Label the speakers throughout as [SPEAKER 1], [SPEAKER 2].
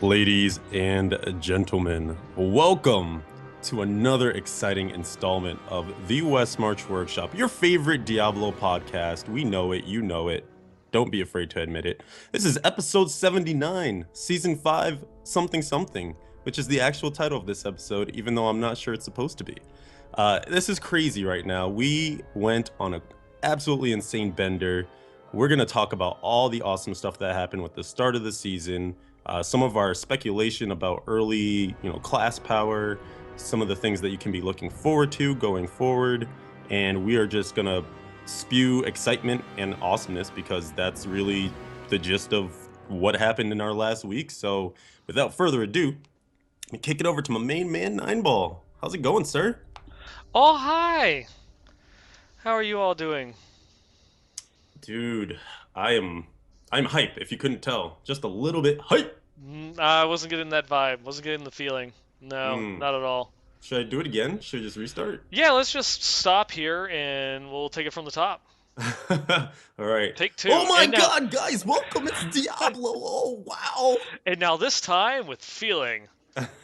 [SPEAKER 1] Ladies and gentlemen, welcome to another exciting installment of the Westmarch Workshop, your favorite Diablo podcast. We know it, you know it. Don't be afraid to admit it. This is episode 79, season 5, something something, which is the actual title of this episode, even though I'm not sure it's supposed to be. This is crazy right now. We went on an absolutely insane bender. We're going to talk about all the awesome stuff that happened with the start of the season. Some of our speculation about early, class power, some of the things that you can be looking forward to going forward, and we are just gonna spew excitement and awesomeness because that's really the gist of what happened in our last week. So, without further ado, kick it over to my main man, Nineball. How's it going, sir?
[SPEAKER 2] Oh, hi! How are you all doing?
[SPEAKER 1] Dude, I'm hype. If you couldn't tell, just a little bit hype.
[SPEAKER 2] I wasn't getting that vibe. Wasn't getting the feeling. No,
[SPEAKER 1] Mm.
[SPEAKER 2] not at all.
[SPEAKER 1] Should I do it again? Should I just restart?
[SPEAKER 2] Yeah, let's just stop here and we'll take it from the top.
[SPEAKER 1] All right.
[SPEAKER 2] Take
[SPEAKER 1] Oh
[SPEAKER 2] two.
[SPEAKER 1] my God, guys, welcome. It's Diablo. Oh, wow.
[SPEAKER 2] And now this time with feeling.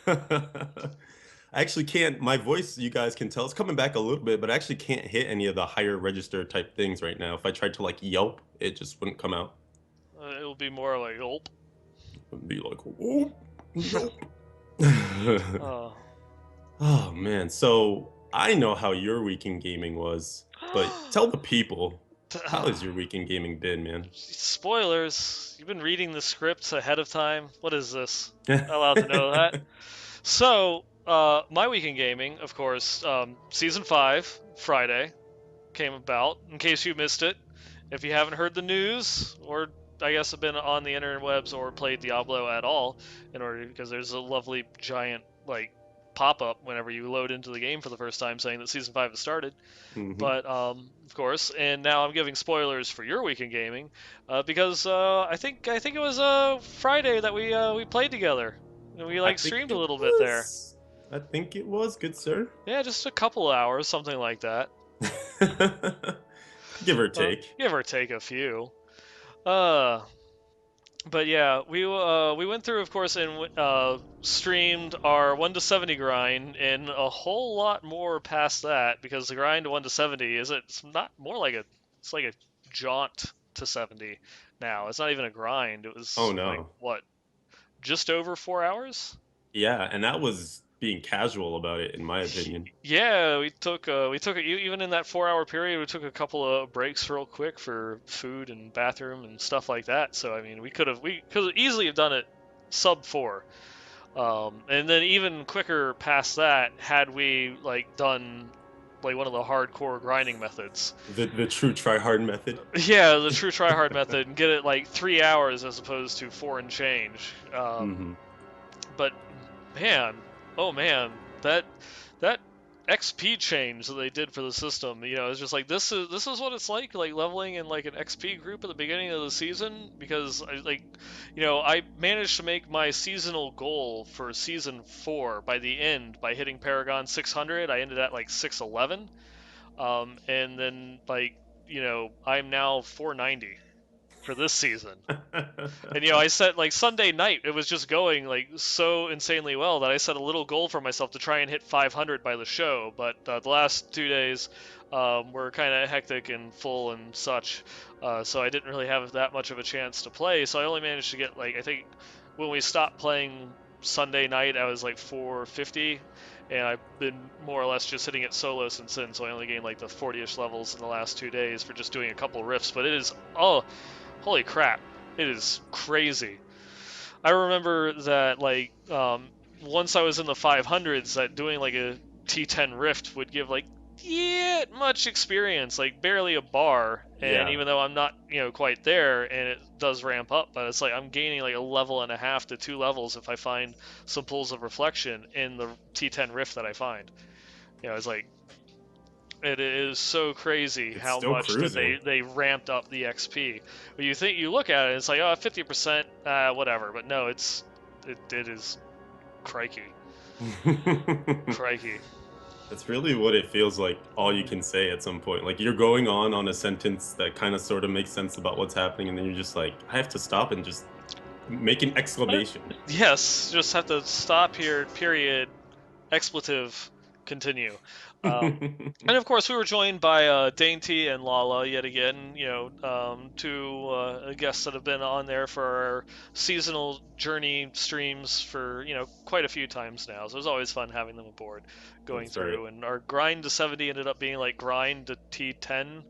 [SPEAKER 1] I actually can't, my voice, you guys can tell, it's coming back a little bit, but I actually can't hit any of the higher register type things right now. If I tried to like yelp, it just wouldn't come out.
[SPEAKER 2] It'll be more like gulp.
[SPEAKER 1] It'd be like, oh, yelp.
[SPEAKER 2] Oh.
[SPEAKER 1] Oh man, so I know how your week in gaming was, but tell the people, how has your week in gaming been, man?
[SPEAKER 2] Spoilers. You've been reading the scripts ahead of time. What is this? Not allowed to know that. So, my week in gaming, of course, season 5, Friday, came about, in case you missed it. If you haven't heard the news, or I guess have been on the interwebs or played Diablo at all, because there's a lovely giant, pop-up whenever you load into the game for the first time saying that season 5 has started.
[SPEAKER 1] Mhm.
[SPEAKER 2] But, of course, and now I'm giving spoilers for your week in gaming, because I think it was Friday that we played together. And we
[SPEAKER 1] I think
[SPEAKER 2] streamed a
[SPEAKER 1] it
[SPEAKER 2] little bit there.
[SPEAKER 1] was. I think it was, good sir.
[SPEAKER 2] Yeah, just a couple hours, something like that.
[SPEAKER 1] Give or take.
[SPEAKER 2] Give or take a few. Uh, but yeah, we went through, of course, and streamed our 1 to 70 grind, and a whole lot more past that, because the grind to 1 to 70 it's not more like it's like a jaunt to 70 now. It's not even a grind. It
[SPEAKER 1] Oh
[SPEAKER 2] was like
[SPEAKER 1] no.
[SPEAKER 2] what, just over 4 hours?
[SPEAKER 1] Yeah, and that was being casual about it, in my opinion.
[SPEAKER 2] Yeah, we took even in that 4 hour period, we took a couple of breaks real quick for food and bathroom and stuff like that. So I mean, we could easily have done it sub 4, and then even quicker past that had we done like one of the hardcore grinding methods.
[SPEAKER 1] The true try hard method.
[SPEAKER 2] Yeah, the true tryhard method, and get it like 3 hours as opposed to 4 and change.
[SPEAKER 1] Hmm.
[SPEAKER 2] But man, oh man, that XP change that they did for the system, it's just like this is what it's like leveling in like an XP group at the beginning of the season, because I managed to make my seasonal goal for season 4 by the end by hitting Paragon 600. I ended at like 611, and then I'm now 490 for this season. And I set like Sunday night, it was just going like so insanely well that I set a little goal for myself to try and hit 500 by the show. But the last 2 days were kind of hectic and full and such, so I didn't really have that much of a chance to play. So I only managed to get I think when we stopped playing Sunday night, I was like 450. And I've been more or less just hitting it solo since then, so I only gained like the 40-ish levels in the last 2 days for just doing a couple rifts. But it is, oh, holy crap, it is crazy. I remember that once I was in the 500s, that doing like a T10 rift would give like much experience, like barely a bar. And
[SPEAKER 1] Yeah,
[SPEAKER 2] even though I'm not quite there, and it does ramp up, but it's like I'm gaining like a level and a half to 2 levels if I find some pools of reflection in the T10 rift that I find. It's like it is so crazy
[SPEAKER 1] it's
[SPEAKER 2] how
[SPEAKER 1] still
[SPEAKER 2] much that
[SPEAKER 1] cruising.
[SPEAKER 2] they ramped up the XP. But you look at it, it's like, oh, 50%, whatever. But no, it is crikey, crikey.
[SPEAKER 1] That's really what it feels like, all you can say at some point. Like you're going on a sentence that kind of sort of makes sense about what's happening, and then you're just like, I have to stop and just Make an
[SPEAKER 2] Uh,
[SPEAKER 1] exclamation.
[SPEAKER 2] Yes, just have to stop here, period, expletive, continue. And of course, we were joined by Dainty and Lala yet again, two guests that have been on there for our seasonal journey streams for, quite a few times now. So it was always fun having them aboard going
[SPEAKER 1] That's right.
[SPEAKER 2] through. And our grind to 70 ended up being like grind to T10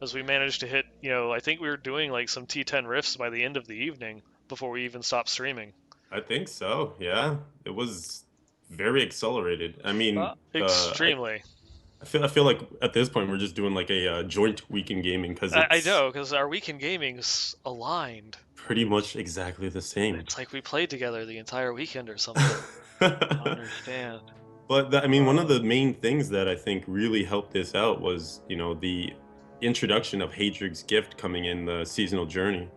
[SPEAKER 2] as we managed to hit, I think we were doing like some T10 rifts by the end of the evening before we even stopped streaming.
[SPEAKER 1] I think so. Yeah, it was very accelerated. I mean,
[SPEAKER 2] Extremely.
[SPEAKER 1] I feel like at this point we're just doing like a joint weekend gaming because
[SPEAKER 2] I
[SPEAKER 1] it's
[SPEAKER 2] know, because our weekend gaming's aligned.
[SPEAKER 1] pretty much exactly the same.
[SPEAKER 2] It's like we played together the entire weekend or something. I don't understand.
[SPEAKER 1] I mean, one of
[SPEAKER 2] Uh,
[SPEAKER 1] the main things that I think really helped this out was, the introduction of Haedrig's gift coming in the seasonal journey.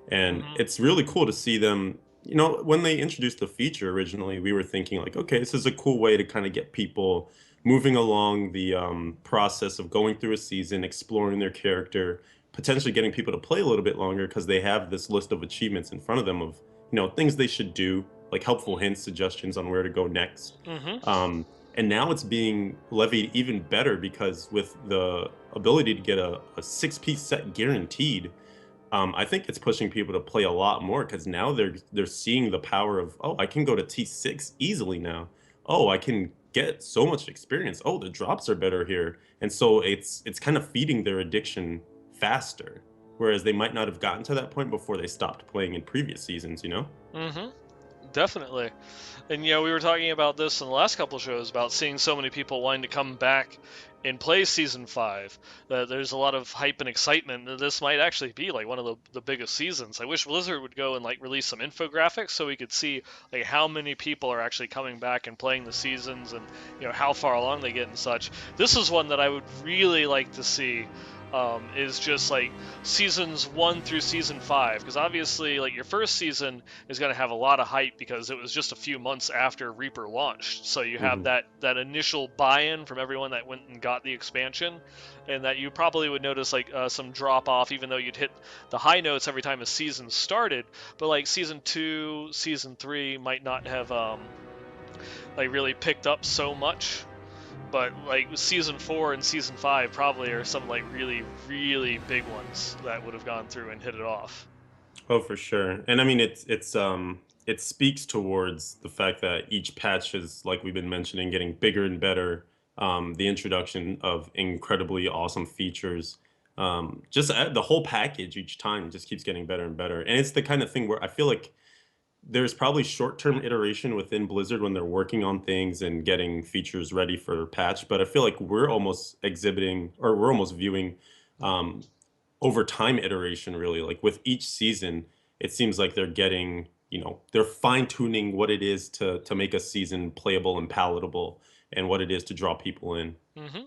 [SPEAKER 1] And
[SPEAKER 2] mhm.
[SPEAKER 1] it's really cool to see them, when they introduced the feature originally, we were thinking like, okay, this is a cool way to kind of get people moving along the process of going through a season, exploring their character, potentially getting people to play a little bit longer because they have this list of achievements in front of them of, things they should do, like helpful hints, suggestions on where to go next.
[SPEAKER 2] Mhm.
[SPEAKER 1] And now it's being levied even better because with the ability to get a six-piece set guaranteed, I think it's pushing people to play a lot more because now they're seeing the power of, oh, I can go to T6 easily now. Oh, I can get so much experience. Oh, the drops are better here. And so it's kind of feeding their addiction faster. Whereas they might not have gotten to that point before they stopped playing in previous seasons, you know?
[SPEAKER 2] Mhm. Definitely. And we were talking about this in the last couple of shows about seeing so many people wanting to come back and play season 5. That there's a lot of hype and excitement that this might actually be like one of the biggest seasons. I wish Blizzard would go and like release some infographics so we could see like how many people are actually coming back and playing the seasons and how far along they get and such. This is one that I would really like to see. Is just like seasons 1 through season 5, because obviously like your first season is going to have a lot of hype because it was just a few months after Reaper launched. So you have
[SPEAKER 1] Hmm.
[SPEAKER 2] that initial buy-in from everyone that went and got the expansion, and that you probably would notice like some drop off, even though you'd hit the high notes every time a season started. But like season 2, season 3 might not have like really picked up so much. But like season 4 and season 5 probably are some like really really big ones that would have gone through and hit it off.
[SPEAKER 1] Oh, for sure. And I mean, it speaks towards the fact that each patch is, like we've been mentioning, getting bigger and better. The introduction of incredibly awesome features. The whole package each time just keeps getting better and better. And it's the kind of thing where I feel like there's probably short-term iteration within Blizzard when they're working on things and getting features ready for patch. But I feel like we're almost exhibiting or we're almost viewing um, over time iteration really like with each season it seems like they're getting they're fine tuning what it is to make a season playable and palatable and what it is to draw people in.
[SPEAKER 2] Hmm.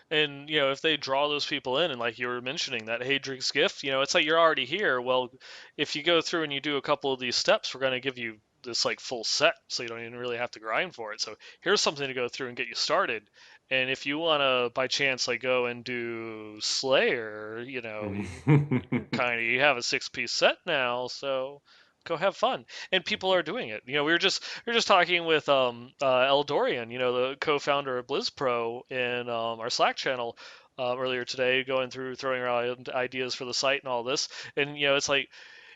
[SPEAKER 2] And if they draw those people in, and like you were mentioning that Haedrig's gift, it's like you're already here. Well, if you go through and you do a couple of these steps, we're going to give you this like full set, so you don't even really have to grind for it. So here's something to go through and get you started. And if you want to, by chance, like go and do Slayer, you have a 6-piece set now, so go have fun. And people are doing it. We were just talking with Eldorian, the co-founder of BlizzPro, in our Slack channel earlier today, going through throwing around ideas for the site and all this. And it's like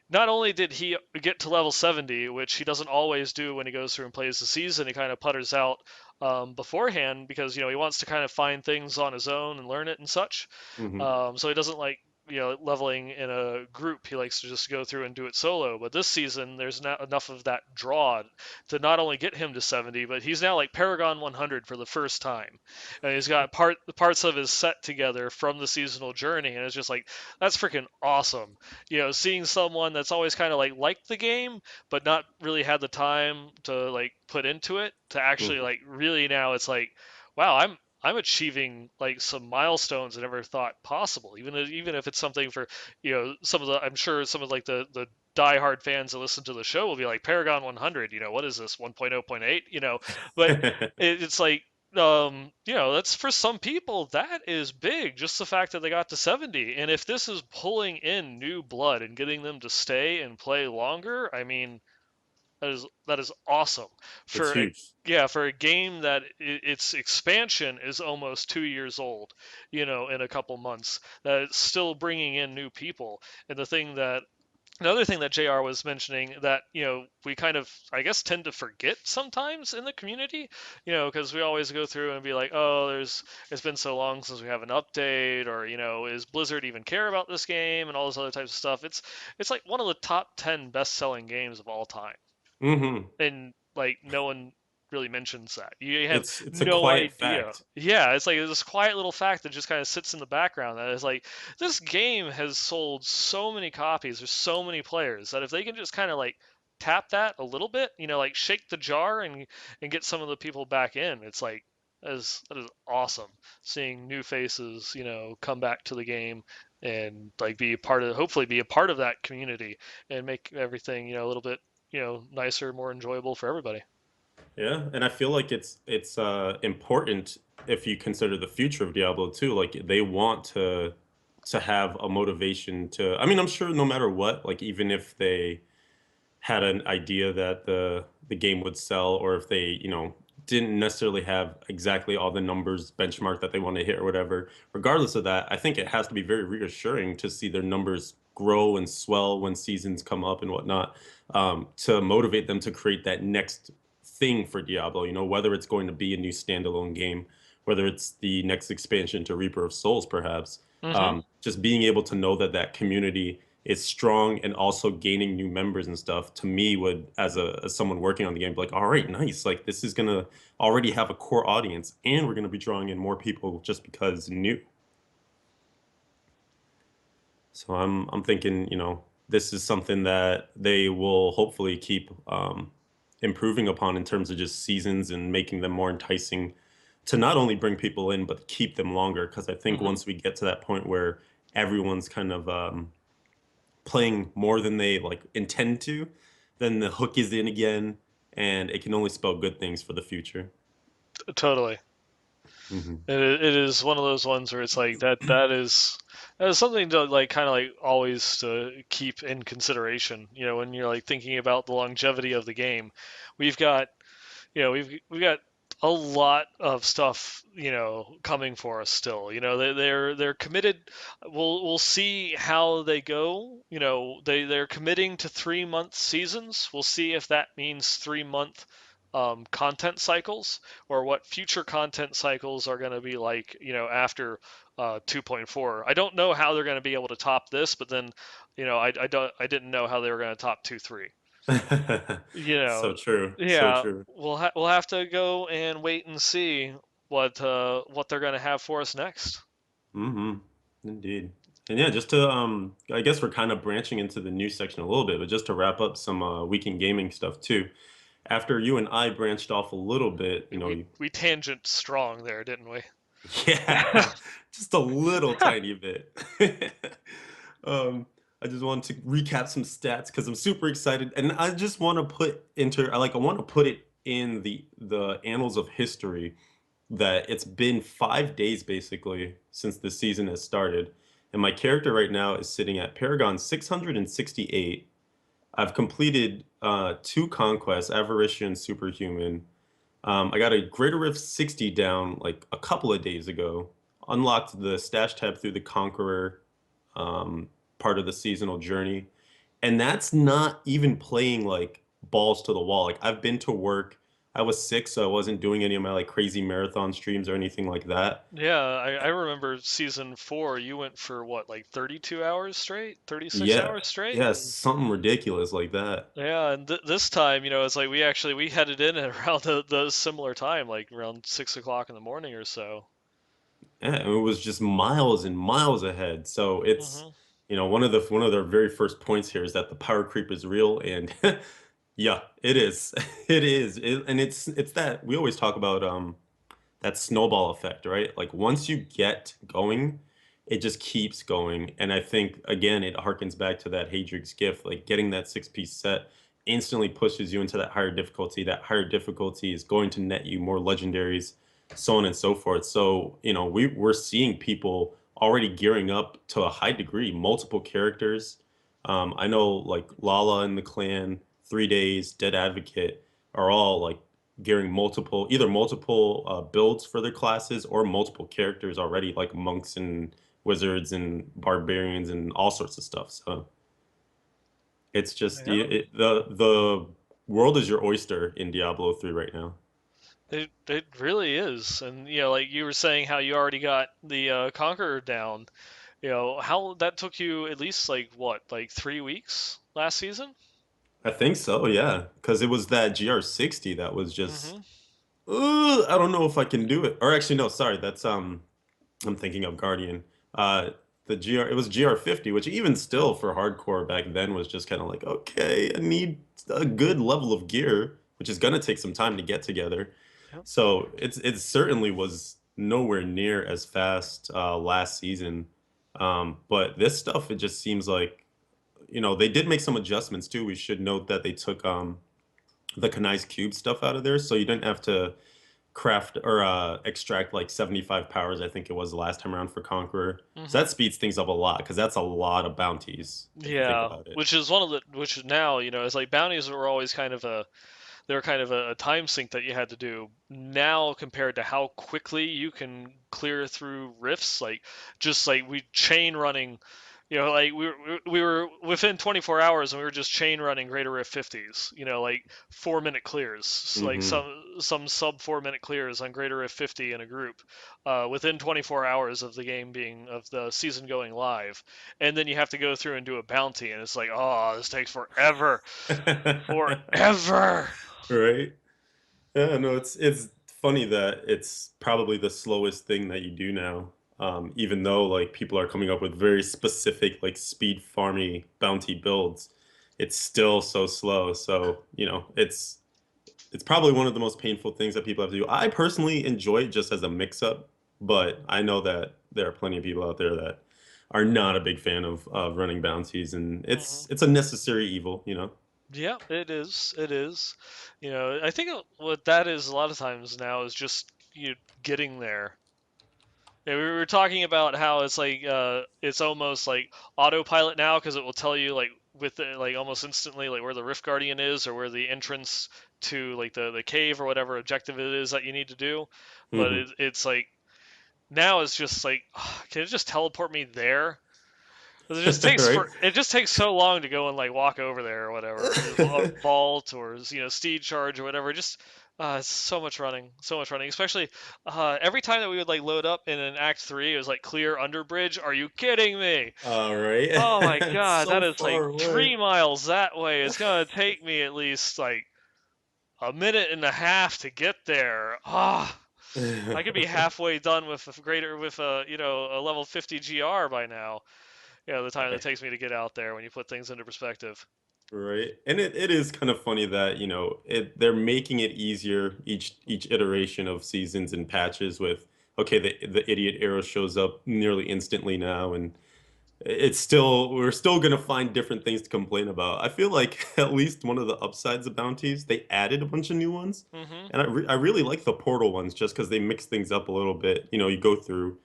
[SPEAKER 2] not only did he get to level 70, which he doesn't always do when he goes through and plays the season, he kind of putters out beforehand because he wants to kind of find things on his own and learn it and such.
[SPEAKER 1] Hmm.
[SPEAKER 2] So he doesn't like leveling in a group. He likes to just go through and do it solo. But this season, there's not enough of that draw to not only get him to 70, but he's now like Paragon 100 for the first time, and he's got parts of his set together from the seasonal journey, and it's just like that's freaking awesome. Seeing someone that's always kind of like liked the game, but not really had the time to like put into it to actually
[SPEAKER 1] Hmm.
[SPEAKER 2] like really now it's like, wow, I'm achieving like some milestones I never thought possible. Even if it's something for some of the I'm sure some of like the diehard fans that listen to the show will be like Paragon 100. What is this 1.0.8? But it's like that's for some people that is big. Just the fact that they got to 70, and if this is pulling in new blood and getting them to stay and play longer, I mean, that is awesome
[SPEAKER 1] It's
[SPEAKER 2] for a
[SPEAKER 1] huge.
[SPEAKER 2] yeah, for a game that its expansion is almost 2 years old, in a couple months. That it's still bringing in new people, and another thing that JR was mentioning that, we kind of, I guess, tend to forget sometimes in the community, because we always go through and be like, oh, it's been so long since we have an update, or, is Blizzard even care about this game, and all this other types of stuff. It's like one of the top 10 best-selling games of all time,
[SPEAKER 1] Hmm.
[SPEAKER 2] and like no one really mentions that. You have
[SPEAKER 1] It's a
[SPEAKER 2] no
[SPEAKER 1] quiet
[SPEAKER 2] idea.
[SPEAKER 1] fact.
[SPEAKER 2] Yeah, it's like this quiet little fact that just kind of sits in the background that is like, this game has sold so many copies, there's so many players that if they can just kind of like tap that a little bit, like shake the jar and get some of the people back in, it's like that is awesome seeing new faces, come back to the game and like be a part of, hopefully be a part of that community and make everything, a little bit, nicer, more enjoyable for everybody.
[SPEAKER 1] Yeah, and I feel like it's important if you consider the future of Diablo too. Like they want to have a motivation to. I mean, I'm sure no matter what, like even if they had an idea that the game would sell, or if they, didn't necessarily have exactly all the numbers benchmark that they want to hit or whatever. Regardless of that, I think it has to be very reassuring to see their numbers grow and swell when seasons come up and whatnot, to motivate them to create that next thing for Diablo. Whether it's going to be a new standalone game, whether it's the next expansion to Reaper of Souls, perhaps.
[SPEAKER 2] Mm-hmm.
[SPEAKER 1] Just being able to know that that community is strong and also gaining new members and stuff, to me, would, as someone working on the game, be like, all right, nice, like this is gonna already have a core audience and we're gonna be drawing in more people just because new. So I'm thinking, this is something that they will hopefully keep improving upon in terms of just seasons and making them more enticing to not only bring people in but keep them longer, because I think
[SPEAKER 2] Mm-hmm.
[SPEAKER 1] once we get to that point where everyone's kind of playing more than they like intend to, then the hook is in again, and it can only spell good things for the future.
[SPEAKER 2] Totally.
[SPEAKER 1] Hmm.
[SPEAKER 2] It is one of those ones where it's like that is something to like kind of like always to keep in consideration. When you're like thinking about the longevity of the game, we've got we've got a lot of stuff, coming for us still. They're committed. We'll see how they go. They're committing to 3 month seasons. We'll see if that means 3 month content cycles, or what future content cycles are going to be like, after 2.4. I don't know how they're going to be able to top this, but then, I didn't know how they were going to top 2.3. you
[SPEAKER 1] So
[SPEAKER 2] know,
[SPEAKER 1] true, so
[SPEAKER 2] yeah,
[SPEAKER 1] true.
[SPEAKER 2] we'll have to go and wait and see what they're gonna have for us next.
[SPEAKER 1] Hmm. Indeed. And yeah, just to I guess we're kind of branching into the news section a little bit, but just to wrap up some weekend gaming stuff too. After you and I branched off a little bit,
[SPEAKER 2] We tangent strong there, didn't we?
[SPEAKER 1] yeah, just a little tiny bit. Um, I just want to recap some stats because I'm super excited, and I just want to I want to put it in the annals of history that it's been 5 days basically since the season has started, and my character right now is sitting at Paragon 668. I've completed two conquests, Avarician and Superhuman. I got a Greater Rift 60 down like a couple of days ago. Unlocked the stash tab through the Conqueror part of the seasonal journey. And that's not even playing like balls to the wall. Like I've been to work. I was sick, so I wasn't doing any of my like crazy marathon streams or anything like that.
[SPEAKER 2] Yeah, I remember season 4. You went for what, like 32 hours straight, 36
[SPEAKER 1] Yeah,
[SPEAKER 2] hours straight,
[SPEAKER 1] yeah,
[SPEAKER 2] and
[SPEAKER 1] something ridiculous like that.
[SPEAKER 2] yeah, and this time, it's like we headed in at around the similar time, like around 6 o'clock in the morning or so.
[SPEAKER 1] Yeah, and it was just miles and miles ahead. So it's,
[SPEAKER 2] Hmm.
[SPEAKER 1] one of their very first points here is that the power creep is real, and yeah, it is. It is. And it's that we always talk about that snowball effect, right? Like once you get going, it just keeps going. And I think again, it harkens back to that Haedrig's gift, like getting that six-piece set instantly pushes you into that higher difficulty. That higher difficulty is going to net you more legendaries, so on and so forth. So, we're seeing people already gearing up to a high degree, multiple characters. I know like Lala and the Clan, 3 Days, Dead Advocate are all like gearing either multiple builds for their classes or multiple characters already, like monks and wizards and barbarians and all sorts of stuff. So it's just
[SPEAKER 2] Yeah.
[SPEAKER 1] the world is your oyster in Diablo 3 right now.
[SPEAKER 2] It really is, and like you were saying, how you already got the Conqueror down. How that took you at least like what, like 3 weeks last season?
[SPEAKER 1] I think so, yeah, because it was that GR60 that was just,
[SPEAKER 2] Mm-hmm.
[SPEAKER 1] I don't know if I can do it. Or actually, no, sorry, that's I'm thinking of Guardian. Uh, the GR, it was GR50, which even still for hardcore back then was just kind of like, okay, I need a good level of gear, which is gonna take some time to get together.
[SPEAKER 2] Yep.
[SPEAKER 1] So it certainly was nowhere near as fast last season. But this stuff, it just seems like, they did make some adjustments too. We should note that they took the Kanai's cube stuff out of there, so you didn't have to craft or extract like 75 powers, I think it was the last time around for Conqueror. So
[SPEAKER 2] Mm-hmm.
[SPEAKER 1] that speeds things up a lot because that's a lot of bounties if you think
[SPEAKER 2] Yeah,
[SPEAKER 1] about it.
[SPEAKER 2] which is one of the which now it's like bounties were always kind of they're kind of a time sink that you had to do. Now compared to how quickly you can clear through rifts, like just like we chain running, like we were within 24 hours and we were just chain running Greater Rift 50s, like 4 minute clears, like
[SPEAKER 1] Hmm.
[SPEAKER 2] some sub 4 minute clears on Greater Rift 50 in a group, within 24 hours of the season going live, and then you have to go through and do a bounty, and it's like, oh, this takes forever, forever.
[SPEAKER 1] Right? Yeah, no, it's funny that it's probably the slowest thing that you do now. Even though like people are coming up with very specific like speed farmy bounty builds, it's still so slow. So, it's probably one of the most painful things that people have to do. I personally enjoy it just as a mix up, but I know that there are plenty of people out there that are not a big fan of running bounties, and
[SPEAKER 2] Hmm.
[SPEAKER 1] it's a necessary evil.
[SPEAKER 2] Yeah, it is. It is. I think what that is a lot of times now is just getting there. Yeah, we were talking about how it's like it's almost like autopilot now because it will tell you like like almost instantly like where the Rift Guardian is or where the entrance to like the cave or whatever objective it is that you need to do. But
[SPEAKER 1] Hmm.
[SPEAKER 2] it's like now it's just like, can it just teleport me there? 'Cause
[SPEAKER 1] Right?
[SPEAKER 2] it just takes so long to go and like walk over there or whatever, or vault or steed charge or whatever. Just it's so much running. Especially every time that we would like load up in an Act 3, it was like clear under bridge. Are you kidding me?
[SPEAKER 1] All right.
[SPEAKER 2] Oh my
[SPEAKER 1] It's
[SPEAKER 2] god,
[SPEAKER 1] so
[SPEAKER 2] that is like
[SPEAKER 1] far away.
[SPEAKER 2] 3 miles that way. It's gonna take me at least like a minute and a half to get there. Ah. I could be halfway done with a level 50 GR by now. The time it takes me to get out there when you put things into perspective.
[SPEAKER 1] Right. And it is kind of funny that, they're making it easier each iteration of seasons and patches with, okay, the idiot arrow shows up nearly instantly now, and we're still gonna find different things to complain about. I feel like at least one of the upsides of bounties, they added a bunch of new ones.
[SPEAKER 2] Hmm.
[SPEAKER 1] And I really like the portal ones just because they mix things up a little bit. You go through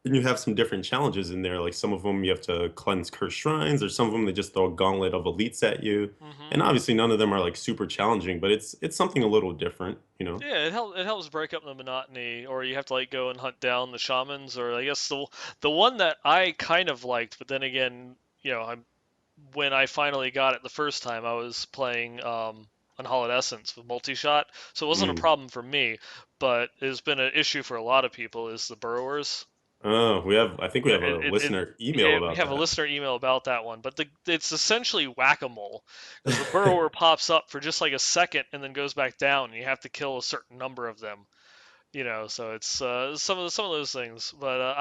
[SPEAKER 1] and you have some different challenges in there. Like some of them you have to cleanse cursed shrines, or some of them they just throw a gauntlet of elites at you.
[SPEAKER 2] Hmm.
[SPEAKER 1] And obviously none of them are like super challenging, but it's something a little different.
[SPEAKER 2] Yeah, it helps break up the monotony, or you have to like go and hunt down the shamans, or I guess the one that I kind of liked, but then again, when I finally got it the first time, I was playing Unhallowed Essence with multi-shot, so it wasn't a
[SPEAKER 1] Mm.
[SPEAKER 2] problem for me, but it's been an issue for a lot of people is the burrowers.
[SPEAKER 1] Oh, I think we
[SPEAKER 2] Yeah,
[SPEAKER 1] have a listener email
[SPEAKER 2] yeah, we
[SPEAKER 1] about
[SPEAKER 2] have a
[SPEAKER 1] that.
[SPEAKER 2] listener email about that one, but it's essentially whack-a-mole because the burrower pops up for just like a second and then goes back down, and you have to kill a certain number of them. So it's some of those things. But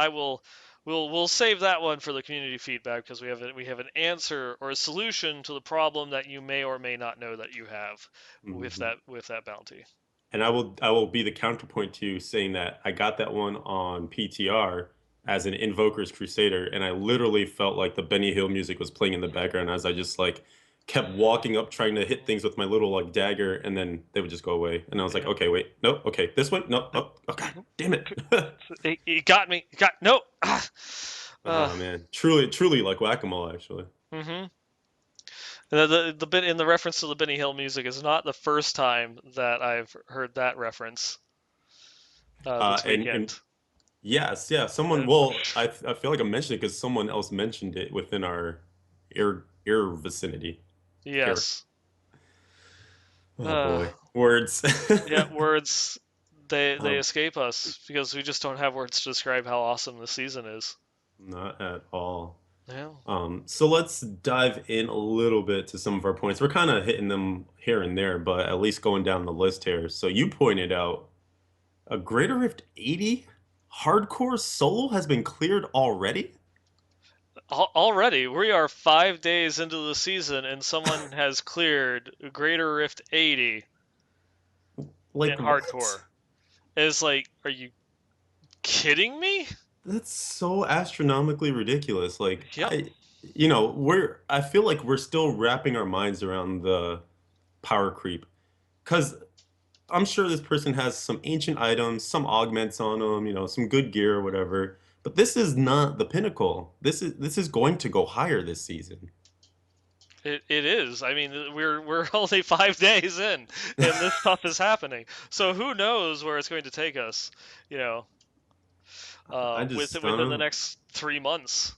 [SPEAKER 2] we'll save that one for the community feedback because we have an answer or a solution to the problem that you may or may not know that you have with
[SPEAKER 1] Mhm.
[SPEAKER 2] that bounty.
[SPEAKER 1] And I will be the counterpoint to you saying that I got that one on PTR as an Invoker's Crusader, and I literally felt like the Benny Hill music was playing in the background as I just like kept walking up trying to hit things with my little like dagger, and then they would just go away. And I was like,
[SPEAKER 2] Yep.
[SPEAKER 1] okay, wait, no, okay, this way, no,
[SPEAKER 2] Yep.
[SPEAKER 1] oh, okay,
[SPEAKER 2] Mhm.
[SPEAKER 1] damn it.
[SPEAKER 2] He got me. He got no. Ah. Uh,
[SPEAKER 1] Oh man, truly like whack-a-mole actually.
[SPEAKER 2] mm-hmm. The bit in the reference to the Benny Hill music is not the first time that I've heard that reference this
[SPEAKER 1] And
[SPEAKER 2] weekend.
[SPEAKER 1] yes, yeah, someone.
[SPEAKER 2] Uh,
[SPEAKER 1] Well, I feel like I mentioned it because someone else mentioned it within our ear vicinity. Ear.
[SPEAKER 2] yes.
[SPEAKER 1] Oh
[SPEAKER 2] Uh,
[SPEAKER 1] boy, words.
[SPEAKER 2] yeah, words they
[SPEAKER 1] um,
[SPEAKER 2] escape us because we just don't have words to describe how awesome this season is.
[SPEAKER 1] Not at all.
[SPEAKER 2] Yeah.
[SPEAKER 1] So let's dive in a little bit to some of our points. We're kind of hitting them here and there, but at least going down the list here. So you pointed out a Greater Rift 80 hardcore solo has been cleared already?
[SPEAKER 2] Already, we are 5 days into the season, and someone has cleared Greater Rift 80 in
[SPEAKER 1] Like what?
[SPEAKER 2] hardcore. It's like, are you kidding me?
[SPEAKER 1] That's so astronomically ridiculous. Like
[SPEAKER 2] Yep.
[SPEAKER 1] I feel like we're still wrapping our minds around the power creep. Because I'm sure this person has some ancient items, some augments on them, some good gear or whatever. But this is not the pinnacle. This is going to go higher this season.
[SPEAKER 2] It is. I mean, we're only 5 days in, and this stuff is happening. So who knows where it's going to take us? You know,
[SPEAKER 1] I just don't
[SPEAKER 2] within the
[SPEAKER 1] know.
[SPEAKER 2] next 3 months.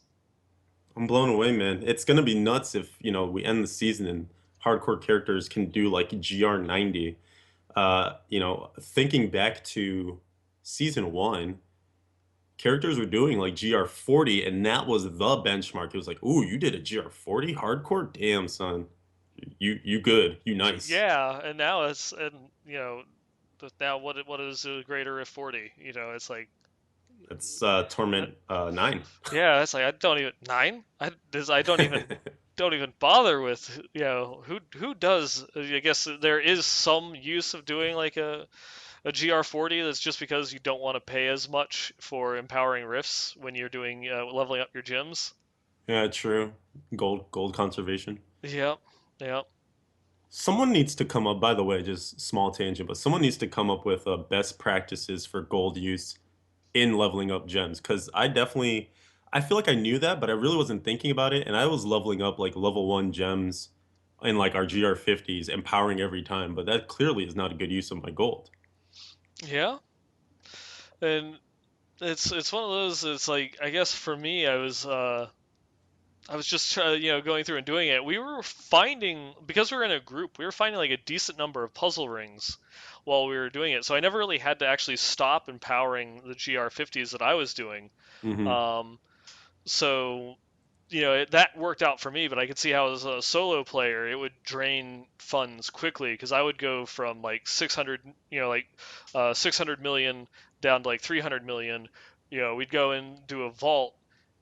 [SPEAKER 1] I'm blown away, man. It's gonna be nuts if, we end the season and hardcore characters can do like GR 90. Thinking back to season one, characters were doing like GR 40, and that was the benchmark. It was like, ooh, you did a GR 40 hardcore? Damn, son. You good. You nice.
[SPEAKER 2] Yeah, and now it's and now what is a greater if 40? It's like
[SPEAKER 1] It's Torment 9.
[SPEAKER 2] yeah, it's like I don't even nine. I don't even bother with who does. I guess there is some use of doing like a GR40 that's just because you don't want to pay as much for empowering rifts when you're doing leveling up your gyms.
[SPEAKER 1] Yeah, true. Gold conservation.
[SPEAKER 2] Yep, yep.
[SPEAKER 1] Someone needs to come up, by the way, just small tangent, but someone needs to come up with best practices for gold use in leveling up gems. Because I feel like I knew that, but I really wasn't thinking about it. And I was leveling up like level one gems in like our GR 50s, empowering every time. But that clearly is not a good use of my gold.
[SPEAKER 2] Yeah, and it's one of those. It's like I guess for me, I was just going through and doing it. We were finding because we were in a group, we were finding like a decent number of puzzle rings while we were doing it. So I never really had to actually stop empowering the GR50s that I was doing.
[SPEAKER 1] Hmm.
[SPEAKER 2] Um, so that worked out for me, but I could see how as a solo player it would drain funds quickly because I would go from like 600, 600 million down to like 300 million. We'd go and do a vault,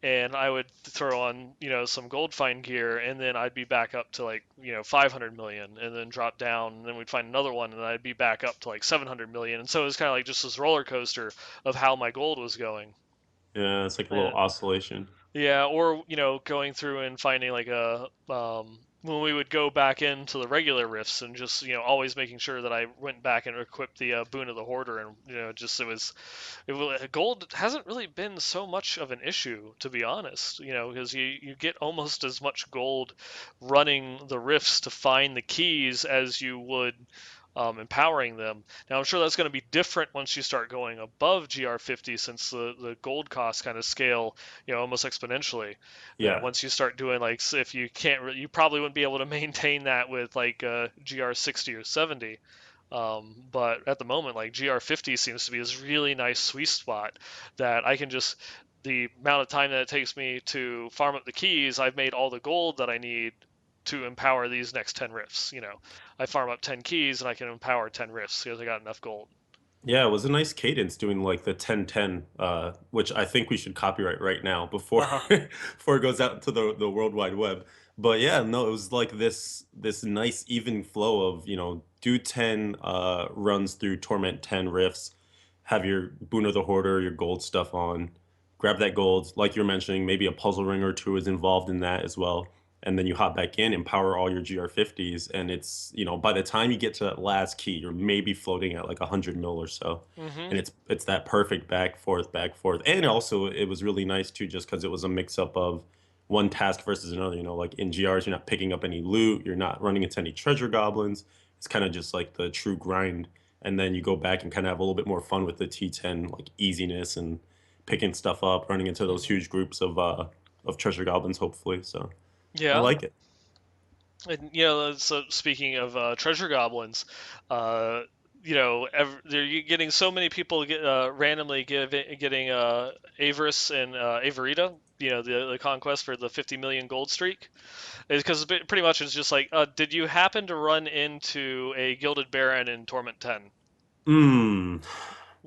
[SPEAKER 2] and I would throw on some gold find gear, and then I'd be back up to like 500 million, and then drop down, and then we'd find another one, and I'd be back up to like 700 million, and so it was kind of like just this roller coaster of how my gold was going.
[SPEAKER 1] Yeah, it's like a little
[SPEAKER 2] And
[SPEAKER 1] oscillation.
[SPEAKER 2] yeah, or going through and finding like a when we would go back into the regular rifts and just always making sure that I went back and equipped the boon of the hoarder, and just gold hasn't really been so much of an issue, to be honest, because you get almost as much gold running the rifts to find the keys as you would empowering them. Now, I'm sure that's going to be different once you start going above GR50, since the gold costs kind of scale, almost exponentially. That
[SPEAKER 1] Yeah.
[SPEAKER 2] once you start doing like, if you can't, you probably wouldn't be able to maintain that with like GR60 or 70. But at the moment, like GR50 seems to be this really nice sweet spot that I can just the amount of time that it takes me to farm up the keys, I've made all the gold that I need to empower these next 10 rifts. I farm up 10 keys and I can empower 10 rifts because I got enough gold.
[SPEAKER 1] Yeah, it was a nice cadence doing like the 10-10, which I think we should copyright right now before
[SPEAKER 2] Uh-huh.
[SPEAKER 1] before it goes out to the World Wide Web. But yeah, no, it was like this nice even flow of, do 10 runs through Torment 10 rifts, have your Boon of the Hoarder, your gold stuff on, grab that gold, like you're mentioning, maybe a puzzle ring or two is involved in that as well. and then you hop back in and power all your GR50s, and it's, by the time you get to that last key, you're maybe floating at like 100 mil or so.
[SPEAKER 2] Mm-hmm.
[SPEAKER 1] And it's that perfect back forth. And also it was really nice too, just because it was a mix up of one task versus another. Like in GRs, you're not picking up any loot, you're not running into any treasure goblins. It's kind of just like the true grind. And then you go back and kind of have a little bit more fun with the T10 like easiness and picking stuff up, running into those
[SPEAKER 2] Mm-hmm.
[SPEAKER 1] huge groups of treasure goblins, hopefully. So I
[SPEAKER 2] Yeah.
[SPEAKER 1] like it.
[SPEAKER 2] And so speaking of treasure goblins, uh, they're getting so many people randomly getting Avarice and Avarita, the conquest for the 50 million gold streak, is because pretty much it's just like, did you happen to run into a Gilded Baron in Torment 10?
[SPEAKER 1] Hmm.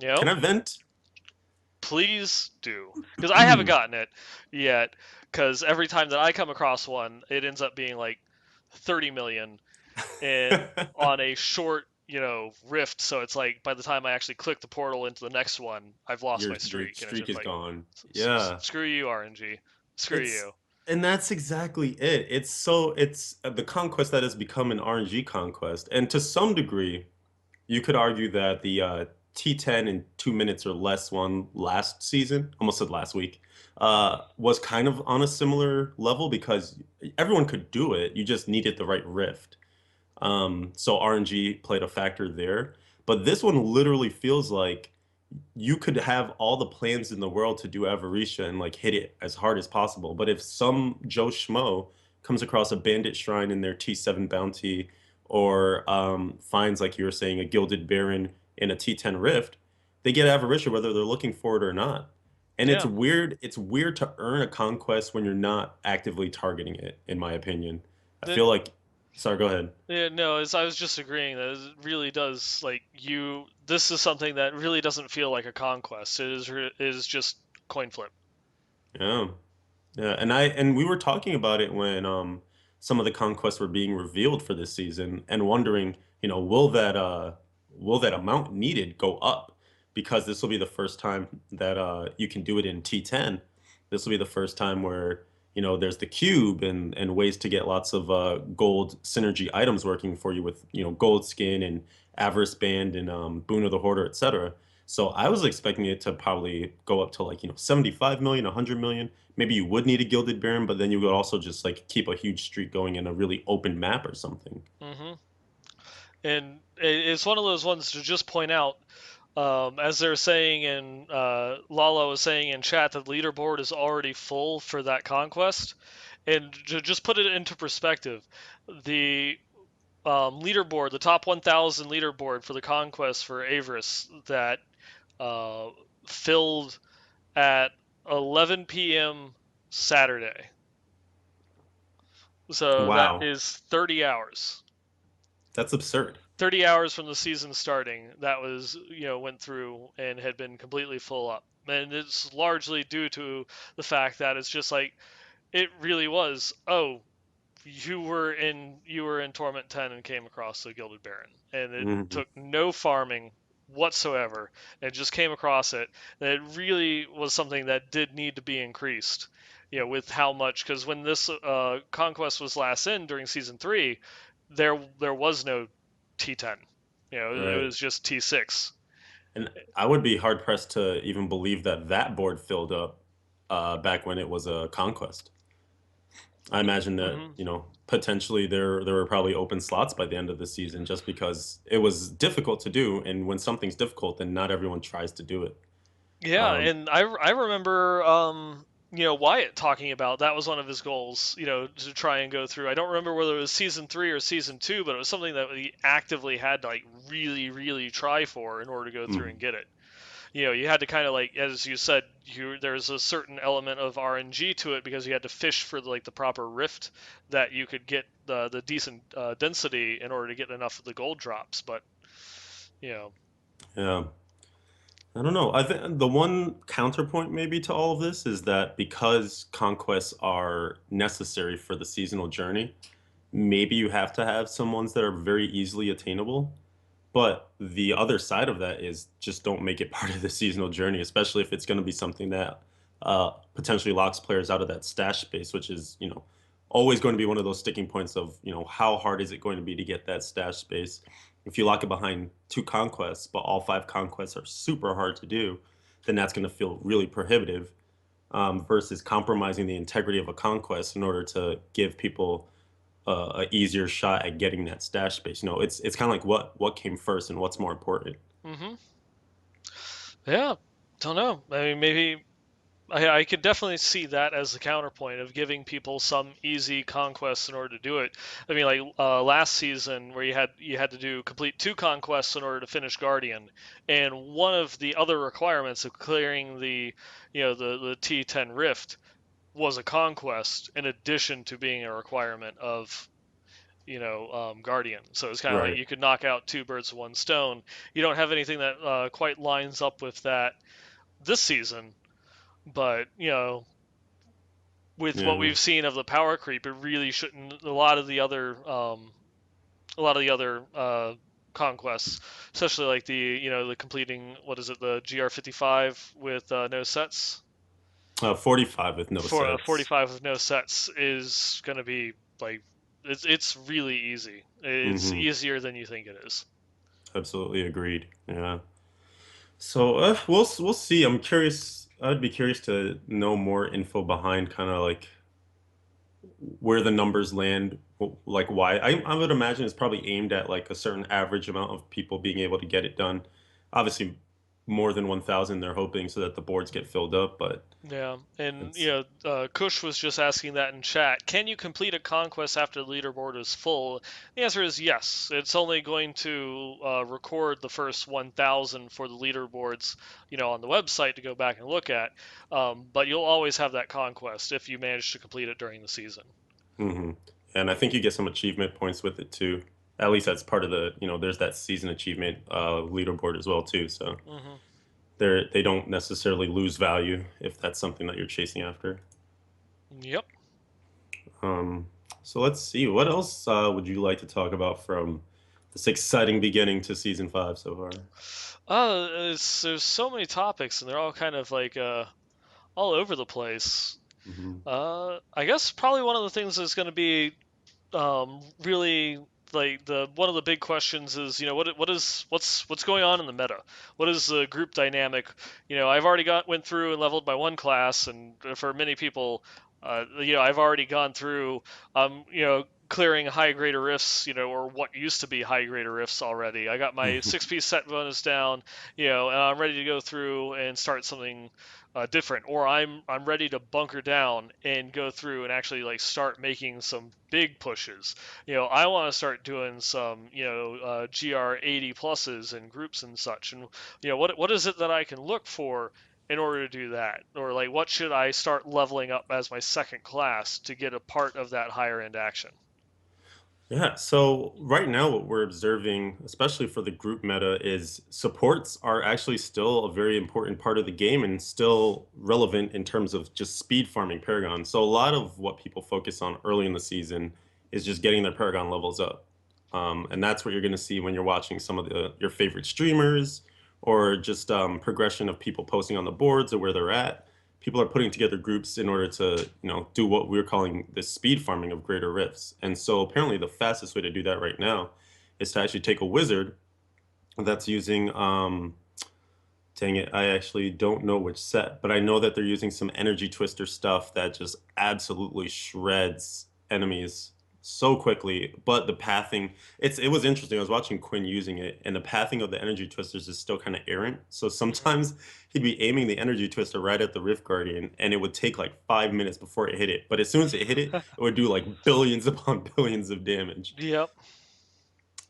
[SPEAKER 2] You
[SPEAKER 1] Can
[SPEAKER 2] know,
[SPEAKER 1] I vent?
[SPEAKER 2] please do, because I haven't gotten it yet. Because every time that I come across one, it ends up being like 30 million and on a short, rift. So it's like by the time I actually click the portal into the next one, I've lost my
[SPEAKER 1] Your
[SPEAKER 2] streak, and it's
[SPEAKER 1] streak
[SPEAKER 2] just
[SPEAKER 1] is
[SPEAKER 2] like,
[SPEAKER 1] gone. Yeah.
[SPEAKER 2] screw you, RNG, screw
[SPEAKER 1] It's
[SPEAKER 2] you.
[SPEAKER 1] and that's exactly it. It's the conquest that has become an RNG conquest. And to some degree, you could argue that the T10 in 2 minutes or less one last season, almost said last week, was kind of on a similar level because everyone could do it. You just needed the right rift. So RNG played a factor there. But this one literally feels like you could have all the plans in the world to do Avarisha and like hit it as hard as possible. But if some Joe Schmo comes across a bandit shrine in their T7 bounty or finds, like you were saying, a Gilded Baron in a T10 Rift, they get Avarisha whether they're looking for it or not. And it's
[SPEAKER 2] Yeah.
[SPEAKER 1] weird. It's weird to earn a conquest when you're not actively targeting it, in my opinion. I
[SPEAKER 2] Then
[SPEAKER 1] feel like, sorry, go ahead.
[SPEAKER 2] yeah, no, as I was just agreeing that it really does like you. This is something that really doesn't feel like a conquest. It is just coin flip.
[SPEAKER 1] Yeah. Yeah, and we were talking about it when some of the conquests were being revealed for this season and wondering, will that amount needed go up? Because this will be the first time that you can do it in T10. This will be the first time where, there's the cube and ways to get lots of gold synergy items working for you with, gold skin and avarice band and boon of the hoarder, etc. So I was expecting it to probably go up to like, 75 million, 100 million. Maybe you would need a Gilded Baron, but then you would also just like keep a huge streak going in a really open map or something.
[SPEAKER 2] Hmm. And it's one of those ones to just point out, as they're saying in Lala was saying in chat, that the leaderboard is already full for that conquest. And to just put it into perspective, the leaderboard, the top 1,000 leaderboard for the conquest for Avarice that uh, filled at 11 p.m. Saturday. So that
[SPEAKER 1] Wow,
[SPEAKER 2] is 30 hours.
[SPEAKER 1] that's absurd.
[SPEAKER 2] 30 hours from the season starting, that was, went through and had been completely full up. And it's largely due to the fact that it's just like, it really was, oh, you were in Torment 10 and came across the Gilded Baron, and it
[SPEAKER 1] Mhm.
[SPEAKER 2] took no farming whatsoever. It just came across it. And it really was something that did need to be increased. With how much, because when this conquest was last in during season 3, there was no T10. It
[SPEAKER 1] Right.
[SPEAKER 2] was just T6.
[SPEAKER 1] And I would be hard pressed to even believe that that board filled up back when it was a conquest. I imagine that,
[SPEAKER 2] Hmm.
[SPEAKER 1] potentially there were probably open slots by the end of the season just because it was difficult to do. And when something's difficult, then not everyone tries to do it.
[SPEAKER 2] Yeah,
[SPEAKER 1] Um,
[SPEAKER 2] and I remember Wyatt talking about that was one of his goals, to try and go through. I don't remember whether it was season 3 or season 2, but it was something that he actively had to like really really try for in order to go through and
[SPEAKER 1] mhm.
[SPEAKER 2] get it. You had to kind of like, as you said, there's a certain element of RNG to it because you had to fish for like the proper rift that you could get the decent density in order to get enough of the gold drops. But you know,
[SPEAKER 1] Yeah. I don't know. I think the one counterpoint maybe to all of this is that because conquests are necessary for the seasonal journey, maybe you have to have some ones that are very easily attainable. But the other side of that is just don't make it part of the seasonal journey, especially if it's going to be something that potentially locks players out of that stash space, which is, always going to be one of those sticking points of, how hard is it going to be to get that stash space? If you lock it behind two conquests, but all five conquests are super hard to do, then that's going to feel really prohibitive, versus compromising the integrity of a conquest in order to give people a easier shot at getting that stash space. It's kind of like what came first and what's more important.
[SPEAKER 2] Mm-hmm. Yeah, don't know. I mean, maybe I could definitely see that as the counterpoint of giving people some easy conquests in order to do it. I mean, like last season where you had to do complete two conquests in order to finish Guardian, and one of the other requirements of clearing the T10 Rift was a conquest in addition to being a requirement of Guardian. So it's kind of like
[SPEAKER 1] Right.
[SPEAKER 2] you could knock out two birds with one stone. You don't have anything that quite lines up with that this season, but with what
[SPEAKER 1] Yeah.
[SPEAKER 2] we've seen of the power creep, it really shouldn't. A lot of the other conquests, especially like the completing what is it, the GR55 with no sets,
[SPEAKER 1] 45 with no
[SPEAKER 2] for
[SPEAKER 1] sets.
[SPEAKER 2] 45 with no sets is gonna be like it's really easy. It's
[SPEAKER 1] Hmm.
[SPEAKER 2] easier than you think it is.
[SPEAKER 1] Absolutely agreed. Yeah. So we'll see. I'm curious. I'd be curious to know more info behind kind of like where the numbers land, like why. I would imagine it's probably aimed at like a certain average amount of people being able to get it done. Obviously, more than 1,000 they're hoping so that the boards get filled up, but
[SPEAKER 2] Yeah, and
[SPEAKER 1] it's
[SPEAKER 2] Kush was just asking that in chat. Can you complete a conquest after the leaderboard is full? The answer is yes. It's only going to record the first 1,000 for the leaderboards, on the website to go back and look at. But you'll always have that conquest if you manage to complete it during the season.
[SPEAKER 1] hmm. And I think you get some achievement points with it too. At least that's part of there's that season achievement leaderboard as well too. So
[SPEAKER 2] Hmm.
[SPEAKER 1] they don't necessarily lose value if that's something that you're chasing after.
[SPEAKER 2] Yep.
[SPEAKER 1] Um, so let's see. What else would you like to talk about from this exciting beginning to season five so far?
[SPEAKER 2] There's so many topics, and they're all kind of like all over the place.
[SPEAKER 1] Hmm.
[SPEAKER 2] I guess probably one of the things that's going to be really like the one of the big questions is what's going on in the meta? What is the group dynamic? I've already went through and leveled my one class, and for many people, I've already gone through clearing high grader rifts, or what used to be high grader rifts already. I got my 6-piece set bonus down, and I'm ready to go through and start something different, or I'm ready to bunker down and go through and actually like start making some big pushes. I want to start doing some GR80 pluses and groups and such. And what is it that I can look for in order to do that, or like what should I start leveling up as my second class to get a part of that higher end action?
[SPEAKER 1] Yeah, so right now what we're observing, especially for the group meta, is supports are actually still a very important part of the game and still relevant in terms of just speed farming Paragon. So a lot of what people focus on early in the season is just getting their Paragon levels up. And that's what you're going to see when you're watching some of your favorite streamers or just progression of people posting on the boards or where they're at. People are putting together groups in order to, do what we're calling the speed farming of greater rifts. And so apparently the fastest way to do that right now is to actually take a wizard that's using dang it, I actually don't know which set, but I know that they're using some energy twister stuff that just absolutely shreds enemies so quickly. But the pathing, it was interesting. I was watching Quinn using it, and the pathing of the energy twisters is still kind of errant. So
[SPEAKER 2] Hmm.
[SPEAKER 1] sometimes he'd be aiming the energy twister right at the Rift Guardian, and it would take like 5 minutes before it hit it. But as soon as it hit it, it would do like billions upon billions of damage.
[SPEAKER 2] Yep.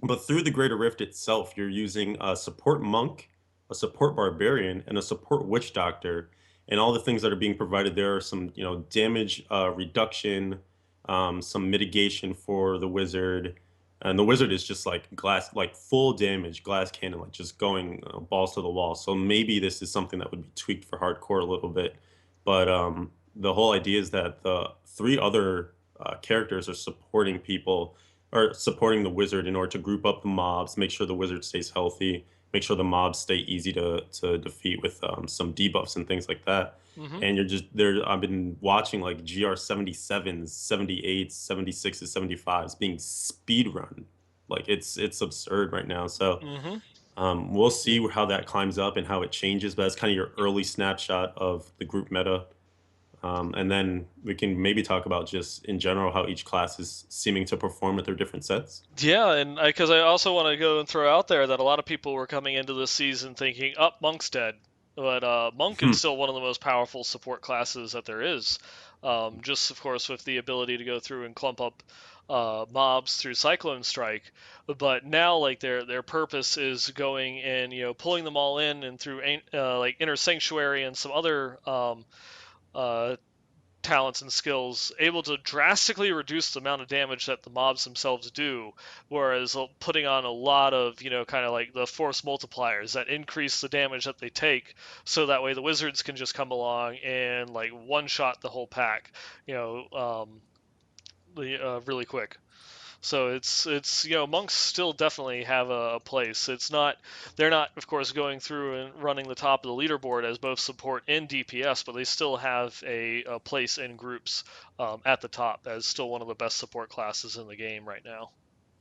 [SPEAKER 1] But through the Greater Rift itself, you're using a support monk, a support barbarian, and a support witch doctor. And all the things that are being provided there are some, damage reduction, some mitigation for the wizard. And the wizard is just like glass, like full damage, glass cannon, like just going balls to the wall. So maybe this is something that would be tweaked for hardcore a little bit. But the whole idea is that the three other characters are supporting people or supporting the wizard in order to group up the mobs, make sure the wizard stays healthy, make sure the mobs stay easy to defeat with some debuffs and things like that.
[SPEAKER 2] Hmm.
[SPEAKER 1] And you're just there. I've been watching like GR 77s, 78s, 76s, 75s being speed run. Like it's absurd right now. So
[SPEAKER 2] Hmm.
[SPEAKER 1] we'll see how that climbs up and how it changes. But that's kind of your early snapshot of the group meta. And then we can maybe talk about just in general how each class is seeming to perform with their different sets.
[SPEAKER 2] Yeah, and because I also want to go and throw out there that a lot of people were coming into this season thinking, "Up, Monk's dead," but Monk is still one of the most powerful support classes that there is. Just of course with the ability to go through and clump up mobs through Cyclone Strike, but now like their purpose is going and pulling them all in and through like Inner Sanctuary and some other uh, talents and skills able to drastically reduce the amount of damage that the mobs themselves do, whereas putting on a lot of kind of like the force multipliers that increase the damage that they take, so that way the wizards can just come along and like one shot the whole pack, you know um, really quick. So it's monks still definitely have a place. It's not They're not of course going through and running the top of the leaderboard as both support and DPS, but they still have a place in groups at the top as still one of the best support classes in the game right now.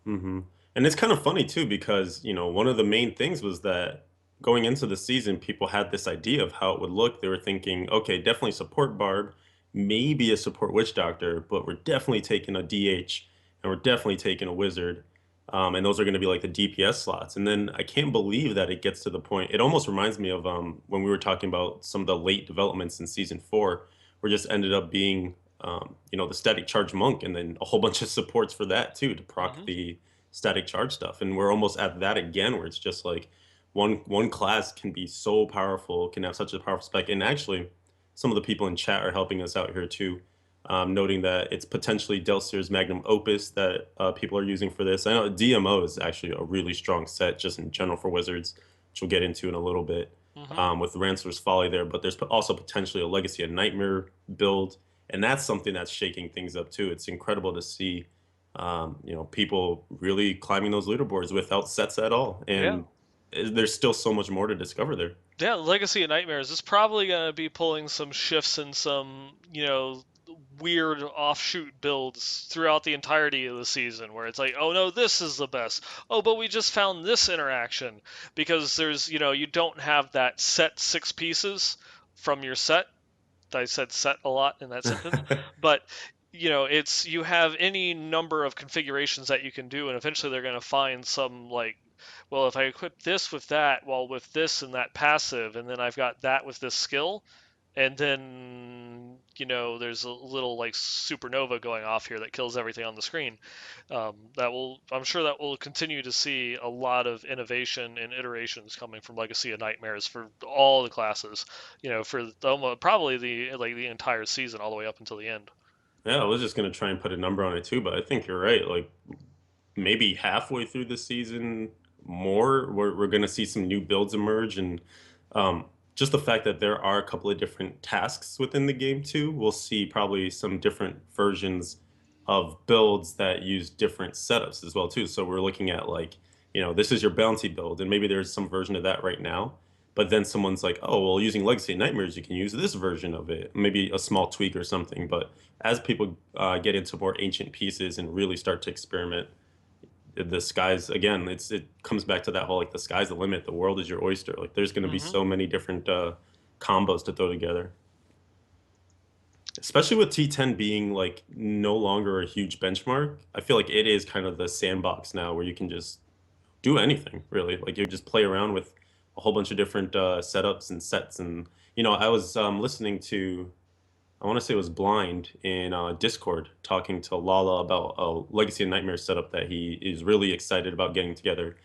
[SPEAKER 1] Hmm. And it's kind of funny too because one of the main things was that going into the season, people had this idea of how it would look. They were thinking, okay, definitely support Bard, maybe a support Witch Doctor, but we're definitely taking a DH and we're definitely taking a Wizard. And those are going to be like the DPS slots. And then I can't believe that it gets to the point. It almost reminds me of when we were talking about some of the late developments in season four, where just ended up being the static charge monk, and then a whole bunch of supports for that too to proc
[SPEAKER 2] Hmm.
[SPEAKER 1] the static charge stuff. And we're almost at that again, where it's just like one class can be so powerful, can have such a powerful spec. And actually, some of the people in chat are helping us out here too, noting that it's potentially Delsier's magnum opus that people are using for this. I know DMO is actually a really strong set just in general for wizards, which we'll get into in a little bit.
[SPEAKER 2] Hmm.
[SPEAKER 1] With Ransler's Folly there, but there's also potentially a Legacy of Nightmare build, and that's something that's shaking things up too. It's incredible to see, people really climbing those leaderboards without sets at all,
[SPEAKER 2] Yeah.
[SPEAKER 1] and there's still so much more to discover there.
[SPEAKER 2] Yeah, Legacy of Nightmares is probably going to be pulling some shifts and some, weird offshoot builds throughout the entirety of the season where it's like, oh no, this is the best. Oh, but we just found this interaction because you don't have that set six pieces from your set. I said set a lot in that sentence, but you have any number of configurations that you can do, and eventually they're going to find some like, well, if I equip this with that, well, with this and that passive, and then I've got that with this skill, and then there's a little like supernova going off here that kills everything on the screen. I'm sure that we'll continue to see a lot of innovation and iterations coming from Legacy of Nightmares for all the classes, for probably the entire season all the way up until the end.
[SPEAKER 1] Yeah, I was just gonna try and put a number on it too, but I think you're right. Like maybe halfway through the season, more we're gonna see some new builds emerge, and just the fact that there are a couple of different tasks within the game too, we'll see probably some different versions of builds that use different setups as well too. So we're looking at like, this is your bounty build, and maybe there's some version of that right now. But then someone's like, oh, well, using Legacy of Nightmares, you can use this version of it, maybe a small tweak or something. But as people get into more ancient pieces and really start to experiment, the sky's again, it comes back to that whole like the sky's the limit, the world is your oyster. Like there's going to be
[SPEAKER 2] Hmm.
[SPEAKER 1] so many different combos to throw together, especially with T10 being like no longer a huge benchmark. I feel like it is kind of the sandbox now where you can just do anything really. Like you just play around with a whole bunch of different setups and sets. And I was listening to, I want to say it was Blind in Discord talking to Lala about a Legacy of Nightmares setup that he is really excited about getting together,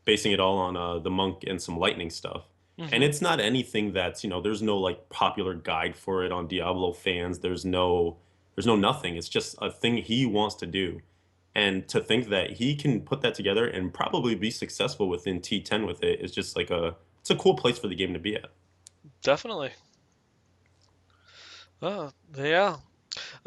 [SPEAKER 1] basing it all on the Monk and some Lightning stuff. And
[SPEAKER 2] Hmm.
[SPEAKER 1] it's not anything that's, there's no like popular guide for it on Diablo fans. There's no nothing. It's just a thing he wants to do. And to think that he can put that together and probably be successful within T10 with it is just like it's a cool place for the game to be at.
[SPEAKER 2] Definitely. Oh, yeah.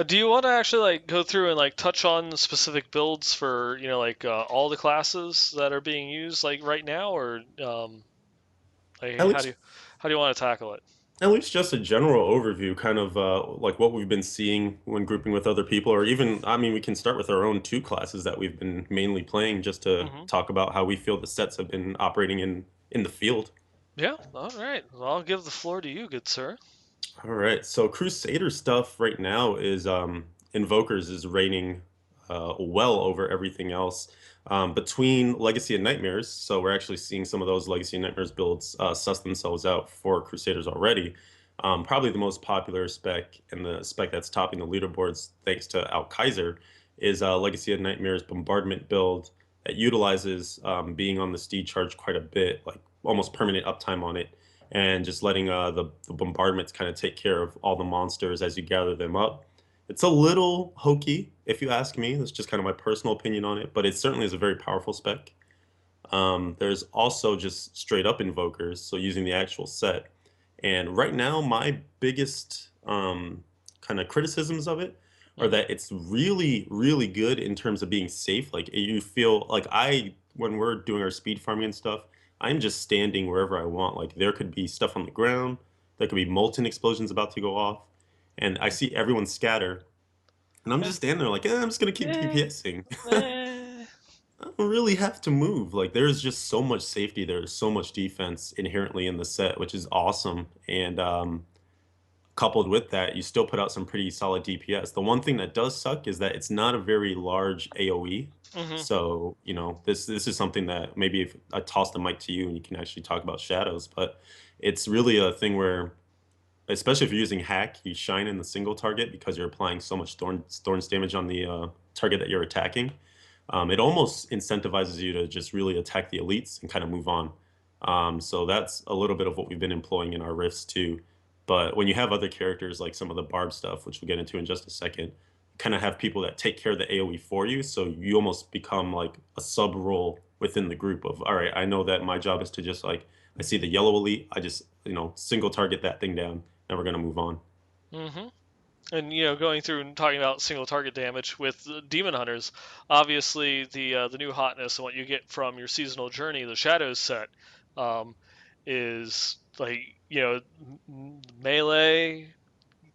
[SPEAKER 2] Do you want to actually like go through and like touch on specific builds for like all the classes that are being used like right now, or
[SPEAKER 1] At
[SPEAKER 2] like
[SPEAKER 1] least
[SPEAKER 2] how do you want to tackle it?
[SPEAKER 1] At least just a general overview, kind of like what we've been seeing when grouping with other people, or even, I mean, we can start with our own two classes that we've been mainly playing just to
[SPEAKER 2] Hmm.
[SPEAKER 1] talk about how we feel the sets have been operating in the field.
[SPEAKER 2] Yeah. All right. Well, I'll give the floor to you, good sir.
[SPEAKER 1] All right, so Crusader stuff right now is Invokers is reigning well over everything else. Between Legacy and Nightmares, so we're actually seeing some of those Legacy and Nightmares builds suss themselves out for Crusaders already. Probably the most popular spec and the spec that's topping the leaderboards, thanks to Al Kaiser, is Legacy and Nightmares Bombardment build that utilizes being on the Steed charge quite a bit, like almost permanent uptime on it, and just letting the bombardments kind of take care of all the monsters as you gather them up. It's a little hokey, if you ask me. That's just kind of my personal opinion on it, but it certainly is a very powerful spec. There's also just straight up invokers, so using the actual set. And right now, my biggest kind of criticisms of it are
[SPEAKER 2] Hmm.
[SPEAKER 1] that it's really, really good in terms of being safe. Like you feel like when we're doing our speed farming and stuff, I'm just standing wherever I want. Like there could be stuff on the ground, there could be molten explosions about to go off, and I see everyone scatter, and I'm just standing there like, I'm just gonna keep
[SPEAKER 2] Eh,
[SPEAKER 1] DPSing.
[SPEAKER 2] eh.
[SPEAKER 1] I don't really have to move. Like there's just so much safety. There's so much defense inherently in the set, which is awesome. And coupled with that, you still put out some pretty solid DPS. The one thing that does suck is that it's not a very large AOE.
[SPEAKER 2] Hmm.
[SPEAKER 1] So, this is something that maybe if I toss the mic to you and you can actually talk about shadows, but it's really a thing where, especially if you're using hack, you shine in the single target because you're applying so much thorns damage on the target that you're attacking. It almost incentivizes you to just really attack the elites and kind of move on. So that's a little bit of what we've been employing in our rifts too. But when you have other characters like some of the barb stuff, which we'll get into in just a second, kind of have people that take care of the AoE for you. So you almost become like a sub role within the group of, all right, I know that my job is to just like, I see the yellow elite, I just, single target that thing down and we're going to move on.
[SPEAKER 2] Hmm. And going through and talking about single target damage with the demon hunters, obviously the new hotness and what you get from your seasonal journey, the shadows set, um, is like melee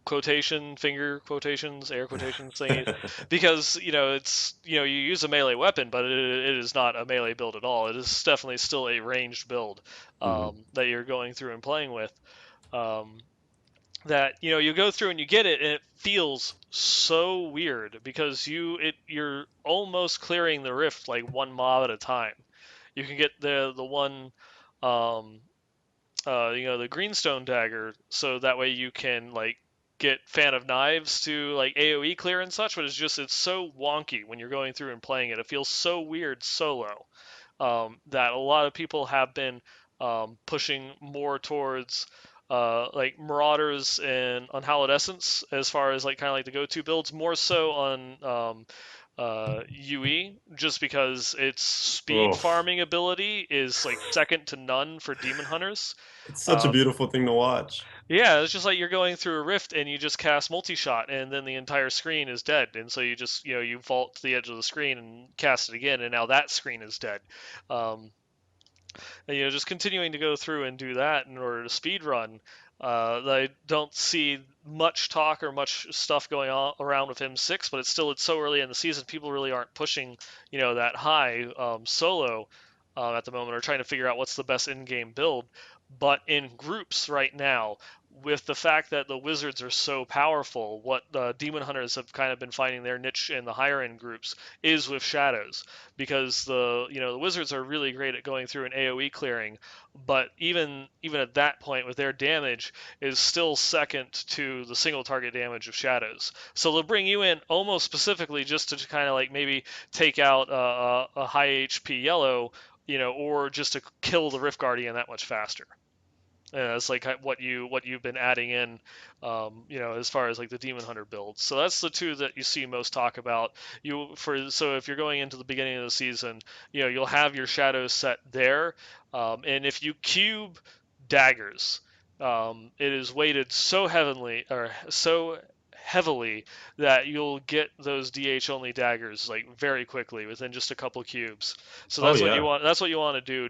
[SPEAKER 2] quotation finger quotations air quotations thingies, because it's you use a melee weapon, but it is not a melee build at all. It is definitely still a ranged build
[SPEAKER 1] Mhm.
[SPEAKER 2] that you're going through and playing with. Um, that you go through and you get it and it feels so weird because you're almost clearing the rift like one mob at a time. You can get the one um the greenstone dagger, so that way you can like get fan of knives to like AoE clear and such, but it's so wonky when you're going through and playing it. It feels so weird solo, that a lot of people have been pushing more towards like Marauders and Unhallowed Essence as far as like kind of like the go-to builds, more so on UE, just because its speed
[SPEAKER 1] Oh,
[SPEAKER 2] farming ability is like second to none for Demon Hunters.
[SPEAKER 1] it's such a
[SPEAKER 2] Um,
[SPEAKER 1] beautiful thing to watch.
[SPEAKER 2] yeah, it's just like you're going through a rift and you just cast multi-shot and then the entire screen is dead. And so you just, you vault to the edge of the screen and cast it again and now that screen is dead. Um, and, just continuing to go through and do that in order to speed run. I don't see much talk or much stuff going on around with M6, but it's so early in the season. People really aren't pushing, that high solo at the moment, or trying to figure out what's the best in-game build. But in groups right now, with the fact that the wizards are so powerful, what the demon hunters have kind of been finding their niche in the higher end groups is with shadows, because the wizards are really great at going through an AoE clearing, but even at that point with their damage is still second to the single target damage of shadows. So they'll bring you in almost specifically just to kind of like maybe take out a high HP yellow, or just to kill the Rift Guardian that much faster. It's like what you've been adding in, as far as like the Demon Hunter builds. So that's the two that you see most talk about. So if you're going into the beginning of the season, you'll have your shadows set there, and if you cube daggers, it is weighted so heavily or so heavily that you'll get those DH only daggers like very quickly within just a couple cubes. So
[SPEAKER 1] Oh
[SPEAKER 2] that's what you
[SPEAKER 1] yeah,
[SPEAKER 2] want. That's what you want to do.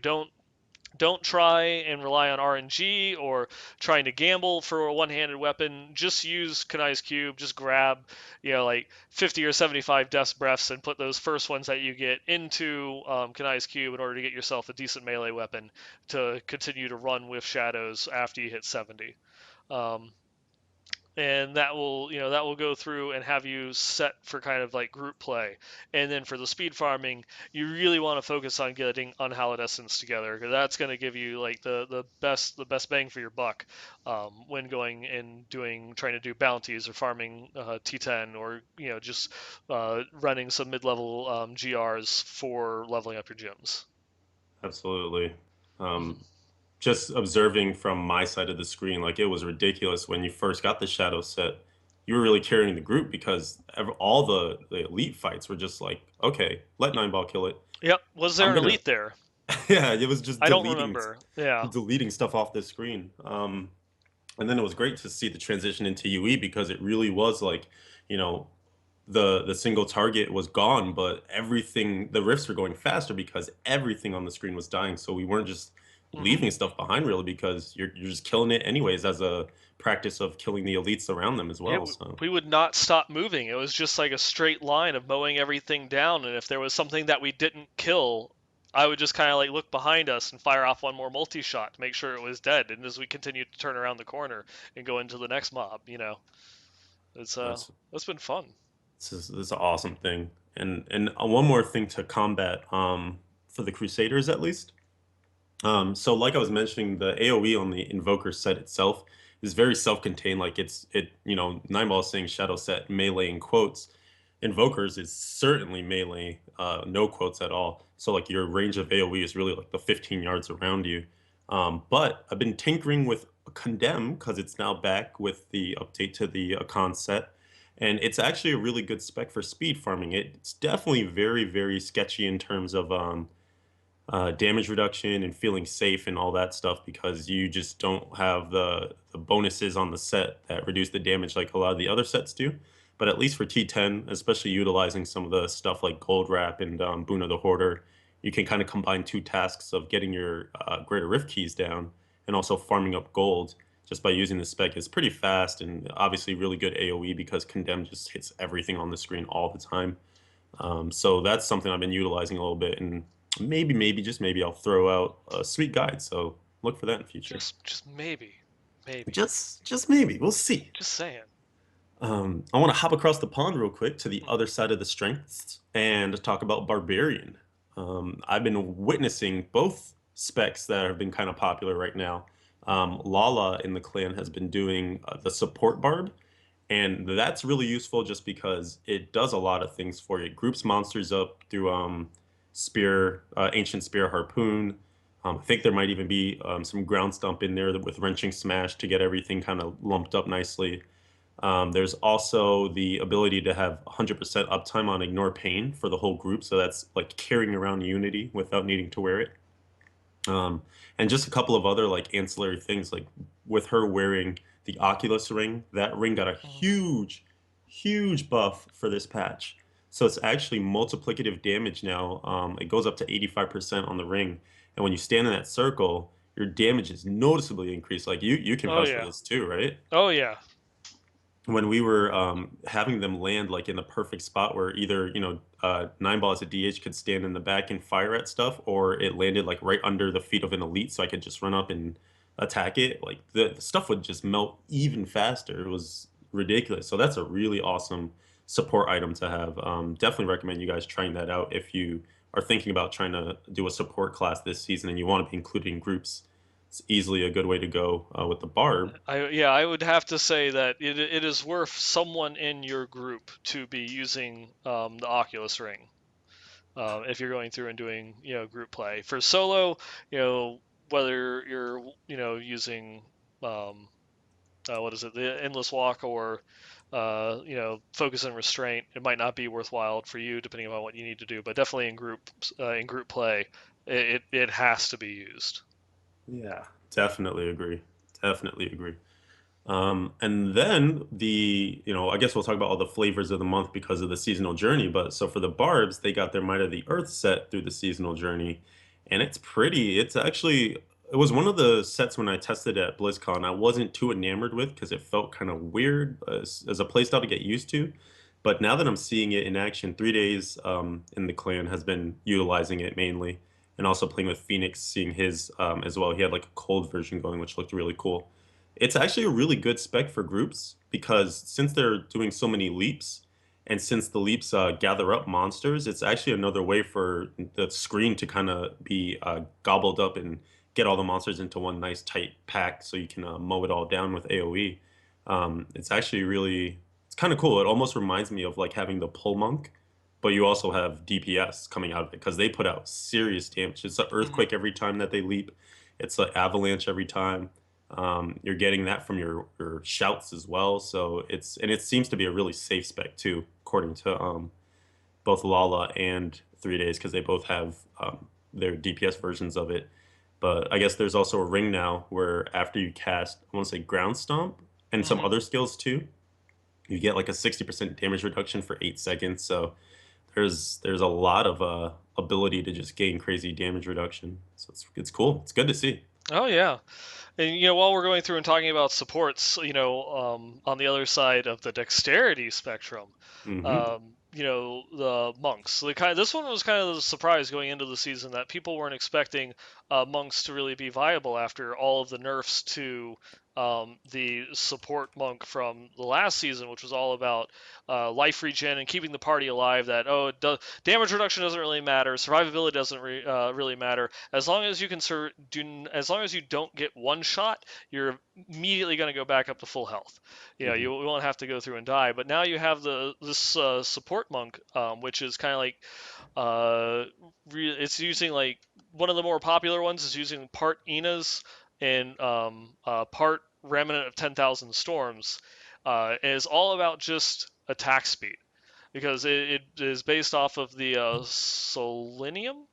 [SPEAKER 2] Don't try and rely on RNG or trying to gamble for a one-handed weapon. Just use Kanai's Cube. Just grab, like 50 or 75 Death's Breaths and put those first ones that you get into Kanai's Cube in order to get yourself a decent melee weapon to continue to run with shadows after you hit 70. Um, and that will go through and have you set for kind of like group play. And then for the speed farming, you really want to focus on getting unhallowed essence together, because that's going to give you like the best bang for your buck when going and trying to do bounties or farming T10, or just running some mid-level GRs for leveling up your gyms.
[SPEAKER 1] absolutely. Um,
[SPEAKER 2] Mhm.
[SPEAKER 1] just observing from my side of the screen, like it was ridiculous when you first got the shadow set. You were really carrying the group because all the elite fights were just like, okay, let Nine Ball kill it.
[SPEAKER 2] Yep. Was there
[SPEAKER 1] I'm
[SPEAKER 2] an
[SPEAKER 1] gonna,
[SPEAKER 2] elite there?
[SPEAKER 1] yeah, it was just
[SPEAKER 2] I don't remember. Yeah.
[SPEAKER 1] deleting stuff off the screen. And then it was great to see the transition into UE because it really was like, you know, the single target was gone, but the rifts were going faster because everything on the screen was dying. So we weren't just
[SPEAKER 2] Hmm.
[SPEAKER 1] leaving stuff behind really because you're just killing it anyways as a practice of killing the elites around them as
[SPEAKER 2] Yeah,
[SPEAKER 1] well. So
[SPEAKER 2] we would not stop moving. It was just like a straight line of mowing everything down. And if there was something that we didn't kill, I would just kind of like look behind us and fire off one more multi shot to make sure it was dead. And as we continued to turn around the corner and go into the next mob, it's
[SPEAKER 1] that's
[SPEAKER 2] it's been fun.
[SPEAKER 1] this is an awesome thing. And one more thing to combat for the Crusaders at least. So like I was mentioning, the AoE on the Invoker set itself is very self-contained. Like Nine Ball is saying Shadow set melee in quotes. Invokers is certainly melee, no quotes at all. So like your range of AoE is really like the 15 yards around you. But I've been tinkering with Condemn because it's now back with the update to the Akon set. And it's actually a really good spec for speed farming. It's definitely very, very sketchy in terms of damage reduction and feeling safe and all that stuff because you just don't have the bonuses on the set that reduce the damage like a lot of the other sets do. But at least for T10, especially utilizing some of the stuff like Gold Wrap and Boon of the Hoarder, you can kind of combine two tasks of getting your Greater Rift keys down and also farming up gold just by using the spec. It's pretty fast and obviously really good AoE because Condemn just hits everything on the screen all the time. So that's something I've been utilizing a little bit, and just maybe, I'll throw out a sweet guide. So look for that in the future.
[SPEAKER 2] Just maybe, maybe.
[SPEAKER 1] Just maybe. We'll see.
[SPEAKER 2] Just saying.
[SPEAKER 1] I want to hop across the pond real quick to the other side of the strengths and talk about Barbarian. I've been witnessing both specs that have been kind of popular right now. Lala in the clan has been doing the support barb, and that's really useful just because it does a lot of things for you. It groups monsters up through ancient spear harpoon. I think there might even be some ground stomp in there with wrenching smash to get everything kind of lumped up nicely. There's also the ability to have 100% uptime on ignore pain for the whole group, so that's like carrying around Unity without needing to wear it. Um, and just a couple of other like ancillary things, like with her wearing the Oculus ring, that ring got a
[SPEAKER 2] Mhm.
[SPEAKER 1] huge buff for this patch. So it's actually multiplicative damage now. It goes up to 85% on the ring, and when you stand in that circle, your damage is noticeably increased. Like you can
[SPEAKER 2] Oh
[SPEAKER 1] vouch for
[SPEAKER 2] yeah.
[SPEAKER 1] this too, right?
[SPEAKER 2] Oh yeah.
[SPEAKER 1] When we were having them land like in the perfect spot where either Nine Ball as a DH could stand in the back and fire at stuff, or it landed like right under the feet of an elite, so I could just run up and attack it. Like the stuff would just melt even faster. It was ridiculous. So that's a really awesome support item to have. Definitely recommend you guys trying that out if you are thinking about trying to do a support class this season and you want to be included in groups. It's easily a good way to go with the barb.
[SPEAKER 2] I would have to say that it is worth someone in your group to be using the Oculus Ring if you're going through and doing group play. For solo, whether you're using um, what is it, the Endless Walk, or Focus and Restraint, it might not be worthwhile for you depending on what you need to do. But definitely in group play, it has to be used.
[SPEAKER 1] Yeah, definitely agree. Definitely agree. And then I guess we'll talk about all the flavors of the month because of the seasonal journey. But so for the Barbs, they got their Might of the Earth set through the seasonal journey, and it's pretty. It was one of the sets when I tested it at BlizzCon. I wasn't too enamored with because it felt kind of weird as a playstyle to get used to. But now that I'm seeing it in action, 3 days in the clan has been utilizing it mainly, and also playing with Phoenix, seeing his as well. He had like a cold version going, which looked really cool. It's actually a really good spec for groups because since they're doing so many leaps, and since the leaps gather up monsters, it's actually another way for the screen to kind of be gobbled up and get all the monsters into one nice tight pack so you can mow it all down with AoE. It's actually it's kind of cool. It almost reminds me of like having the pull monk, but you also have DPS coming out of it because they put out serious damage. It's an
[SPEAKER 2] Mhm.
[SPEAKER 1] earthquake every time that they leap. It's an avalanche every time. You're getting that from your shouts as well. So it seems to be a really safe spec too, according to both Lala and 3 Days, because they both have their DPS versions of it. But I guess there's also a ring now where after you cast, I want to say ground stomp and some
[SPEAKER 2] Mhm.
[SPEAKER 1] other skills too, you get like a 60% damage reduction for 8 seconds. So there's a lot of ability to just gain crazy damage reduction. So it's cool. It's good to see.
[SPEAKER 2] Oh yeah. And while we're going through and talking about supports, on the other side of the dexterity spectrum,
[SPEAKER 1] Hmm.
[SPEAKER 2] the monks. This one was kind of the surprise going into the season that people weren't expecting monks to really be viable after all of the nerfs to the support monk from the last season, which was all about life regen and keeping the party alive. That damage reduction doesn't really matter, survivability doesn't really matter as long as you can as long as you don't get one shot, you're immediately going to go back up to full health. You
[SPEAKER 1] Hmm.
[SPEAKER 2] won't have to go through and die. But now you have this support monk, which is kind of like it's using like one of the more popular ones is using part Ina's and part Remnant of 10,000 Storms. And it's all about just attack speed because it is based off of the Solinium.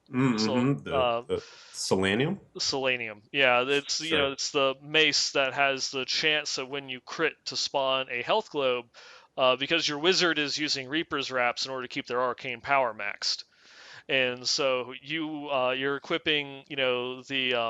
[SPEAKER 2] So
[SPEAKER 1] Mm-hmm. The Selenium?
[SPEAKER 2] Selenium. Yeah, it's
[SPEAKER 1] Sure.
[SPEAKER 2] it's the mace that has the chance of when you crit to spawn a health globe, because your wizard is using Reaper's Wraps in order to keep their arcane power maxed. And so you're equipping the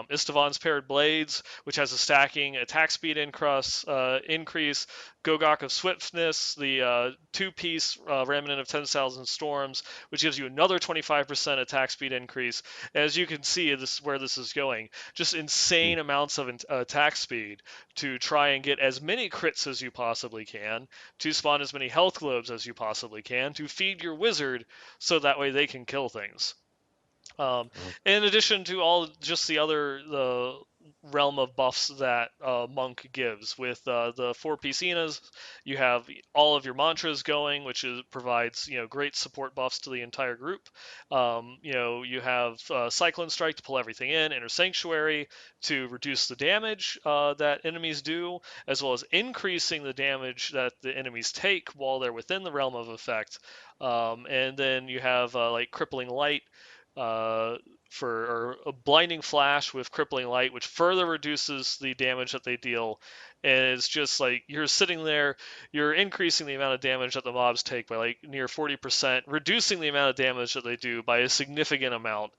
[SPEAKER 2] Istvan's paired blades, which has a stacking attack speed increase, Gogok of swiftness, the two-piece remnant of 10,000 storms, which gives you another 25% attack speed increase. As you can see, this where this is going, just insane amounts of attack speed to try and get as many crits as you possibly can, to spawn as many health globes as you possibly can, to feed your wizard so that way they can kill things.
[SPEAKER 1] Oh.
[SPEAKER 2] In addition to all just the realm of buffs that Monk gives with the four Piscinas, you have all of your mantras going, which provides great support buffs to the entire group. You have Cyclone Strike to pull everything in, Inner Sanctuary to reduce the damage that enemies do, as well as increasing the damage that the enemies take while they're within the realm of effect. And then you have like Crippling Light uh, or a blinding flash with crippling light, which further reduces the damage that they deal. And it's just like you're sitting there, you're increasing the amount of damage that the mobs take by like near 40%, reducing the amount of damage that they do by a significant amount,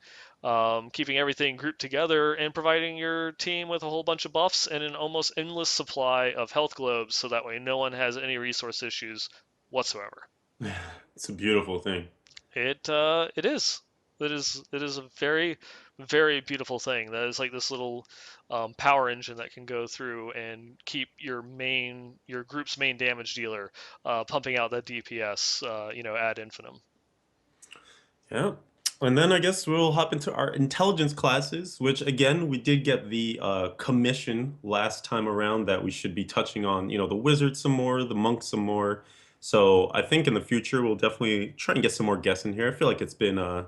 [SPEAKER 2] keeping everything grouped together and providing your team with a whole bunch of buffs and an almost endless supply of health globes, so that way no one has any resource issues whatsoever.
[SPEAKER 1] It's a beautiful thing.
[SPEAKER 2] It is. It is a very very beautiful thing. That is like this little power engine that can go through and keep your group's main damage dealer pumping out that DPS ad infinitum.
[SPEAKER 1] Yeah. And then I guess we'll hop into our intelligence classes, which again, we did get the commission last time around that we should be touching on, the wizard some more, the monk some more. So I think in the future we'll definitely try and get some more guests in here. I feel like it's been I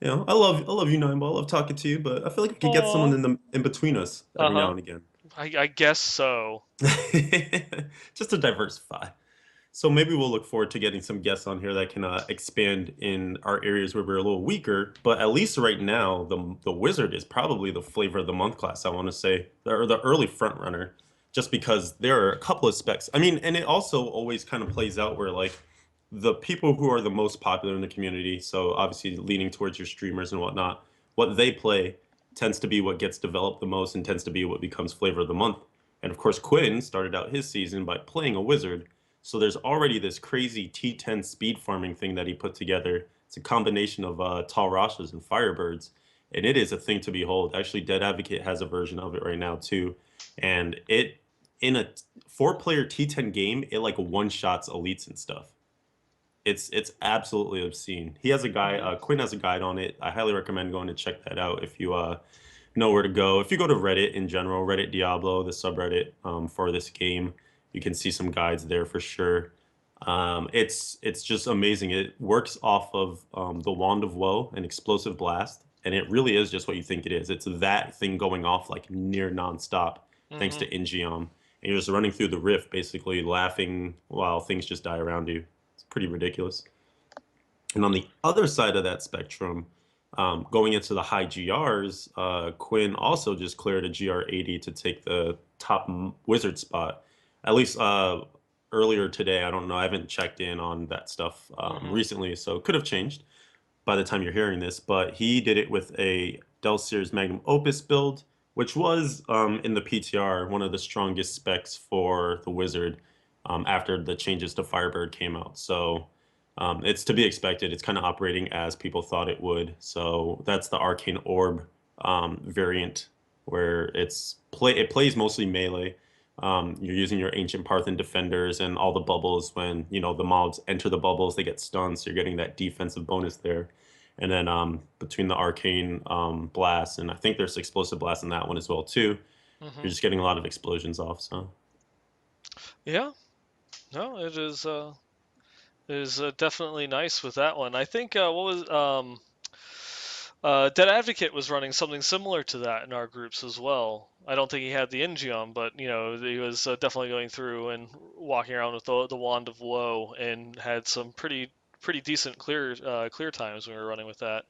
[SPEAKER 1] love you, Nine Ball. I love talking to you, but I feel like we could get someone
[SPEAKER 2] Oh,
[SPEAKER 1] in between us
[SPEAKER 2] uh
[SPEAKER 1] every now
[SPEAKER 2] huh.
[SPEAKER 1] and again.
[SPEAKER 2] I guess so.
[SPEAKER 1] Just to diversify. So maybe we'll look forward to getting some guests on here that can expand in our areas where we're a little weaker. But at least right now, the wizard is probably the flavor of the month class. I want to say, or the early front runner, just because there are a couple of specs. I mean, and it also always kind of plays out where like the people who are the most popular in the community, so obviously leaning towards your streamers and whatnot, what they play tends to be what gets developed the most and tends to be what becomes flavor of the month. And of course, Quinn started out his season by playing a wizard. So there's already this crazy T10 speed farming thing that he put together. It's a combination of Tall Rashas and Firebirds. And it is a thing to behold. Actually, Dead Advocate has a version of it right now too. And it in a four-player T10 game, it like one-shots elites and stuff. It's absolutely obscene. He has a guy,
[SPEAKER 2] Mm-hmm.
[SPEAKER 1] Quinn has a guide on it. I highly recommend going to check that out if you know where to go. If you go to Reddit in general, Reddit Diablo, the subreddit for this game, you can see some guides there for sure. It's just amazing. It works off of the Wand of Woe and Explosive Blast, and it really is just what you think it is. It's that thing going off like near nonstop, thanks
[SPEAKER 2] Mm-hmm.
[SPEAKER 1] to Ingeom. And you're just running through the rift, basically laughing while things just die around you. It's pretty ridiculous. And on the other side of that spectrum, going into the high GRs, Quinn also just cleared a GR 80 to take the top wizard spot. At least earlier today, I don't know. I haven't checked in on that stuff
[SPEAKER 2] Mm-hmm.
[SPEAKER 1] recently, so it could have changed by the time you're hearing this. But he did it with a Delcier's Magnum Opus build, which was in the PTR one of the strongest specs for the wizard after the changes to Firebird came out. So it's to be expected. It's kind of operating as people thought it would. So that's the Arcane Orb variant, where it plays mostly melee. You're using your Ancient Parthian defenders and all the bubbles. When the mobs enter the bubbles, they get stunned, so you're getting that defensive bonus there. And then between the Arcane Blast and I think there's Explosive Blast in that one as well too,
[SPEAKER 2] Mm-hmm.
[SPEAKER 1] you're just getting a lot of explosions off. So
[SPEAKER 2] Yeah. No, it is definitely nice with that one. I think what was Dead Advocate was running something similar to that in our groups as well. I don't think he had the Ingeon, but he was definitely going through and walking around with the Wand of Woe and had some pretty decent clear times when we were running with that.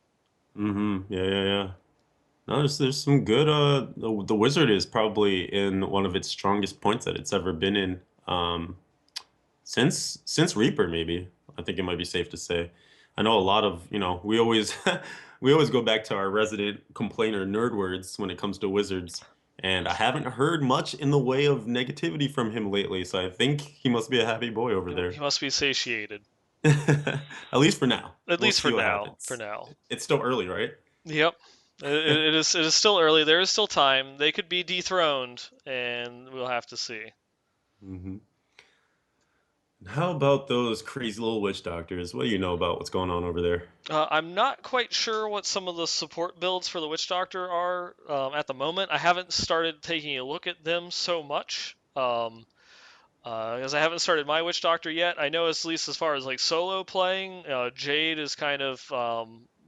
[SPEAKER 1] yeah, yeah, yeah. No, there's some good. The Wizard is probably in one of its strongest points that it's ever been in. Since Reaper, maybe. I think it might be safe to say. I know a lot of, we always we always go back to our resident complainer nerd words when it comes to Wizards, and I haven't heard much in the way of negativity from him lately, so I think he must be a happy boy over
[SPEAKER 2] He
[SPEAKER 1] there.
[SPEAKER 2] must be satiated,
[SPEAKER 1] At least for now.
[SPEAKER 2] at
[SPEAKER 1] We'll
[SPEAKER 2] least for
[SPEAKER 1] see what
[SPEAKER 2] now. For
[SPEAKER 1] happens.
[SPEAKER 2] now.
[SPEAKER 1] It's still early, right?
[SPEAKER 2] Yep. It is still early. There is still time. They could be dethroned, and we'll have to see.
[SPEAKER 1] hmm How about those crazy little witch doctors? What do you know about what's going on over there?
[SPEAKER 2] I'm not quite sure what some of the support builds for the Witch Doctor are at the moment. I haven't started taking a look at them so much because I haven't started my Witch Doctor yet. I know at least as far as like solo playing, Jade is kind of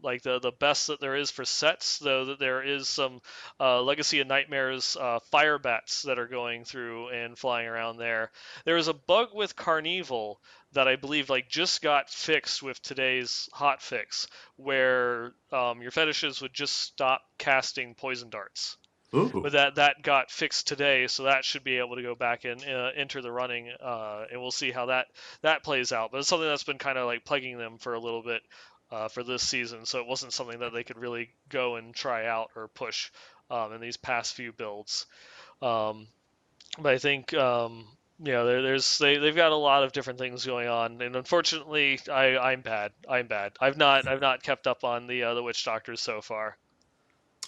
[SPEAKER 2] like the best that there is for sets, though that there is some Legacy of Nightmares fire bats that are going through and flying around there. There is a bug with Carnival that I believe like just got fixed with today's hot fix, where your fetishes would just stop casting poison darts. But
[SPEAKER 1] Ooh.
[SPEAKER 2] that got fixed today, so that should be able to go back and enter the running, and we'll see how that plays out. But it's something that's been kind of like plaguing them for a little bit for this season, so it wasn't something that they could really go and try out or push in these past few builds. Um, but I think they've got a lot of different things going on, and unfortunately, I'm bad. I'm bad. I've not kept up on the Witch Doctors so far.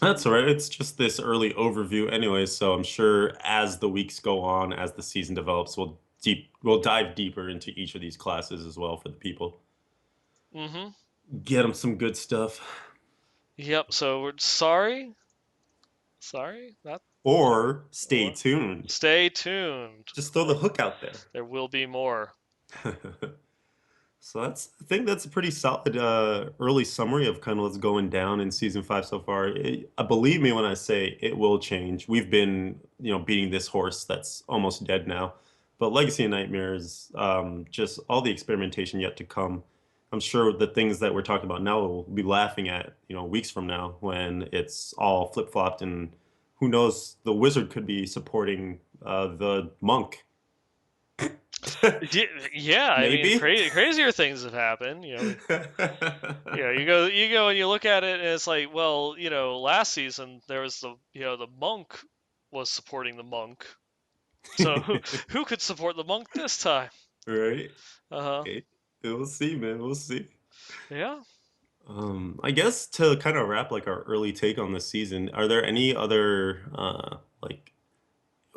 [SPEAKER 1] That's all right. It's just this early overview anyway, so I'm sure as the weeks go on, as the season develops, we'll dive deeper into each of these classes as well for the people.
[SPEAKER 2] Mm-hmm.
[SPEAKER 1] Get them some good stuff.
[SPEAKER 2] Yep. So we're sorry, not
[SPEAKER 1] Or stay
[SPEAKER 2] or
[SPEAKER 1] tuned.
[SPEAKER 2] stay tuned.
[SPEAKER 1] Just throw the hook out there.
[SPEAKER 2] There will be more.
[SPEAKER 1] So I think that's a pretty solid early summary of kind of what's going down in season 5 so far. Believe me when I say it will change. We've been, beating this horse that's almost dead now. But Legacy of Nightmares, just all the experimentation yet to come. I'm sure the things that we're talking about now we'll be laughing at, weeks from now when it's all flip-flopped and who knows, the wizard could be supporting The monk.
[SPEAKER 2] Yeah, I mean,
[SPEAKER 1] Maybe.
[SPEAKER 2] crazier things have happened. You go and you look at it, and it's like, well, last season there was the monk was supporting the monk. So who could support the monk this time?
[SPEAKER 1] Right.
[SPEAKER 2] Uh-huh.
[SPEAKER 1] Okay. We'll see, man. We'll see.
[SPEAKER 2] Yeah.
[SPEAKER 1] I guess to kind of wrap like our early take on this season, are there any other like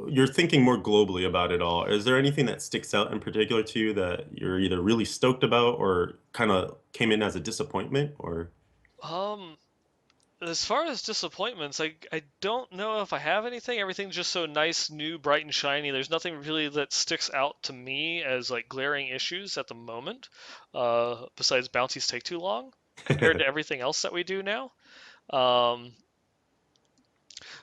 [SPEAKER 1] you're thinking more globally about it all? Is there anything that sticks out in particular to you that you're either really stoked about or kind of came in as a disappointment or
[SPEAKER 2] Um, as far as disappointments, I don't know if I have anything. Everything's just so nice, new, bright, and shiny. There's nothing really that sticks out to me as like glaring issues at the moment, besides bounties take too long compared to everything else that we do now. Um,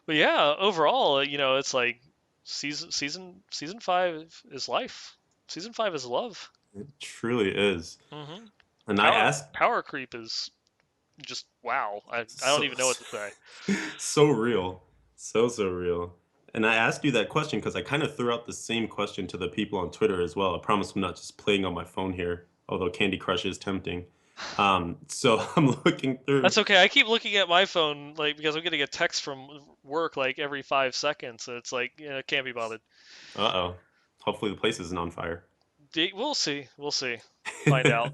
[SPEAKER 2] but yeah, overall, it's like season 5 is life. Season 5 is love.
[SPEAKER 1] it truly is?
[SPEAKER 2] hmm
[SPEAKER 1] And I
[SPEAKER 2] Power
[SPEAKER 1] asked
[SPEAKER 2] power creep is just wow. I don't
[SPEAKER 1] so
[SPEAKER 2] even know what to say.
[SPEAKER 1] so real. So real. And I asked you that question because I kind of threw out the same question to the people on Twitter as well. I promise I'm not just playing on my phone here, although Candy Crush is tempting. So I'm looking through.
[SPEAKER 2] That's okay. I keep looking at my phone like because I'm getting a text from work like every 5 seconds. So it's like, can't be bothered.
[SPEAKER 1] Uh-oh. Hopefully the place isn't on fire.
[SPEAKER 2] We'll see. We'll see. Find out.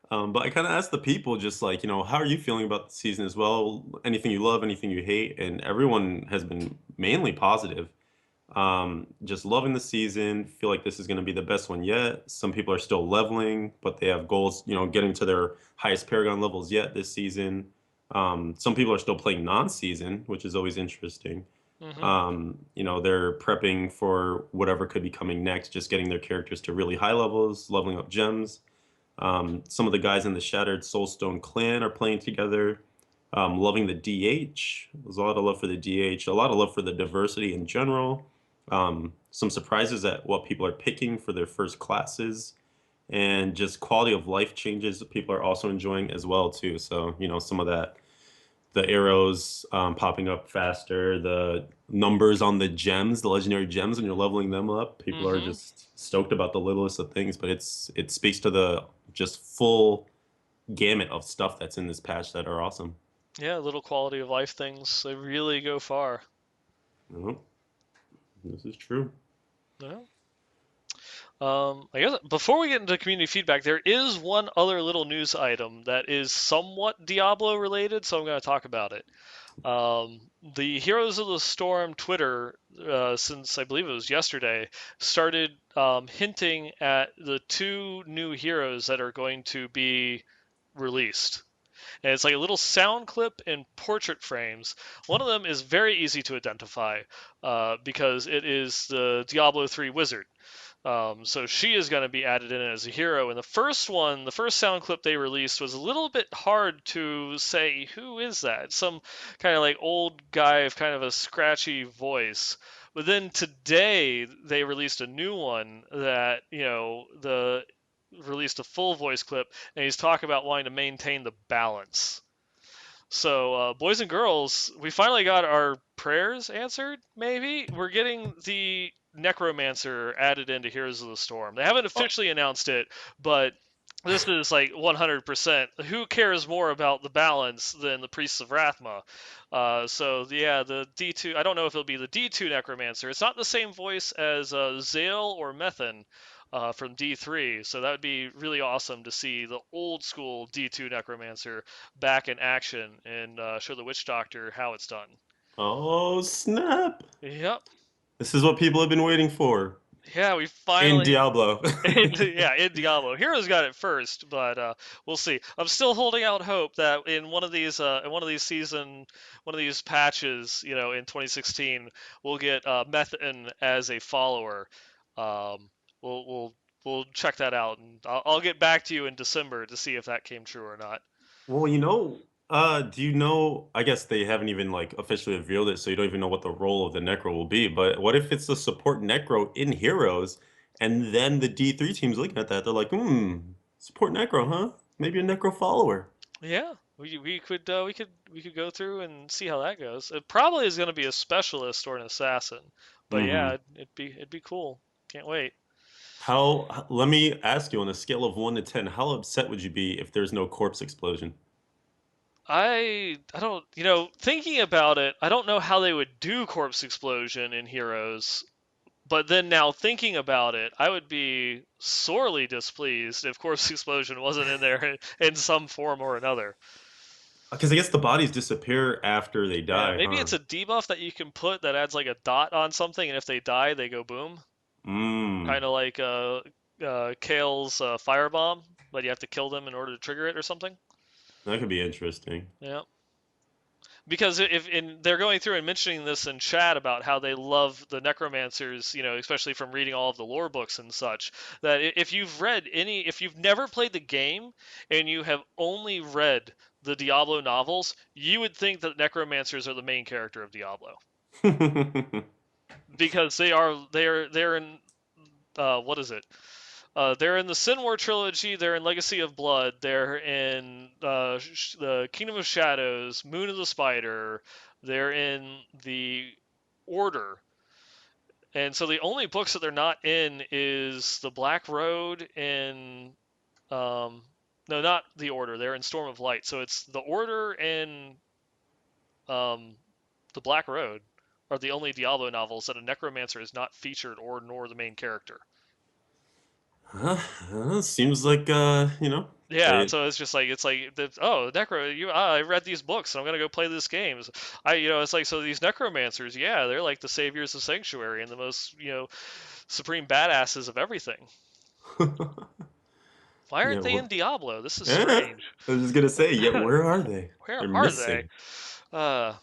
[SPEAKER 1] But I kind of asked the people just like, how are you feeling about the season as well? Anything you love, anything you hate? And everyone has been mainly positive. Just loving the season. Feel like this is going to be the best one yet. Some people are still leveling, but they have goals, getting to their highest Paragon levels yet this season. Some people are still playing non-season, which is always interesting.
[SPEAKER 2] hmm
[SPEAKER 1] They're prepping for whatever could be coming next, just getting their characters to really high levels, leveling up gems. Some of the guys in the Shattered Soulstone clan are playing together. Loving the DH. There's a lot of love for the DH, a lot of love for the diversity in general. Some surprises at what people are picking for their first classes, and just quality of life changes that people are also enjoying as well too. So some of that, the arrows popping up faster, the numbers on the gems, the legendary gems when you're leveling them up. People are
[SPEAKER 2] hmm
[SPEAKER 1] just stoked about the littlest of things, but it speaks to the just full gamut of stuff that's in this patch that are awesome.
[SPEAKER 2] Yeah, little quality of life things. They really go far.
[SPEAKER 1] Mhm. This is true.
[SPEAKER 2] Yeah. I guess before we get into community feedback, there is one other little news item that is somewhat Diablo related, so I'm going to talk about it. The Heroes of the Storm Twitter, since I believe it was yesterday, started hinting at the two new heroes that are going to be released. And it's like a little sound clip and portrait frames. One of them is very easy to identify because it is the Diablo 3 wizard. So she is going to be added in as a hero. And the first one, the first sound clip they released was a little bit hard to say who is that. Some kind of like old guy of kind of a scratchy voice. But then today they released a new one that the released a full voice clip, and he's talking about wanting to maintain the balance. So, boys and girls, we finally got our prayers answered, maybe? We're getting the Necromancer added into Heroes of the Storm. They haven't
[SPEAKER 1] Oh,
[SPEAKER 2] officially announced it, but this is like 100%. Who cares more about the balance than the Priests of Rathma? So, yeah, the D2, I don't know if it'll be the D2 Necromancer. It's not the same voice as Zale or Methan. From D3, so that would be really awesome to see the old school D2 Necromancer back in action and show the Witch Doctor how it's done.
[SPEAKER 1] oh snap!
[SPEAKER 2] Yep.
[SPEAKER 1] This is what people have been waiting for
[SPEAKER 2] Yeah, we
[SPEAKER 1] in
[SPEAKER 2] finally.
[SPEAKER 1] Diablo.
[SPEAKER 2] Yeah, in Diablo. Heroes got it first, but we'll see. I'm still holding out hope that one of these patches, in 2016, we'll get Methan as a follower. Um, we'll we'll we'll check that out, and I'll get back to you in December to see if that came true or not.
[SPEAKER 1] Well, do you know, I guess they haven't even like officially revealed it, so you don't even know what the role of the Necro will be, but what if it's the support Necro in Heroes, and then the D3 team's looking at that, they're like, support Necro, huh? Maybe a Necro follower.
[SPEAKER 2] Yeah, we could go through and see how that goes. It probably is going to be a specialist or an assassin, But
[SPEAKER 1] Mm-hmm.
[SPEAKER 2] yeah, it'd be cool. Can't wait.
[SPEAKER 1] Let me ask you on a scale of 1 to 10, how upset would you be if there's no corpse explosion?
[SPEAKER 2] I don't, thinking about it, I don't know how they would do corpse explosion in Heroes. But then now thinking about it, I would be sorely displeased if corpse explosion wasn't in there in some form or another.
[SPEAKER 1] Because I guess the bodies disappear after they
[SPEAKER 2] Yeah,
[SPEAKER 1] die,
[SPEAKER 2] maybe
[SPEAKER 1] huh?
[SPEAKER 2] it's a debuff that you can put that adds like a dot on something, and if they die, they go boom.
[SPEAKER 1] Mm,
[SPEAKER 2] Kind of like Kale's firebomb, but you have to kill them in order to trigger it or something.
[SPEAKER 1] that could be interesting.
[SPEAKER 2] Yeah. Because if they're going through and mentioning this in chat about how they love the necromancers, especially from reading all of the lore books and such, that if you've never played the game and you have only read the Diablo novels, you would think that necromancers are the main character of Diablo because they're in what is it? They're in the Sin War trilogy. They're in Legacy of Blood. They're in the Kingdom of Shadows, Moon of the Spider. They're in the Order. And so the only books that they're not in is the Black Road and no, not the Order. They're in Storm of Light. So it's the Order and um, the Black Road are the only Diablo novels that a necromancer is not featured or nor the main character.
[SPEAKER 1] Seems like
[SPEAKER 2] Yeah,
[SPEAKER 1] they
[SPEAKER 2] so it's like oh, necro I read these books and I'm gonna go play these games. It's like so these necromancers, yeah, they're like the saviors of sanctuary and the most supreme badasses of everything. Why aren't
[SPEAKER 1] yeah,
[SPEAKER 2] they in Diablo? This is
[SPEAKER 1] eh,
[SPEAKER 2] strange.
[SPEAKER 1] I was just gonna say, yeah, where are they?
[SPEAKER 2] Where
[SPEAKER 1] They're
[SPEAKER 2] are they?
[SPEAKER 1] missing.
[SPEAKER 2] Uh,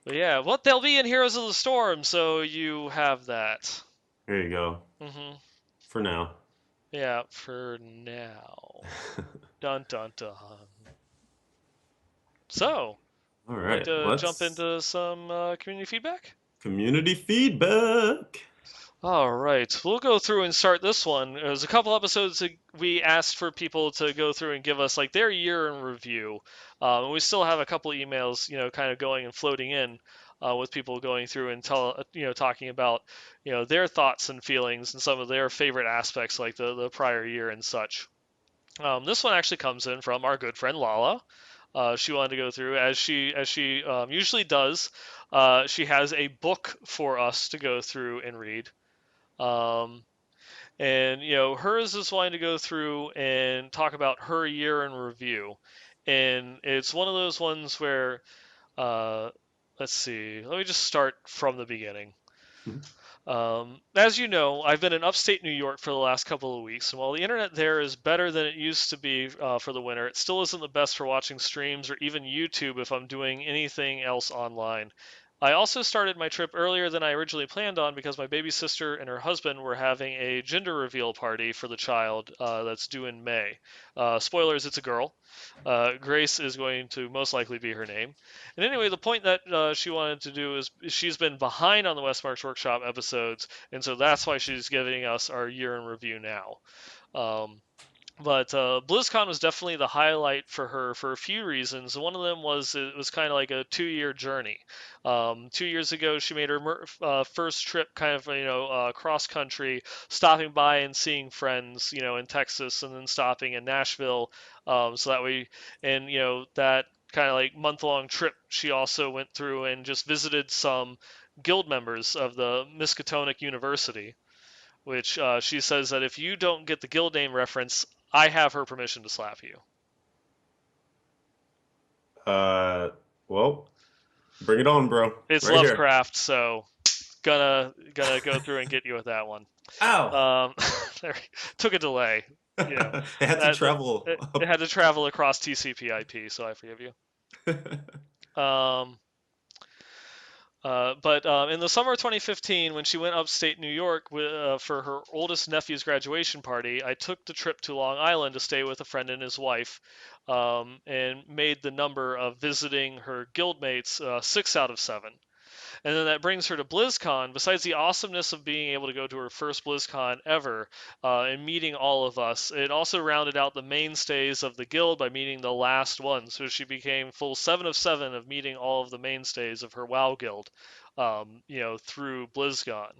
[SPEAKER 2] but yeah, well they'll be in Heroes of the Storm, so you have that.
[SPEAKER 1] There you go.
[SPEAKER 2] hmm
[SPEAKER 1] For now.
[SPEAKER 2] Yeah, for now. Dun dun dun. So,
[SPEAKER 1] All
[SPEAKER 2] like
[SPEAKER 1] right,
[SPEAKER 2] to jump
[SPEAKER 1] let's
[SPEAKER 2] into some community feedback?
[SPEAKER 1] community feedback.
[SPEAKER 2] All right, we'll go through and start this one. There's a couple episodes that we asked for people to go through and give us like their year in review, and we still have a couple emails, kind of going and floating in with people going through and talking about, their thoughts and feelings and some of their favorite aspects, like the prior year and such. This one actually comes in from our good friend Lala. She wanted to go through as she usually does. She has a book for us to go through and read. Um, and hers is wanting to go through and talk about her year in review. And it's one of those ones where, uh, let's see, let me just start from the beginning. As you know, I've been in upstate New York for the last couple of weeks, and while the internet there is better than it used to be for the winter, it still isn't the best for watching streams or even YouTube if I'm doing anything else online. I also started my trip earlier than I originally planned on because my baby sister and her husband were having a gender reveal party for the child that's due in May. Spoilers, it's a girl. Grace is going to most likely be her name. And anyway, the point that she wanted to do is she's been behind on the Westmarch Workshop episodes, and so that's why she's giving us our year in review now. Um, but BlizzCon was definitely the highlight for her for a few reasons. One of them was it was kind of like a 2 year journey. 2 years ago, she made her first trip, kind of cross country, stopping by and seeing friends, in Texas, and then stopping in Nashville. So that way, and that kind of like month-long trip, she also went through and just visited some guild members of the Miskatonic University, which she says that if you don't get the guild name reference, I have her permission to slap you.
[SPEAKER 1] Uh, well, bring it on, bro.
[SPEAKER 2] It's
[SPEAKER 1] Right here.
[SPEAKER 2] Lovecraft, so gonna go through and get you with that one.
[SPEAKER 1] Ow!
[SPEAKER 2] Um, there, took a delay. You know
[SPEAKER 1] It had to
[SPEAKER 2] that
[SPEAKER 1] travel
[SPEAKER 2] it
[SPEAKER 1] up.
[SPEAKER 2] had to travel across TCP/IP, so I forgive you. Um, but in the summer of 2015, when she went upstate New York for her oldest nephew's graduation party, I took the trip to Long Island to stay with a friend and his wife, and made the number of visiting her guildmates 6 out of 7. And then that brings her to BlizzCon. Besides the awesomeness of being able to go to her first BlizzCon ever and meeting all of us, it also rounded out the mainstays of the guild by meeting the last one. So she became full 7 of 7 of meeting all of the mainstays of her WoW guild. through BlizzCon.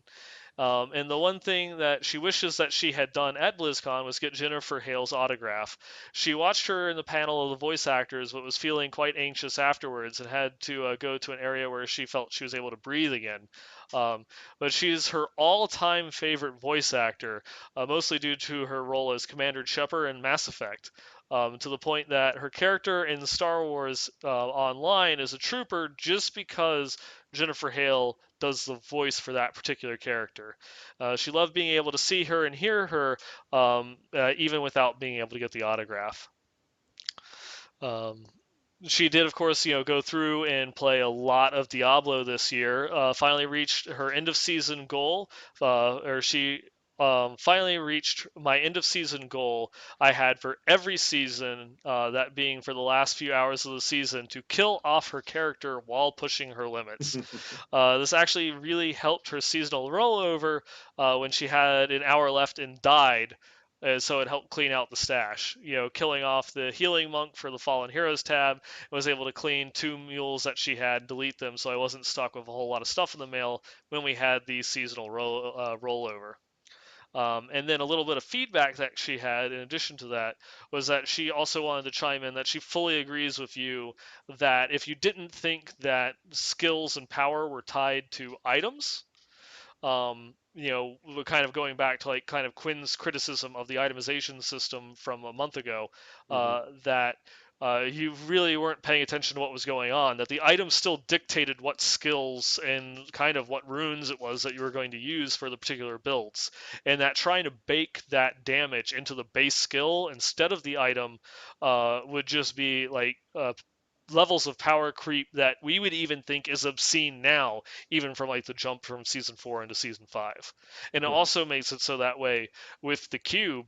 [SPEAKER 2] And the one thing that she wishes that she had done at BlizzCon was get Jennifer Hale's autograph. She watched her in the panel of the voice actors, but was feeling quite anxious afterwards and had to go to an area where she felt she was able to breathe again. Um, but she's her all-time favorite voice actor, mostly due to her role as Commander Shepard in Mass Effect. To the point that her character in Star Wars Online is a trooper just because Jennifer Hale does the voice for that particular character. She loved being able to see her and hear her, even without being able to get the autograph. Um, she did, of course, go through and play a lot of Diablo this year. Finally reached her end of season goal, or she finally reached my end of season goal I had for every season, that being for the last few hours of the season, to kill off her character while pushing her limits. This actually really helped her seasonal rollover when she had an hour left and died. So it helped clean out the stash. Killing off the healing monk for the Fallen Heroes tab, was able to clean 2 mules that she had, delete them, so I wasn't stuck with a whole lot of stuff in the mail when we had the seasonal rollover. And then a little bit of feedback that she had in addition to that was that she also wanted to chime in that she fully agrees with you that if you didn't think that skills and power were tied to items, we're kind of going back to like kind of Quinn's criticism of the itemization system from a month ago,
[SPEAKER 1] Hmm.
[SPEAKER 2] that you really weren't paying attention to what was going on, that the items still dictated what skills and kind of what runes it was that you were going to use for the particular builds, and that trying to bake that damage into the base skill instead of the item would just be like levels of power creep that we would even think is obscene now, even from like the jump from season 4 into season 5. And it
[SPEAKER 1] Right.
[SPEAKER 2] also makes it so that way with the cube.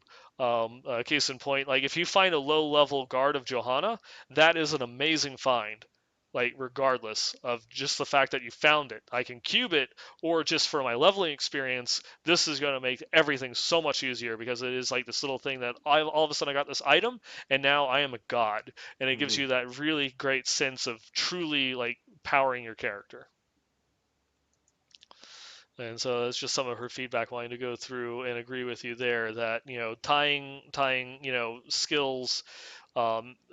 [SPEAKER 2] Case in point, like if you find a low level guard of Johanna, that is an amazing find. Like regardless of just the fact that you found it, I can cube it, or just for my leveling experience, this is going to make everything so much easier because it is like this little thing that all of a sudden I got this item and now I am a god, and it gives
[SPEAKER 1] Hmm.
[SPEAKER 2] you that really great sense of truly like powering your character. And so that's just some of her feedback, wanting to go through and agree with you there that tying skills,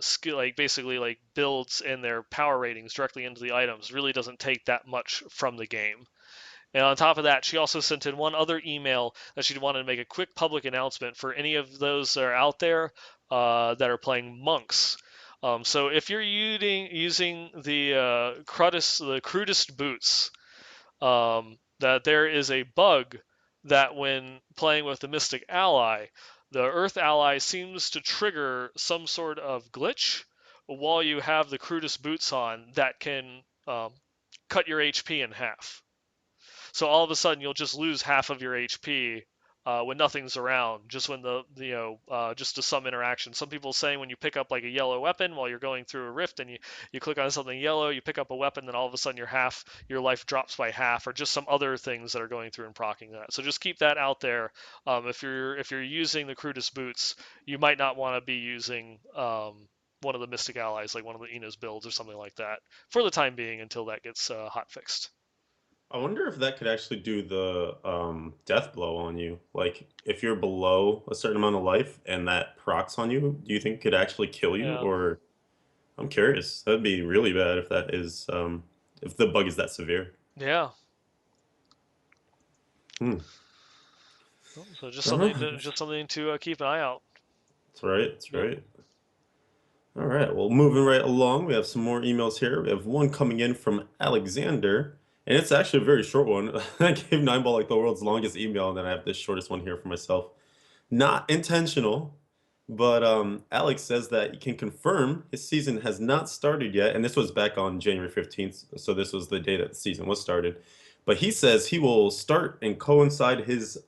[SPEAKER 2] skill, like basically like builds and their power ratings directly into the items really doesn't take that much from the game. And on top of that, she also sent in one other email that she wanted to make a quick public announcement for any of those that are out there that are playing monks. So if you're using the crudest boots, that there is a bug that when playing with the Mystic Ally, the Earth Ally seems to trigger some sort of glitch while you have the crudest boots on that can cut your HP in half. So all of a sudden you'll just lose half of your HP when nothing's around, just when just to some interaction. Some people saying when you pick up like a yellow weapon while you're going through a rift and you click on something yellow, you pick up a weapon, then all of a sudden your life drops by half, or just some other things that are going through and proccing that. So just keep that out there. If you're using the crudest boots, you might not want to be using one of the Mystic Allies, like one of the Ina's builds or something like that, for the time being until that gets hot fixed.
[SPEAKER 1] I wonder if that could actually do the death blow on you. Like, if you're below a certain amount of life and that procs on you, do you think it could actually kill you?
[SPEAKER 2] Yeah.
[SPEAKER 1] Or I'm curious. That'd be really bad if that is if the bug is that severe.
[SPEAKER 2] Yeah.
[SPEAKER 1] Hmm.
[SPEAKER 2] So just
[SPEAKER 1] I don't know.
[SPEAKER 2] something to keep an eye out.
[SPEAKER 1] That's right. That's
[SPEAKER 2] Yep.
[SPEAKER 1] right. All right. Well, moving right along, we have some more emails here. We have one coming in from Alexander, and it's actually a very short one. I gave Nineball like the world's longest email, and then I have this shortest one here for myself. Not intentional, but Alex says that he can confirm his season has not started yet, and this was back on January 15th, so this was the day that the season was started. But he says he will start and coincide his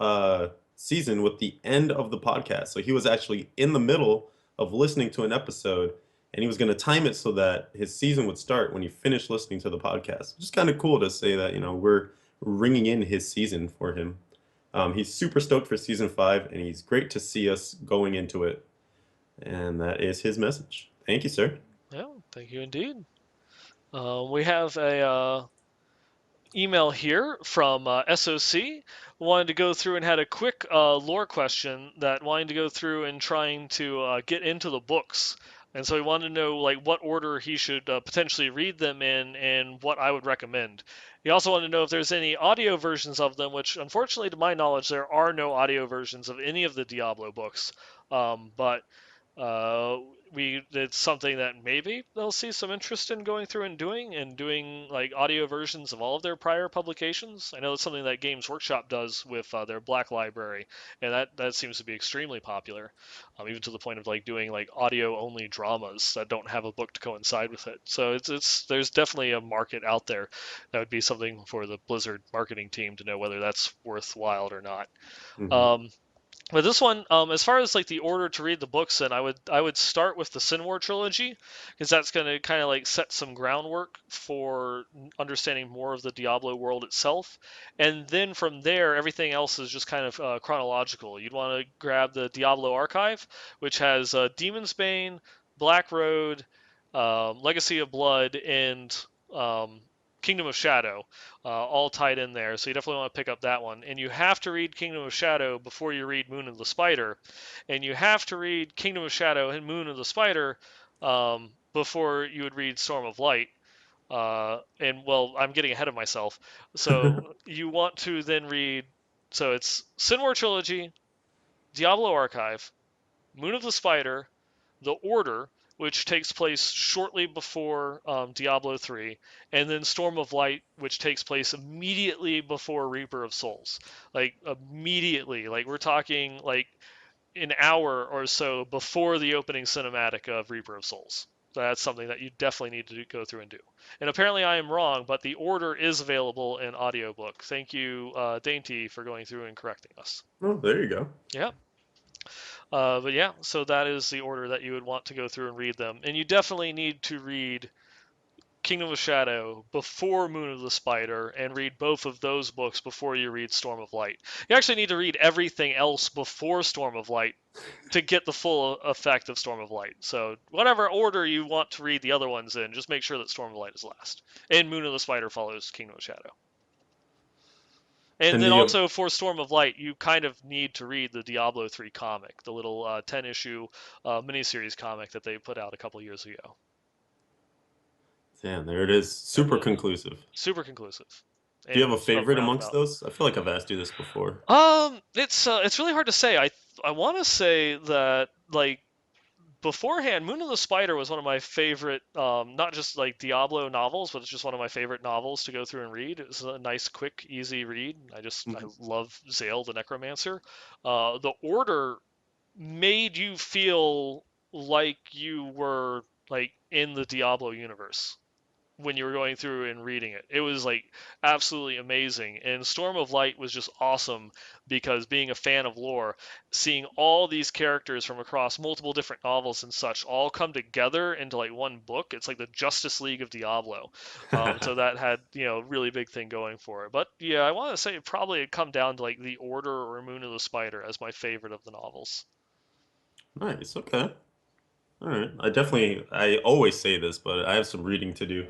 [SPEAKER 1] season with the end of the podcast. So he was actually in the middle of listening to an episode, and he was going to time it so that his season would start when he finished listening to the podcast. Just kind of cool to say that, we're ringing in his season for him. He's super stoked for season 5, and he's great to see us going into it. And that is his message. Thank you, sir.
[SPEAKER 2] Yeah. Thank you indeed. We have a email here from SOC. Wanted to go through and had a quick lore question that wanting to go through and trying to get into the books. And so he wanted to know like what order he should potentially read them in and what I would recommend. He also wanted to know if there's any audio versions of them, which unfortunately, to my knowledge, there are no audio versions of any of the Diablo books. But uh, it's something that maybe they'll see some interest in going through and doing like audio versions of all of their prior publications. I know it's something that Games Workshop does with their Black Library, and that seems to be extremely popular, even to the point of like doing like audio only dramas that don't have a book to coincide with it. So it's there's definitely a market out there. That would be something for the Blizzard marketing team to know whether that's worthwhile or not.
[SPEAKER 1] Hmm.
[SPEAKER 2] Um, but this one, as far as like the order to read the books in, I would start with the Sin War trilogy because that's going to kind of like set some groundwork for understanding more of the Diablo world itself, and then from there everything else is just kind of chronological. You'd want to grab the Diablo archive, which has Demon's Bane, Black Road, Legacy of Blood, and um, Kingdom of Shadow, all tied in there. So you definitely want to pick up that one. And you have to read Kingdom of Shadow before you read Moon of the Spider. And you have to read Kingdom of Shadow and Moon of the Spider before you would read Storm of Light. And well, I'm getting ahead of myself. So you want to then read. So it's Sin War Trilogy, Diablo Archive, Moon of the Spider, The Order, which takes place shortly before Diablo 3, and then Storm of Light, which takes place immediately before Reaper of Souls. Like, immediately. Like, we're talking, like, an hour or so before the opening cinematic of Reaper of Souls. So that's something that you definitely need to go through and do. And apparently I am wrong, but the order is available in audiobook. Thank you, Dainty, for going through and correcting us.
[SPEAKER 1] Oh, there you go.
[SPEAKER 2] Yeah. But yeah, so that is the order that you would want to go through and read them. And you definitely need to read Kingdom of Shadow before Moon of the Spider and read both of those books before you read Storm of Light. You actually need to read everything else before Storm of Light to get the full effect of Storm of Light. So, whatever order you want to read the other ones in, just make sure that Storm of Light is last. And Moon of the Spider follows Kingdom of Shadow. And
[SPEAKER 1] And
[SPEAKER 2] then
[SPEAKER 1] the
[SPEAKER 2] also for Storm of Light, you kind of need to read the Diablo 3 comic, the little 10 issue miniseries comic that they put out a couple years ago.
[SPEAKER 1] damn, there it is.
[SPEAKER 2] And
[SPEAKER 1] Super
[SPEAKER 2] then
[SPEAKER 1] conclusive.
[SPEAKER 2] super conclusive
[SPEAKER 1] Do you have
[SPEAKER 2] and
[SPEAKER 1] a favorite amongst
[SPEAKER 2] roundabout.
[SPEAKER 1] those? I feel like I've asked you this before.
[SPEAKER 2] It's really hard to say. I want to say that like beforehand, Moon of the Spider was one of my favorite, not just like Diablo novels, but it's just one of my favorite novels to go through and read. It's a nice, quick, easy read. I
[SPEAKER 1] Mhm.
[SPEAKER 2] love Zale the Necromancer. The Order made you feel like you were like in the Diablo universe when you were going through and reading it. It was like absolutely amazing. And Storm of Light was just awesome because being a fan of lore, seeing all these characters from across multiple different novels and such all come together into like one book, it's like the Justice League of Diablo. So that had, really big thing going for it. But yeah, I want to say probably it'd come down to like The Order or Moon of the Spider as my favorite of the novels.
[SPEAKER 1] Nice. Okay. All right. I always say this, but I have some reading to do.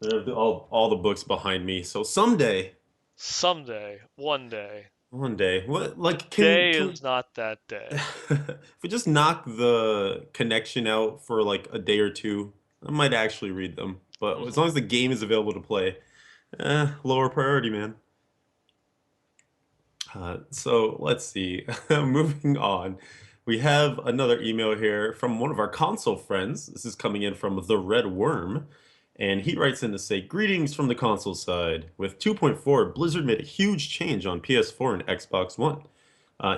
[SPEAKER 1] I have all the books behind me. So someday,
[SPEAKER 2] Someday, one day,
[SPEAKER 1] one day, what like
[SPEAKER 2] day
[SPEAKER 1] can we
[SPEAKER 2] is not that day.
[SPEAKER 1] if we just knock the connection out for like a day or two, I might actually read them. But as
[SPEAKER 2] Hmm.
[SPEAKER 1] long as the game is available to play, lower priority, man. So let's see. Moving on, we have another email here from one of our console friends. This is coming in from the Red Worm, and he writes in to say, "Greetings from the console side. With 2.4, Blizzard made a huge change on PS4 and Xbox One."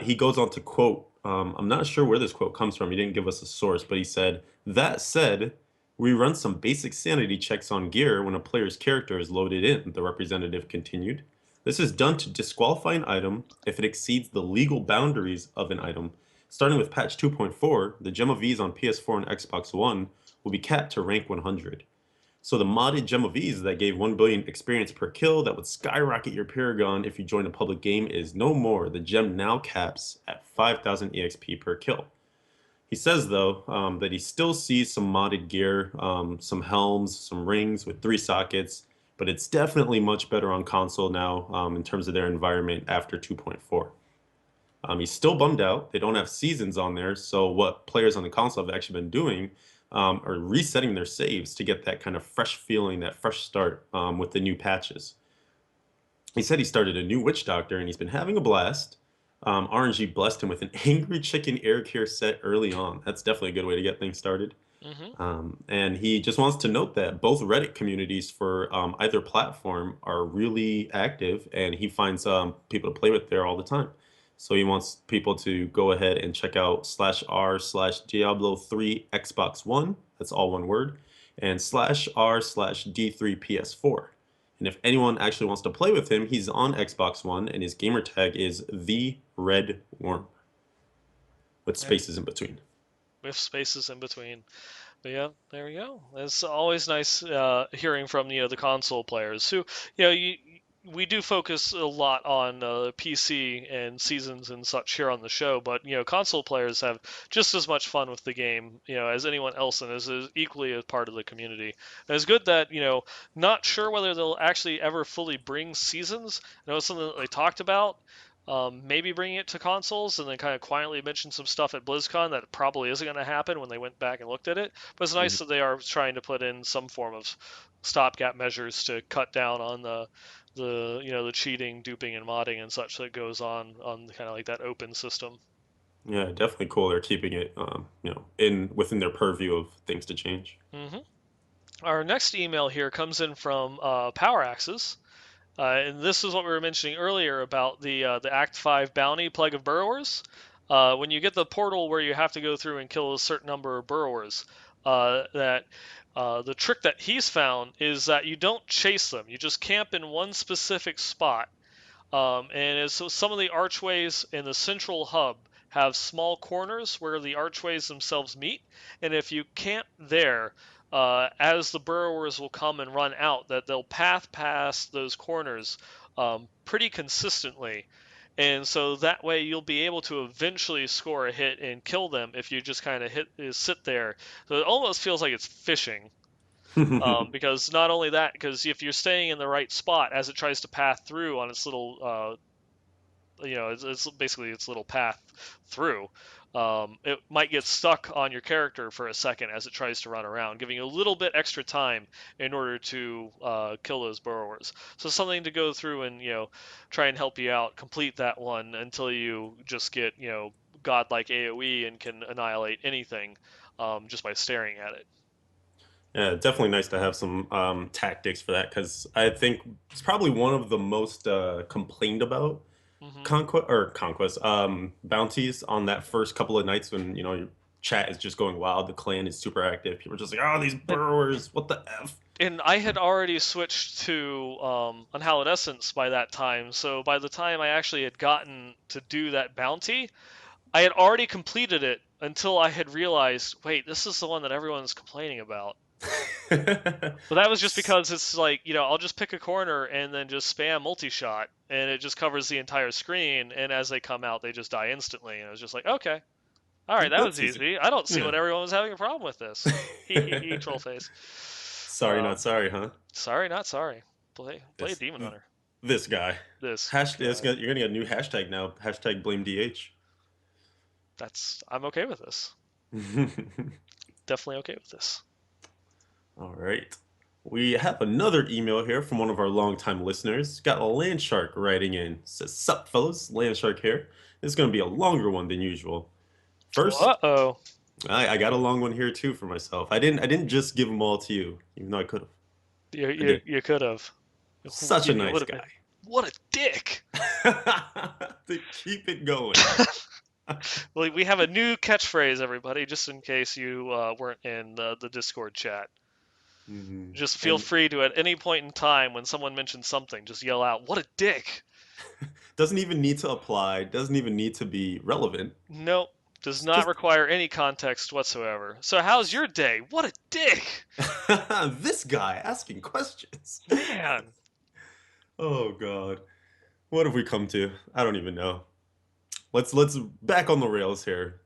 [SPEAKER 1] He goes on to quote, I'm not sure where this quote comes from. He didn't give us a source, but he said, "That said, we run some basic sanity checks on gear when a player's character is loaded in," the representative continued. "This is done to disqualify an item if it exceeds the legal boundaries of an item. Starting with patch 2.4, the Gem of Ease on PS4 and Xbox One will be capped to rank 100. So the modded Gem of Ease that gave 1 billion experience per kill that would skyrocket your Paragon if you join a public game is no more. The gem now caps at 5,000 EXP per kill." He says, though, that he still sees some modded gear, some helms, some rings with 3 sockets, but it's definitely much better on console now in terms of their environment after 2.4. He's still bummed out. They don't have seasons on there. So what players on the console have actually been doing are resetting their saves to get that kind of fresh feeling, that fresh start with the new patches. He said he started a new witch doctor and he's been having a blast. RNG blessed him with an angry chicken air cure set early on. That's definitely a good way to get things started.
[SPEAKER 2] Hmm.
[SPEAKER 1] And he just wants to note that both Reddit communities for either platform are really active, and he finds people to play with there all the time. So he wants people to go ahead and check out /r/Diablo 3 Xbox One. That's all one word, and /r/D3 PS4. And if anyone actually wants to play with him, he's on Xbox One, and his gamer tag is the Red Worm with
[SPEAKER 2] Yeah,
[SPEAKER 1] spaces in between.
[SPEAKER 2] with spaces in between. But yeah, there we go. It's always nice hearing from the console players who we do focus a lot on PC and seasons and such here on the show, but console players have just as much fun with the game as anyone else, and is equally a part of the community. And it's good that not sure whether they'll actually ever fully bring seasons. I know it's something that they talked about. Maybe bringing it to consoles, and then kind of quietly mention some stuff at BlizzCon that probably isn't going to happen when they went back and looked at it. But it's nice that they are trying to put in some form of stopgap measures to cut down on the cheating, duping, and modding and such that goes on kind of like that open system.
[SPEAKER 1] Yeah, definitely cool. They're keeping it, in within their purview of things to change.
[SPEAKER 2] Hmm. Our next email here comes in from Power Axes. And this is what we were mentioning earlier about the Act 5 bounty, Plague of Burrowers. When you get the portal where you have to go through and kill a certain number of burrowers, the trick that he's found is that you don't chase them. You just camp in one specific spot. So some of the archways in the central hub have small corners where the archways themselves meet, and if you camp there, as the burrowers will come and run out, that they'll path past those corners pretty consistently. And so that way you'll be able to eventually score a hit and kill them if you just kind of sit there. So it almost feels like it's fishing. Because not only that, because if you're staying in the right spot as it tries to path through on its little, it's basically its little path through, it might get stuck on your character for a second as it tries to run around, giving you a little bit extra time in order to kill those burrowers. So something to go through and try and help you out, complete that one until you just get godlike AOE and can annihilate anything just by staring at it.
[SPEAKER 1] Yeah, definitely nice to have some tactics for that because I think it's probably one of the most complained about
[SPEAKER 2] Hmm.
[SPEAKER 1] conquest bounties on that first couple of nights when your chat is just going wild. The clan is super active. People are just like, oh, these burrowers, what the f?
[SPEAKER 2] And I had already switched to Unhallowed Essence by that time, so by the time I actually had gotten to do that bounty, I had already completed it until I had realized, wait, this is the one that everyone's complaining about. But that was just because it's like, I'll just pick a corner and then just spam multi-shot, and it just covers the entire screen, and as they come out, they just die instantly. And I was just like, okay, all right, that was
[SPEAKER 1] That's easy.
[SPEAKER 2] easy. I don't see
[SPEAKER 1] Yeah.
[SPEAKER 2] what everyone was having a problem with this. Hee hee hee, troll face.
[SPEAKER 1] Sorry, not
[SPEAKER 2] Um,
[SPEAKER 1] sorry, huh?
[SPEAKER 2] Sorry, not sorry. Play
[SPEAKER 1] This
[SPEAKER 2] Demon Hunter.
[SPEAKER 1] this guy.
[SPEAKER 2] This guy.
[SPEAKER 1] You're gonna get a new hashtag now. Hashtag blame DH.
[SPEAKER 2] I'm okay with this. Definitely okay with this.
[SPEAKER 1] All right. We have another email here from one of our longtime listeners. Got a Landshark writing in. Says, sup, fellas? Landshark here. This is going to be a longer one than usual. First,
[SPEAKER 2] Uh-oh.
[SPEAKER 1] I got a long one here too for myself. I didn't just give them all to you, even though I could have.
[SPEAKER 2] You,
[SPEAKER 1] I
[SPEAKER 2] you,
[SPEAKER 1] did.
[SPEAKER 2] you could have.
[SPEAKER 1] Such a
[SPEAKER 2] You
[SPEAKER 1] nice
[SPEAKER 2] would have been.
[SPEAKER 1] guy.
[SPEAKER 2] What a dick!
[SPEAKER 1] To keep it going.
[SPEAKER 2] Well, we have a new catchphrase, everybody, just in case you weren't in the Discord chat. Just feel
[SPEAKER 1] And
[SPEAKER 2] free to, at any point in time, when someone mentions something, just yell out, "What a dick!"
[SPEAKER 1] doesn't even need to apply, doesn't even need to be relevant.
[SPEAKER 2] Nope. Does not
[SPEAKER 1] Just
[SPEAKER 2] require any context whatsoever. So, how's your day? What a dick!
[SPEAKER 1] this guy asking questions.
[SPEAKER 2] Man.
[SPEAKER 1] Oh God. What have we come to? I don't even know. Let's back on the rails here.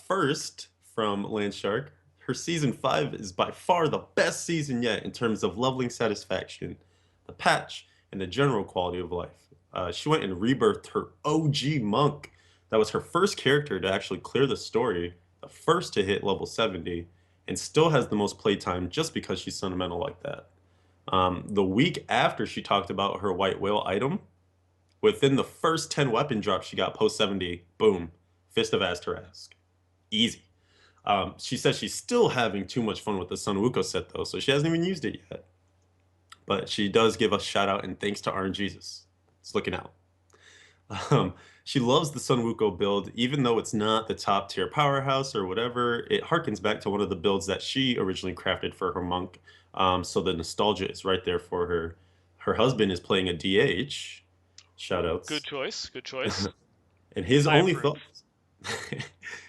[SPEAKER 1] First, from Landshark, her season 5 is by far the best season yet in terms of leveling satisfaction. the patch, and the general quality of life. She went and rebirthed her OG monk. That was her first character to actually clear the story, the first to hit level 70, and still has the most playtime just because she's sentimental like that. The week after she talked about her white whale item, within the first 10 weapon drops she got post 70, boom, Fist of Aztarask. Easy. She says she's still having too much fun with the Sun Wuko set though, so she hasn't even used it yet. But she does give a shout out and thanks to RNGesus. It's looking out. Um, she loves the Sun Wuko build, even though it's not the top tier powerhouse or whatever. It harkens back to one of the builds that she originally crafted for her monk. So the nostalgia is right there for her. Her husband is playing a DH. Shout
[SPEAKER 2] Ooh, good
[SPEAKER 1] outs.
[SPEAKER 2] choice. Good choice.
[SPEAKER 1] And his
[SPEAKER 2] I
[SPEAKER 1] only
[SPEAKER 2] approve.
[SPEAKER 1] thoughts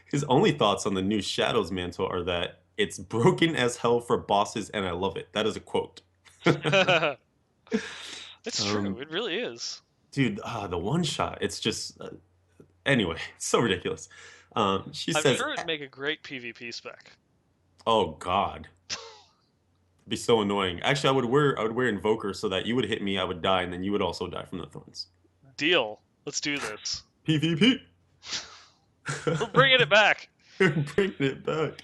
[SPEAKER 1] his only thoughts on the new Shadows mantle are that it's broken as hell for bosses and I love it. That is a quote.
[SPEAKER 2] It's true.
[SPEAKER 1] um,
[SPEAKER 2] It really is.
[SPEAKER 1] dude, the one shot, it's just anyway, it's so ridiculous. She
[SPEAKER 2] I'm
[SPEAKER 1] says,
[SPEAKER 2] sure it'd make a great PvP spec.
[SPEAKER 1] "Oh God, it'd be so annoying." Actually, I would wear Invoker so that you would hit me, I would die, and then you would also die from the thorns.
[SPEAKER 2] Deal. Let's do this.
[SPEAKER 1] PvP.
[SPEAKER 2] We're bringing it back.
[SPEAKER 1] Bringing it back.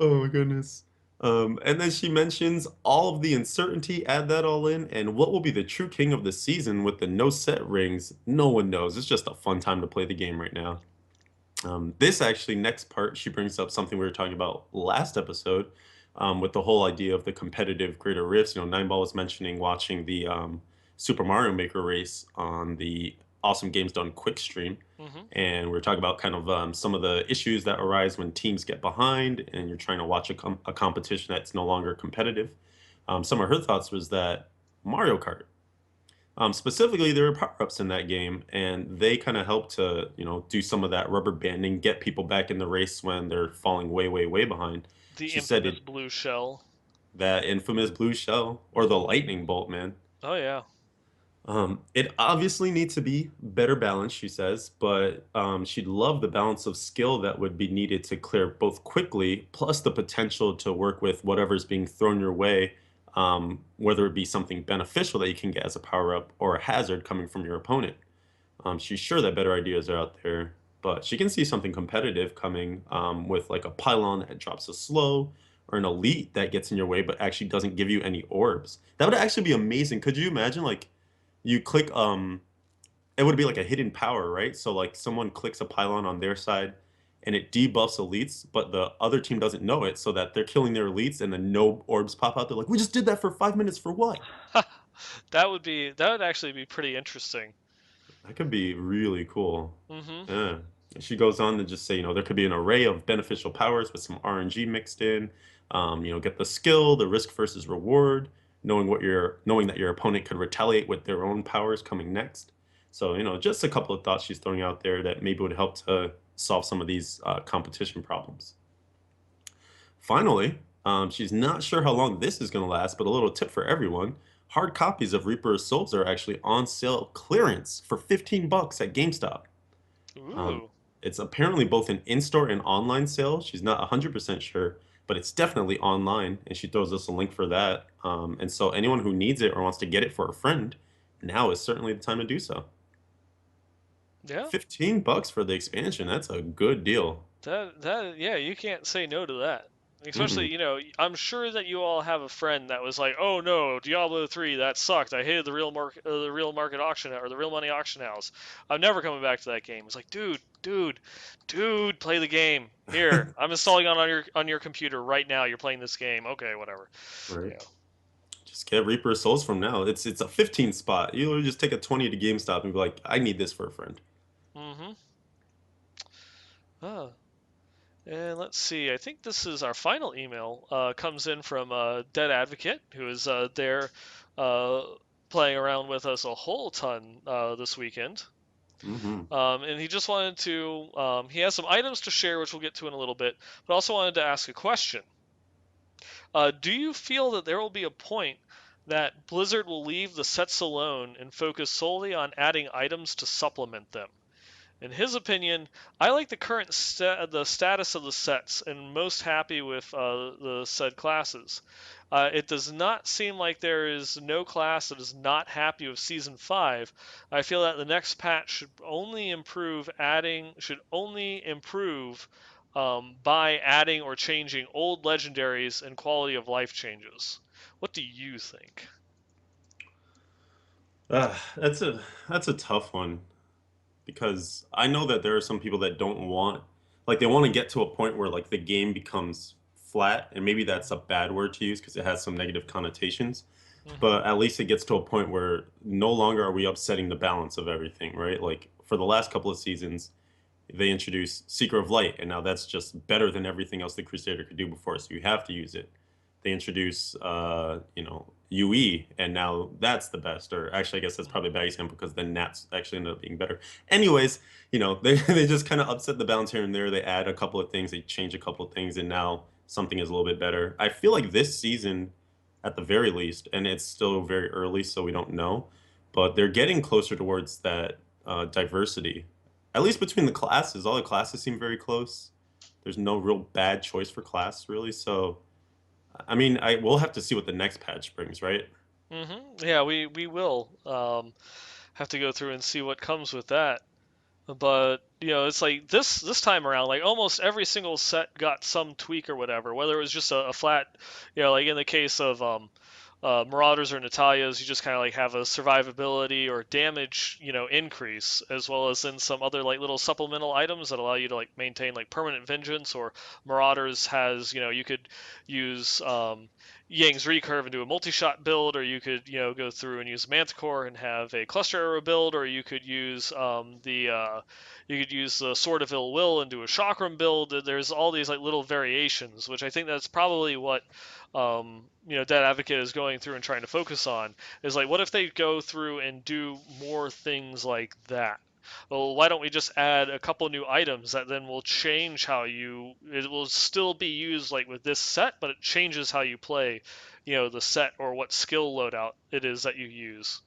[SPEAKER 1] Oh my goodness. And then she mentions all of the uncertainty, add that all in, and what will be the true king of the season with the no set rings? No one knows. It's just a fun time to play the game right now. This actually, next part, she brings up something we were talking about last episode with the whole idea of the competitive greater rifts. Nineball was mentioning watching the Super Mario Maker race on the Awesome Games Done quick stream.
[SPEAKER 2] Hmm.
[SPEAKER 1] And we are talking about kind of some of the issues that arise when teams get behind and you're trying to watch a competition that's no longer competitive. Some of her thoughts was that Mario Kart, specifically, there were power-ups in that game, and they kind of help to, do some of that rubber banding, get people back in the race when they're falling way, way, way behind.
[SPEAKER 2] The
[SPEAKER 1] She said
[SPEAKER 2] infamous
[SPEAKER 1] it
[SPEAKER 2] blue shell.
[SPEAKER 1] that infamous blue shell or the lightning bolt, man.
[SPEAKER 2] Oh yeah.
[SPEAKER 1] It obviously needs to be better balanced, she says, but she'd love the balance of skill that would be needed to clear both quickly, plus the potential to work with whatever's being thrown your way, whether it be something beneficial that you can get as a power up or a hazard coming from your opponent. She's sure that better ideas are out there, but she can see something competitive coming with like a pylon that drops a slow or an elite that gets in your way but actually doesn't give you any orbs. That would actually be amazing. Could you imagine like you click it would be like a hidden power, right? So like someone clicks a pylon on their side and it debuffs elites, but the other team doesn't know it, so that they're killing their elites and then no orbs pop out. They're like, we just did that for 5 minutes for what?
[SPEAKER 2] That would actually be pretty interesting.
[SPEAKER 1] That could be really cool.
[SPEAKER 2] Hmm.
[SPEAKER 1] Yeah. She goes on to just say, there could be an array of beneficial powers with some RNG mixed in. Get the skill, the risk versus reward, knowing that your opponent could retaliate with their own powers coming next. So, just a couple of thoughts she's throwing out there that maybe would help to solve some of these competition problems. Finally, she's not sure how long this is going to last, but a little tip for everyone. Hard copies of Reaper's Souls are actually on sale clearance for $15 at GameStop. Um,
[SPEAKER 2] Ooh.
[SPEAKER 1] it's apparently both an in-store and online sale. She's not 100% sure, but it's definitely online, and she throws us a link for that. And so anyone who needs it or wants to get it for a friend, now is certainly the time to do so.
[SPEAKER 2] Yeah.
[SPEAKER 1] $15 for the expansion. That's a good deal.
[SPEAKER 2] Yeah, you can't say no to that. Especially,
[SPEAKER 1] Mm-mm.
[SPEAKER 2] I'm sure that you all have a friend that was like, "Oh no, Diablo 3, that sucked. I hated the real market auction or the real money auction house. I'm never coming back to that game." It's like, dude, play the game. Here, I'm installing on your computer right now. You're playing this game. Okay, whatever.
[SPEAKER 1] Right.
[SPEAKER 2] Yeah.
[SPEAKER 1] Just get Reaper Souls from now. It's a 15 spot. You literally just take a 20 to GameStop and be like, I need this for a friend.
[SPEAKER 2] Mm-hmm. Ah. And let's see. I think this is our final email. Comes in from Dead Advocate, who is there uh, playing around with us a whole ton this weekend.
[SPEAKER 1] Mm-hmm.
[SPEAKER 2] And he just wanted to. He has some items to share, which we'll get to in a little bit, but also wanted to ask a question. Do you feel that there will be a point that Blizzard will leave the sets alone and focus solely on adding items to supplement them? In his opinion, I like the current the status of the sets and most happy with the said classes. It does not seem like there is no class that is not happy with Season 5. I feel that the next patch should only improve by adding or changing old legendaries and quality of life changes. What do you think?
[SPEAKER 1] Uh, that's a tough one because I know that there are some people that don't want, like, they want to get to a point where like the game becomes flat, and maybe that's a bad word to use because it has some negative connotations.
[SPEAKER 2] Hmm.
[SPEAKER 1] But at least it gets to a point where no longer are we upsetting the balance of everything, right? Like for the last couple of seasons, they introduced Seeker of Light, and now that's just better than everything else the Crusader could do before, so you have to use it. They introduce, UE, and now that's the best. Or actually, I guess that's probably a bad example because then Nats actually ended up being better. Anyways, they just kind of upset the balance here and there. They add a couple of things, they change a couple of things, and now something is a little bit better. I feel like this season, at the very least, and it's still very early, so we don't know, but they're getting closer towards that diversity, at least between the classes. All the classes seem very close. There's no real bad choice for class, really. So, I mean, I we'll have to see what the next patch brings, right?
[SPEAKER 2] Yeah, we will have to go through and see what comes with that. But it's like this time around, like almost every single set got some tweak or whatever. Whether it was just a flat, like in the case of Marauders or Natalia's, you just kind of like have a survivability or damage, increase, as well as in some other like little supplemental items that allow you to like maintain like permanent vengeance. Or Marauders has, you could use Yang's recurve and do a multi-shot build, or you could go through and use Manticore and have a cluster arrow build, or you could use the Sword of Ill Will and do a chakram build. There's all these like little variations, which I think that's probably what Dead Advocate is going through and trying to focus on. Is like, what if they go through and do more things like that? Well, why don't we just add a couple new items that then will change how you? It will still be used like with this set, but it changes how you play, the set or what skill loadout it is that you use.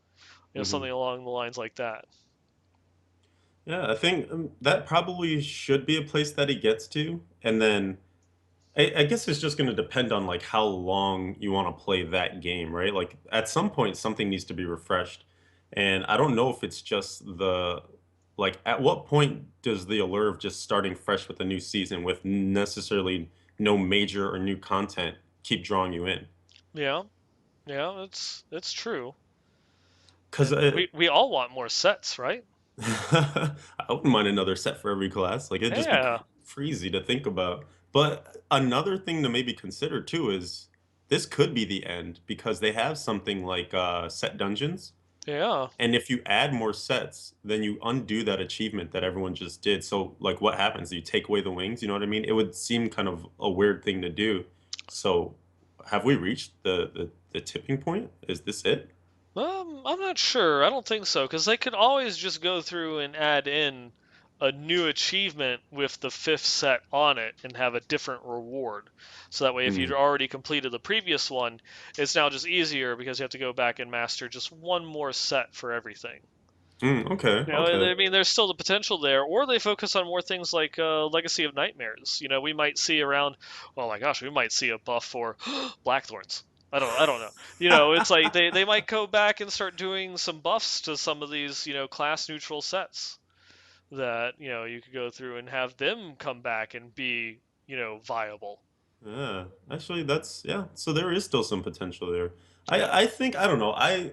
[SPEAKER 1] Hmm.
[SPEAKER 2] Something along the lines like that.
[SPEAKER 1] Yeah, I think that probably should be a place that he gets to, and then I guess it's just going to depend on like how long you want to play that game, right? Like at some point, something needs to be refreshed, and I don't know if it's just the like at what point does the allure of just starting fresh with a new season with necessarily no major or new content keep drawing you in?
[SPEAKER 2] Yeah, yeah, it's true.
[SPEAKER 1] Because
[SPEAKER 2] And we all want more sets, right?
[SPEAKER 1] I wouldn't mind another set for every class. Like it'd just be
[SPEAKER 2] Yeah,
[SPEAKER 1] crazy to think about. But another thing to maybe consider too is this could be the end because they have something like set dungeons.
[SPEAKER 2] yeah.
[SPEAKER 1] And if you add more sets, then you undo that achievement that everyone just did. So like what happens? You take away the wings, you know what I mean? It would seem kind of a weird thing to do. So have we reached the tipping point? Is this it?
[SPEAKER 2] I'm not sure. I don't think so, because they could always just go through and add in a new achievement with the fifth set on it and have a different reward. So that way, if you'd
[SPEAKER 1] Mm.
[SPEAKER 2] already completed the previous one, it's now just easier because you have to go back and master just one more set for everything.
[SPEAKER 1] Mm, okay, okay.
[SPEAKER 2] I mean, there's still the potential there, or they focus on more things like Legacy of Nightmares. We might see around. Oh my gosh, we might see a buff for Blackthorns. I don't know. It's like they might go back and start doing some buffs to some of these, class neutral sets that you could go through and have them come back and be, viable.
[SPEAKER 1] Yeah, actually, that's yeah. So there is still some potential there. I think I don't know.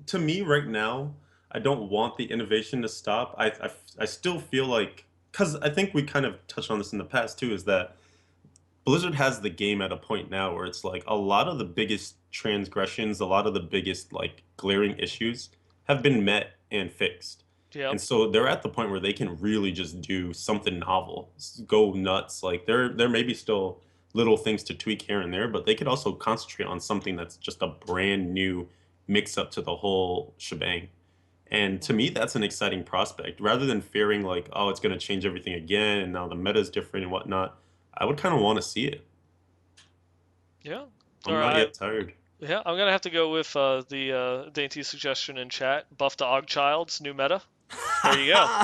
[SPEAKER 1] To me right now, I don't want the innovation to stop. I still feel like because I think we kind of touched on this in the past too. Is that Blizzard has the game at a point now where it's like a lot of the biggest transgressions, a lot of the biggest like glaring issues have been met and fixed.
[SPEAKER 2] Yep.
[SPEAKER 1] And so they're at the point where they can really just do something novel, go nuts. Like there may be still little things to tweak here and there, but they could also concentrate on something that's just a brand new mix up to the whole shebang. And to me,
[SPEAKER 2] Hmm.
[SPEAKER 1] that's an exciting prospect. Rather than fearing like, oh, it's going to change everything again, and now the meta is different and whatnot, I would kind of want to see it.
[SPEAKER 2] Yeah. All
[SPEAKER 1] I'm not
[SPEAKER 2] right.
[SPEAKER 1] yet tired.
[SPEAKER 2] Yeah, I'm gonna have to go with the dainty suggestion in chat. Buff to Ogchild's new meta. There you go.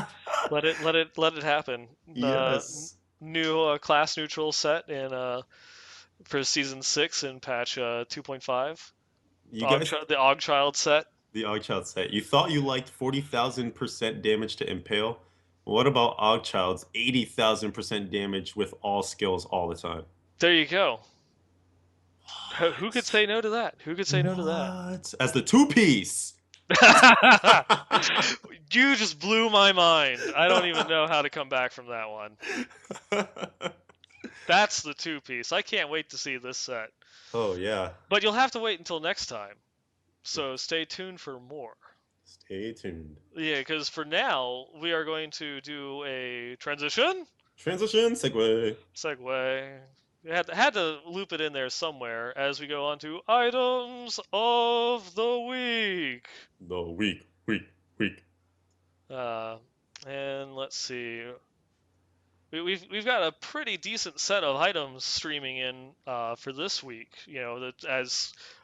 [SPEAKER 2] Let it happen.
[SPEAKER 1] Yes.
[SPEAKER 2] New class neutral set and for season 6 in patch 2.5.
[SPEAKER 1] You guys,
[SPEAKER 2] The Ogchild set.
[SPEAKER 1] the Ogchild set. You thought you liked 40,000% damage to impale. What about Ogchild's 80,000% damage with all skills all the time?
[SPEAKER 2] There you go. Who could
[SPEAKER 1] What?
[SPEAKER 2] say no to that? Who could say no to that?
[SPEAKER 1] What? As the two-piece.
[SPEAKER 2] You just blew my mind. I don't even know how to come back from that one. That's the two-piece. I can't wait to see this set.
[SPEAKER 1] Oh yeah.
[SPEAKER 2] But you'll have to wait until next time. So stay tuned for more.
[SPEAKER 1] Stay tuned.
[SPEAKER 2] Yeah, because for now, we are going to do a transition?
[SPEAKER 1] Transition segue.
[SPEAKER 2] Segue. Had to loop it in there somewhere as we go on to items of the week.
[SPEAKER 1] The week.
[SPEAKER 2] And let's see. We've got a pretty decent set of items streaming in for this week. You know, that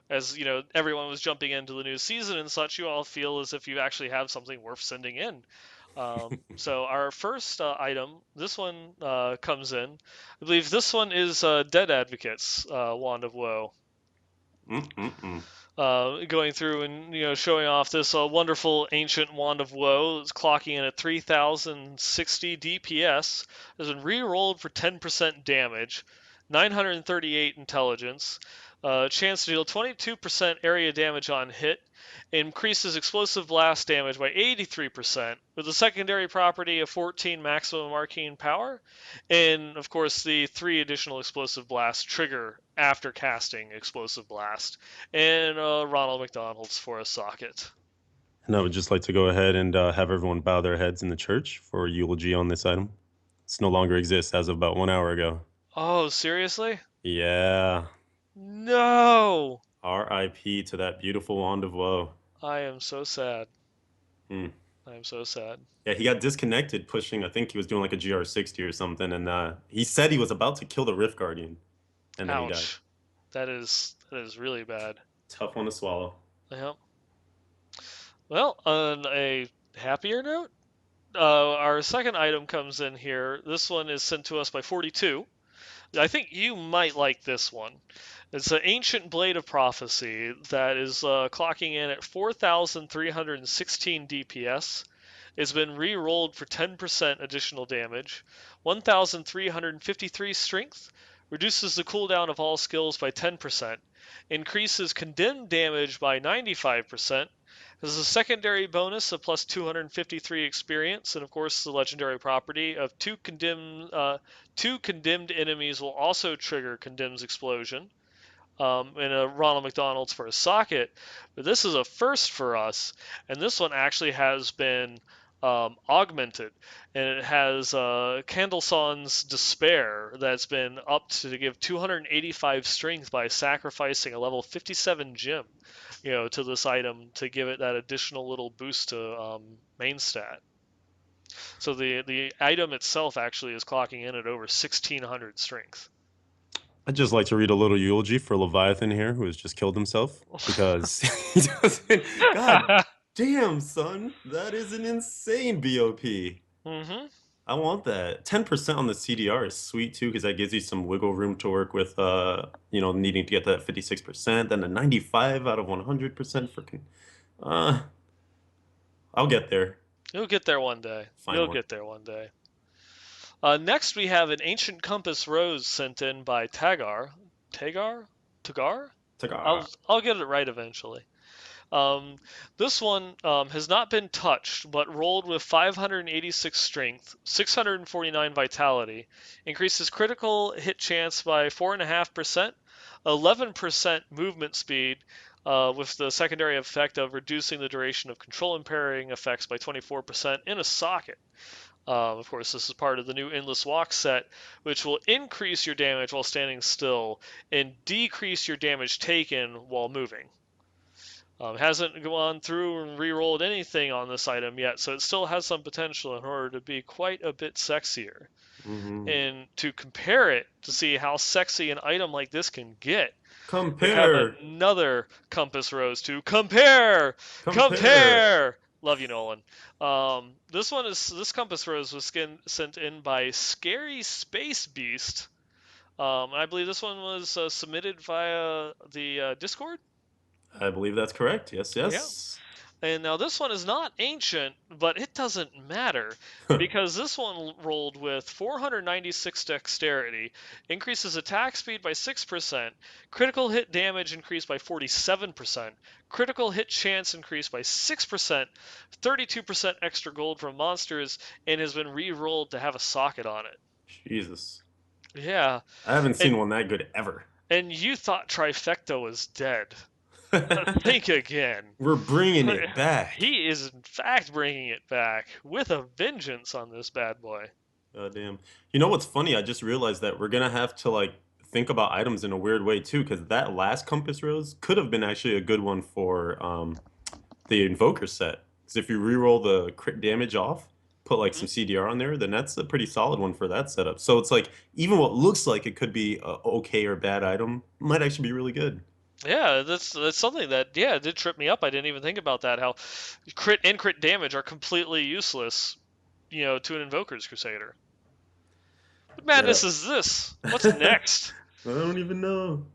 [SPEAKER 2] as you know, everyone was jumping into the new season and such. You all feel as if you actually have something worth sending in. So our first item, this one comes in. I believe this one is Dead Advocates Wand of Woe. Going through and showing off this wonderful ancient Wand of Woe. It's clocking in at 3,060 DPS. Has been re-rolled for 10% damage, 938 intelligence, chance to deal 22% area damage on hit, increases explosive blast damage by 83%, with a secondary property of 14 maximum arcane power, and of course the 3 additional explosive blasts trigger after casting explosive blast, and Ronald McDonald's for a socket.
[SPEAKER 1] And I would just like to go ahead and have everyone bow their heads in the church for a eulogy on this item. This no longer exists as of about 1 hour ago.
[SPEAKER 2] Oh, seriously?
[SPEAKER 1] Yeah.
[SPEAKER 2] No!
[SPEAKER 1] R.I.P. to that beautiful Wand of Woe.
[SPEAKER 2] I am so sad.
[SPEAKER 1] Hmm.
[SPEAKER 2] I am so sad.
[SPEAKER 1] Yeah, he got disconnected pushing, I think he was doing like a GR60 or something, and he said he was about to kill the Rift Guardian, and then he died.
[SPEAKER 2] Ouch. That is really bad.
[SPEAKER 1] Tough one to swallow.
[SPEAKER 2] Yep. Well, on a happier note, our second item comes in here. This one is sent to us by 42. I think you might like this one. It's an Ancient Blade of Prophecy that is clocking in at 4,316 DPS. It's been re-rolled for 10% additional damage, 1,353 strength, reduces the cooldown of all skills by 10%, increases condemned damage by 95%, has a secondary bonus of plus 253 experience, and of course the legendary property of two condemned enemies will also trigger Condemn's Explosion. And a Ronald McDonald's for a socket. But this is a first for us, and this one actually has been augmented, and it has Candleson's Despair that's been upped to give 285 strength by sacrificing a level 57 gem, to this item to give it that additional little boost to main stat. So the item itself actually is clocking in at over 1,600 strength.
[SPEAKER 1] I'd just like to read a little eulogy for Leviathan here, who has just killed himself because he doesn't. God damn, son, that is an insane BOP.
[SPEAKER 2] Mm-hmm.
[SPEAKER 1] I want that. 10% on the CDR is sweet too, because that gives you some wiggle room to work with. Needing to get that 56%, then a 95 out of 100% for. I'll get there.
[SPEAKER 2] You'll get there one day. You'll get there one day. Next, we have an Ancient Compass Rose sent in by Tagar. Tagar? I'll get it right eventually. This one has not been touched, but rolled with 586 strength, 649 vitality, increases critical hit chance by 4.5%, 11% movement speed, with the secondary effect of reducing the duration of control impairing effects by 24% in a socket. Of course, this is part of the new Endless Walk set, which will increase your damage while standing still and decrease your damage taken while moving. Hasn't gone through and re-rolled anything on this item yet, so it still has some potential in order to be quite a bit sexier.
[SPEAKER 1] Mm-hmm.
[SPEAKER 2] And to compare it, to see how sexy an item like this can get,
[SPEAKER 1] we
[SPEAKER 2] have another Compass Rose to compare. Love you, Nolan. This Compass Rose was sent in by Scary Space Beast. I believe this one was submitted via the Discord.
[SPEAKER 1] I believe that's correct. Yes,
[SPEAKER 2] Yeah.
[SPEAKER 1] yes.
[SPEAKER 2] And now this one is not ancient, but it doesn't matter because this one rolled with 496 dexterity, increases attack speed by 6%, critical hit damage increased by 47%, critical hit chance increased by 6%, 32% extra gold from monsters, and has been re-rolled to have a socket on it.
[SPEAKER 1] Jesus.
[SPEAKER 2] Yeah,
[SPEAKER 1] I haven't
[SPEAKER 2] and
[SPEAKER 1] seen one that good ever.
[SPEAKER 2] you thought Trifecta was dead. Think again.
[SPEAKER 1] We're bringing it back.
[SPEAKER 2] He is in fact bringing it back with a vengeance on this bad boy.
[SPEAKER 1] Oh, damn. You know what's funny? I just realized that we're gonna have to like think about items in a weird way too, because that last compass rose could have been actually a good one for the invoker set. Because if you reroll the crit damage off, put like some
[SPEAKER 2] Hmm.
[SPEAKER 1] CDR on there, then that's a pretty solid one for that setup. So it's like even what looks like it could be a okay or bad item might actually be really good.
[SPEAKER 2] Yeah, that's something that it did trip me up. I didn't even think about that. How crit and crit damage are completely useless, to an Invoker's Crusader. What
[SPEAKER 1] Yeah.
[SPEAKER 2] madness is this? What's next?
[SPEAKER 1] I don't even know.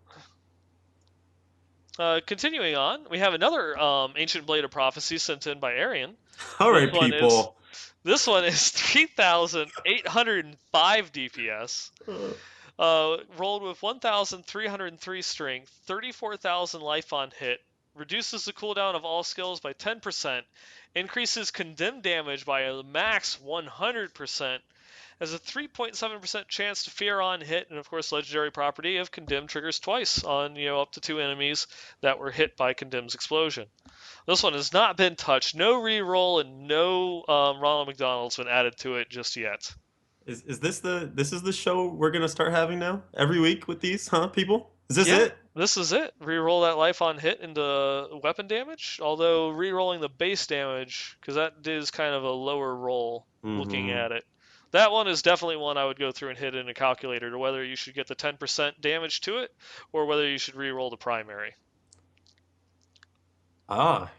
[SPEAKER 2] Continuing on, we have another Ancient Blade of Prophecy sent in by Arian.
[SPEAKER 1] All
[SPEAKER 2] This
[SPEAKER 1] right,
[SPEAKER 2] one is
[SPEAKER 1] people.
[SPEAKER 2] this one is 3,805 DPS. Rolled with 1,303 strength, 34,000 life on hit, reduces the cooldown of all skills by 10%, increases condemned damage by a max 100%, has a 3.7% chance to fear on hit, and of course, legendary property of condemn triggers twice on up to 2 enemies that were hit by condemn's explosion. This one has not been touched. No reroll and no Ronald McDonald's been added to it just yet.
[SPEAKER 1] Is this is the show we're gonna start having now every week with these, huh, people? Is this
[SPEAKER 2] Yeah,
[SPEAKER 1] it?
[SPEAKER 2] this is it. Reroll that life on hit into weapon damage. Although rerolling the base damage, because that is kind of a lower roll looking
[SPEAKER 1] Mm-hmm.
[SPEAKER 2] at it. That one is definitely one I would go through and hit in a calculator to whether you should get the 10% damage to it or whether you should reroll the primary.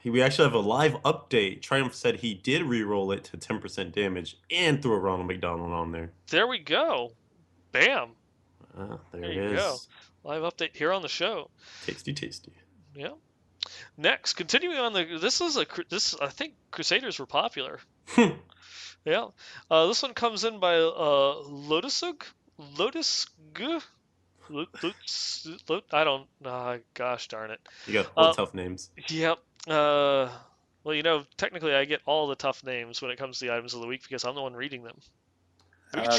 [SPEAKER 1] We actually have a live update. Triumph said he did re-roll it to 10% damage and threw a Ronald McDonald on there.
[SPEAKER 2] There we go. Bam.
[SPEAKER 1] There
[SPEAKER 2] There
[SPEAKER 1] it
[SPEAKER 2] you go.
[SPEAKER 1] is.
[SPEAKER 2] Live update here on the show.
[SPEAKER 1] Tasty, tasty.
[SPEAKER 2] Yeah. Next, continuing on this I think Crusaders were popular. Yeah. This one comes in by Lotusug? Lotus G? I don't. Gosh darn it.
[SPEAKER 1] You got all the
[SPEAKER 2] Uh,
[SPEAKER 1] tough names.
[SPEAKER 2] yep. Well, technically I get all the tough names when it comes to the items of the week because I'm the one reading them.
[SPEAKER 1] There it is.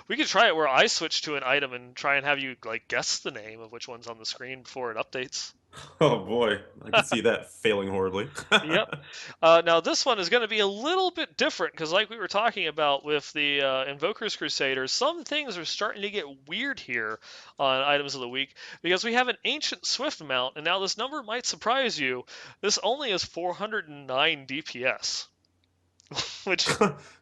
[SPEAKER 2] We could try it where I switch to an item and try and have you like guess the name of which one's on the screen before it updates.
[SPEAKER 1] Oh boy, I can see that failing horribly.
[SPEAKER 2] Yep. Now this one is going to be a little bit different because, like we were talking about with the Invokers Crusaders, some things are starting to get weird here on items of the week because we have an ancient Swift mount, and now this number might surprise you. This only is 409 DPS, which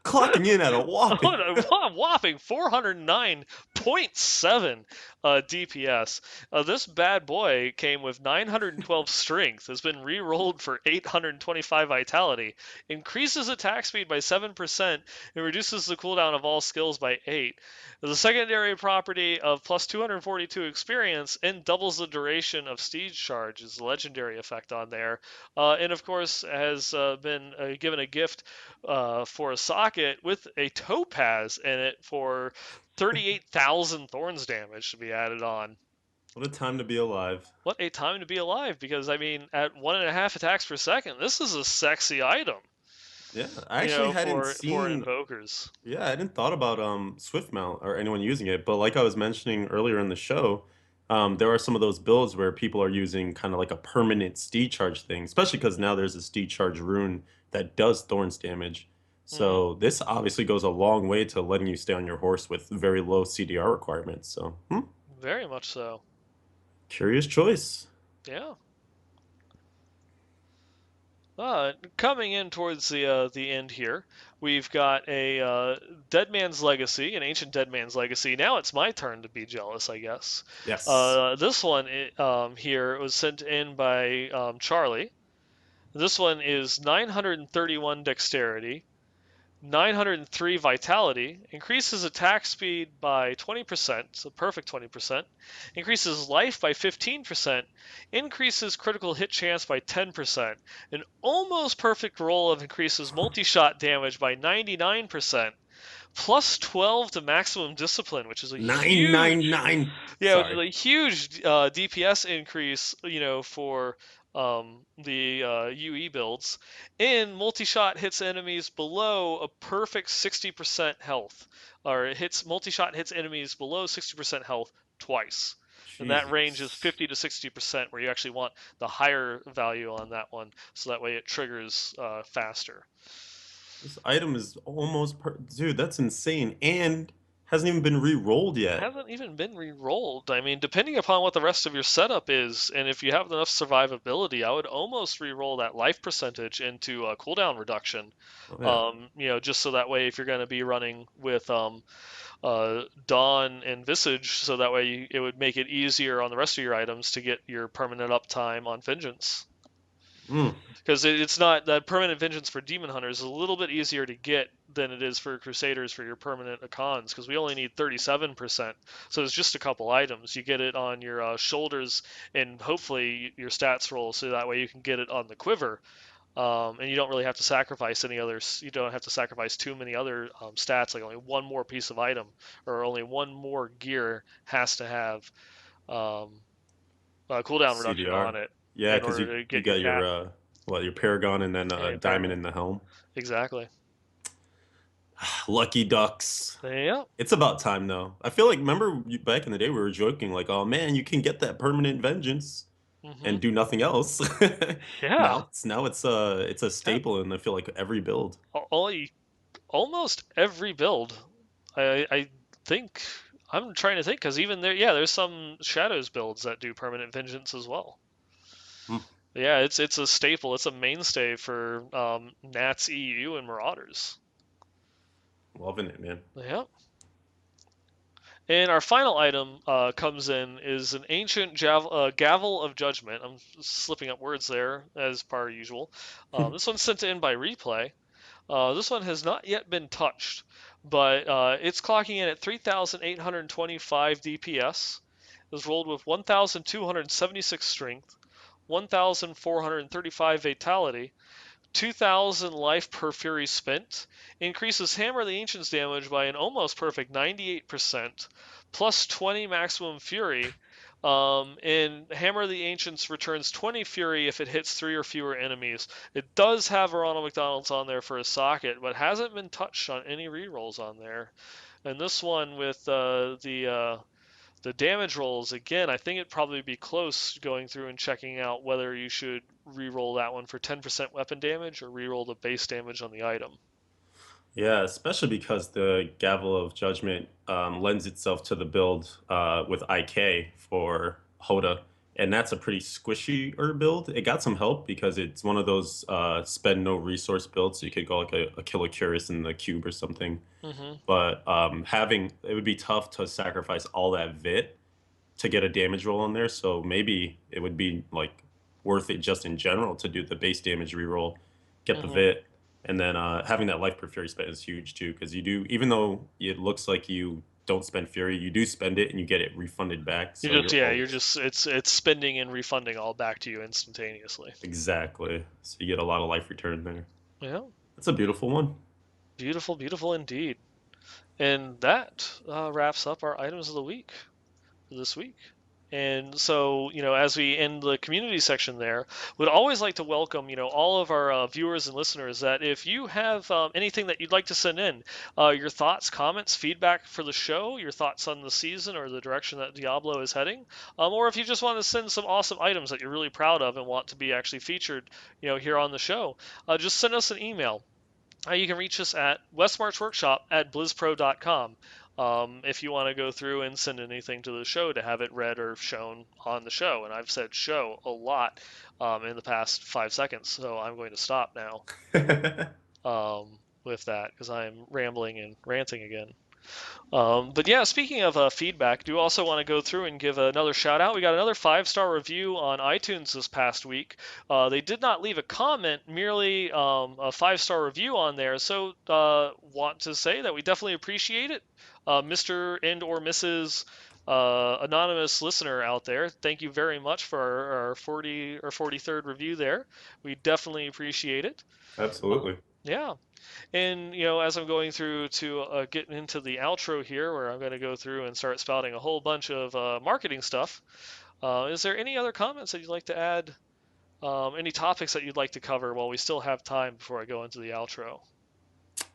[SPEAKER 1] Clocking in at a whopping.
[SPEAKER 2] a whopping 409.7 DPS. This bad boy came with 912 strength, has been re-rolled for 825 vitality, increases attack speed by 7%, and reduces the cooldown of all skills by 8. The secondary property of plus 242 experience and doubles the duration of siege charge is the legendary effect on there. And of course has been given a gift for a socket with a topaz in it for 38,000 thorns damage to be added on.
[SPEAKER 1] What a time to be alive.
[SPEAKER 2] What a time to be alive, because I mean, at 1.5 attacks per second, this is a sexy item,
[SPEAKER 1] Yeah, I actually hadn't
[SPEAKER 2] for
[SPEAKER 1] seen.
[SPEAKER 2] invokers.
[SPEAKER 1] Yeah, I didn't thought about Swift mount or anyone using it, but like I was mentioning earlier in the show, there are some of those builds where people are using kind of like a permanent steed charge thing, especially because now there's a steed charge rune that does thorns damage.
[SPEAKER 2] Hmm.
[SPEAKER 1] So this obviously goes a long way to letting you stay on your horse with very low CDR requirements. So,
[SPEAKER 2] Very much so.
[SPEAKER 1] curious choice.
[SPEAKER 2] Yeah. Coming in towards the end here, we've got a Dead Man's Legacy, an ancient Dead Man's Legacy. Now it's my turn to be jealous, I guess.
[SPEAKER 1] Yes.
[SPEAKER 2] This one here was sent in by Charlie. This one is 931 dexterity, 903 vitality, increases attack speed by 20%, so perfect 20%, increases life by 15%, increases critical hit chance by 10%, an almost perfect roll of increases multi-shot damage by 99%, plus 12 to maximum discipline, which is a
[SPEAKER 1] Nine
[SPEAKER 2] huge
[SPEAKER 1] nine nine.
[SPEAKER 2] yeah, which is
[SPEAKER 1] Sorry.
[SPEAKER 2] a huge DPS increase, for the UE builds. And multi-shot hits enemies below a perfect 60% health, or it hits multi-shot hits enemies below 60% health twice. And that range is
[SPEAKER 1] Jesus.
[SPEAKER 2] 50 to 60%, where you actually want the higher value on that one, so that way it triggers faster.
[SPEAKER 1] This item is almost dude, that's insane. And hasn't even been re-rolled yet.
[SPEAKER 2] Hasn't even been re-rolled. I mean, depending upon what the rest of your setup is, and if you have enough survivability, I would almost re-roll that life percentage into a cooldown reduction.
[SPEAKER 1] Oh yeah.
[SPEAKER 2] Just so that way, if you're going to be running with Dawn and Visage, so that way it would make it easier on the rest of your items to get your permanent uptime on Vengeance.
[SPEAKER 1] Mm.
[SPEAKER 2] Because it's not that permanent vengeance for demon hunters is a little bit easier to get than it is for crusaders for your permanent icons, because we only need 37%, so it's just a couple items. You get it on your shoulders, and hopefully your stats roll, so that way you can get it on the quiver, and you don't really have to sacrifice any others. You don't have to sacrifice too many other stats, like only one more piece of item or only one more gear has to have um, a cooldown reduction
[SPEAKER 1] CDR.
[SPEAKER 2] on it
[SPEAKER 1] Yeah,
[SPEAKER 2] in
[SPEAKER 1] because you
[SPEAKER 2] order to
[SPEAKER 1] you
[SPEAKER 2] get your
[SPEAKER 1] got your
[SPEAKER 2] cap.
[SPEAKER 1] your Paragon and then
[SPEAKER 2] Yeah,
[SPEAKER 1] Diamond
[SPEAKER 2] Paragon.
[SPEAKER 1] in the helm.
[SPEAKER 2] Exactly.
[SPEAKER 1] Lucky ducks.
[SPEAKER 2] Yeah.
[SPEAKER 1] It's about time though. I feel like remember back in the day we were joking like, oh man, you can get that permanent vengeance
[SPEAKER 2] Hmm.
[SPEAKER 1] and do nothing else.
[SPEAKER 2] Yeah.
[SPEAKER 1] Now it's a
[SPEAKER 2] Yeah.
[SPEAKER 1] staple in I feel like every build.
[SPEAKER 2] Almost every build. I think I'm trying to think, because even there, yeah, there's some Shadows builds that do permanent vengeance as well.
[SPEAKER 1] Hmm,
[SPEAKER 2] Yeah, it's a staple. It's a mainstay for Nats EU and Marauders.
[SPEAKER 1] loving it, man.
[SPEAKER 2] Yeah. And our final item comes in is an ancient gavel of judgment. I'm slipping up words there as per usual. This one's sent in by replay. This one has not yet been touched, but it's clocking in at 3,825 DPS. It was rolled with 1,276 strength, 1,435 vitality, 2,000 life per fury spent, increases Hammer of the Ancients damage by an almost perfect 98%, plus 20 maximum fury, and Hammer of the Ancients returns 20 fury if it hits 3 or fewer enemies. It does have a Ronald McDonald's on there for a socket, but hasn't been touched on any rerolls on there. And this one with the damage rolls, again, I think it'd probably be close going through and checking out whether you should re-roll that one for 10% weapon damage or re-roll the base damage on the item.
[SPEAKER 1] Yeah, especially because the Gavel of Judgment lends itself to the build with IK for Hoda, and that's a pretty squishy build. It got some help because it's one of those spend no resource builds, so you could go like a Killer Curious in the cube or something.
[SPEAKER 2] Hmm.
[SPEAKER 1] But having it would be tough to sacrifice all that vit to get a damage roll in there, so maybe it would be like worth it just in general to do the base damage reroll, get the
[SPEAKER 2] Hmm.
[SPEAKER 1] vit, and then having that life per fury spent is huge too, because you do, even though it looks like you don't spend fury, you do spend it and you get it refunded back,
[SPEAKER 2] You
[SPEAKER 1] so
[SPEAKER 2] just
[SPEAKER 1] you're
[SPEAKER 2] yeah, you're
[SPEAKER 1] always
[SPEAKER 2] just it's spending and refunding all back to you instantaneously.
[SPEAKER 1] exactly, so you get a lot of life return there.
[SPEAKER 2] Yeah,
[SPEAKER 1] That's a beautiful one.
[SPEAKER 2] beautiful, beautiful indeed. And that wraps up our items of the week for this week. And so, as we end the community section there, would always like to welcome, all of our viewers and listeners, that if you have anything that you'd like to send in, your thoughts, comments, feedback for the show, your thoughts on the season or the direction that Diablo is heading, or if you just want to send some awesome items that you're really proud of and want to be actually featured, here on the show, just send us an email. You can reach us at westmarchworkshop@blizzpro.com. If you want to go through and send anything to the show to have it read or shown on the show. And I've said show a lot in the past 5 seconds, so I'm going to stop now with that because I'm rambling and ranting again. But yeah, speaking of feedback, do also want to go through and give another shout out. We got another 5-star review on iTunes this past week. They did not leave a comment, merely a 5-star review on there. So want to say that we definitely appreciate it, Mr. and or Mrs. Anonymous listener out there. Thank you very much for our 40 or 43rd review there. We definitely appreciate it.
[SPEAKER 1] Absolutely.
[SPEAKER 2] Yeah. And as I'm going through to getting into the outro here, where I'm going to go through and start spouting a whole bunch of marketing stuff, is there any other comments that you'd like to add? Any topics that you'd like to cover while we still have time before I go into the outro?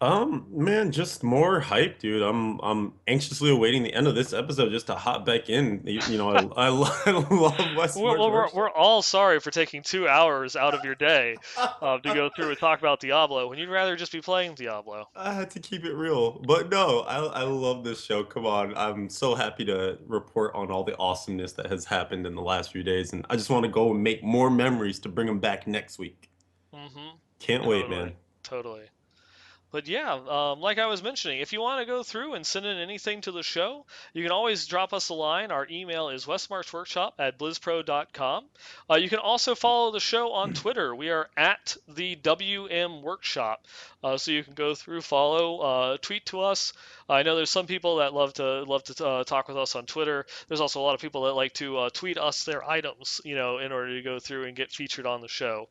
[SPEAKER 1] Man, just more hype, dude. I'm anxiously awaiting the end of this episode just to hop back in. I love Westmarch
[SPEAKER 2] We're
[SPEAKER 1] Workshop.
[SPEAKER 2] all sorry for taking 2 hours out of your day to go through and talk about Diablo when you'd rather just be playing Diablo.
[SPEAKER 1] I had to keep it real, but no, I love this show. Come on, I'm so happy to report on all the awesomeness that has happened in the last few days, and I just want to go and make more memories to bring them back next week.
[SPEAKER 2] Mm-hmm.
[SPEAKER 1] Can't wait,
[SPEAKER 2] Totally.
[SPEAKER 1] man.
[SPEAKER 2] Totally. But yeah, like I was mentioning, if you want to go through and send in anything to the show, you can always drop us a line. Our email is westmarchworkshop@blizzpro.com. You can also follow the show on Twitter. We are at the WM Workshop. So you can go through, follow, tweet to us. I know there's some people that love to talk with us on Twitter. There's also a lot of people that like to tweet us their items, in order to go through and get featured on the show.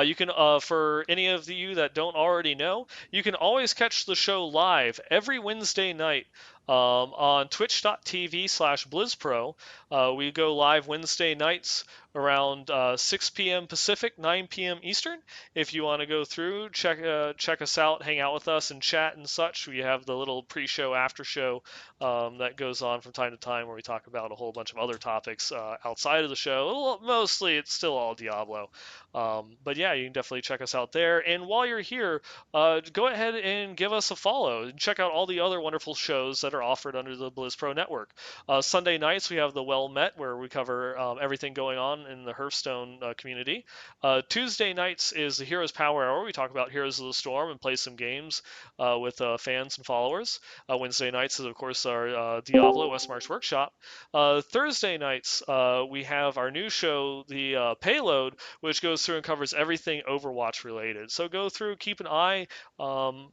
[SPEAKER 2] You can, for any of you that don't already know, you can always catch the show live every Wednesday night on twitch.tv/BlizzPro. We go live Wednesday nights around 6 p.m. Pacific, 9 p.m. Eastern. If you want to go through, check us out, hang out with us, and chat and such. We have the little pre-show, after-show that goes on from time to time, where we talk about a whole bunch of other topics outside of the show. Well, mostly, it's still all Diablo. But yeah, you can definitely check us out there. And while you're here, go ahead and give us a follow and check out all the other wonderful shows that are offered under the Blizz Pro Network. Sunday nights, we have the Well Met, where we cover everything going on in the Hearthstone community. Tuesday nights is the Heroes Power Hour. We talk about Heroes of the Storm and play some games with fans and followers. Wednesday nights is, of course, our Diablo Westmarch Workshop. Thursday nights, we have our new show, the Payload, which goes through and covers everything Overwatch related. So go through, keep an eye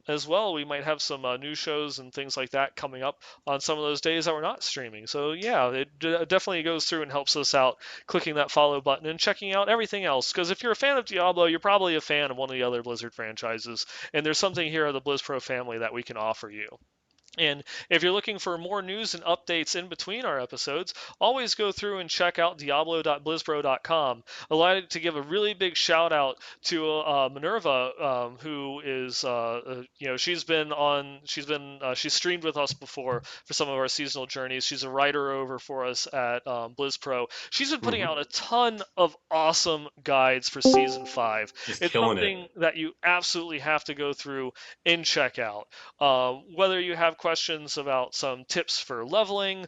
[SPEAKER 2] as well. We might have some new shows and things like that coming up on some of those days that we're not streaming. So yeah, it definitely goes through and helps us out, clicking that follow button and checking out everything else. Because if you're a fan of Diablo, you're probably a fan of one of the other Blizzard franchises, and there's something here at the Blizz Pro family that we can offer you. And if you're looking for more news and updates in between our episodes, always go through and check out diablo.blizzpro.com. I'd like to give a really big shout out to Minerva, who is, she's streamed with us before for some of our seasonal journeys. She's a writer over for us at BlizzPro. She's been putting
[SPEAKER 1] Hmm.
[SPEAKER 2] out a ton of awesome guides for season 5.
[SPEAKER 1] Just
[SPEAKER 2] It's
[SPEAKER 1] killing it.
[SPEAKER 2] something that you absolutely have to go through and check out. Whether you have questions about some tips for leveling,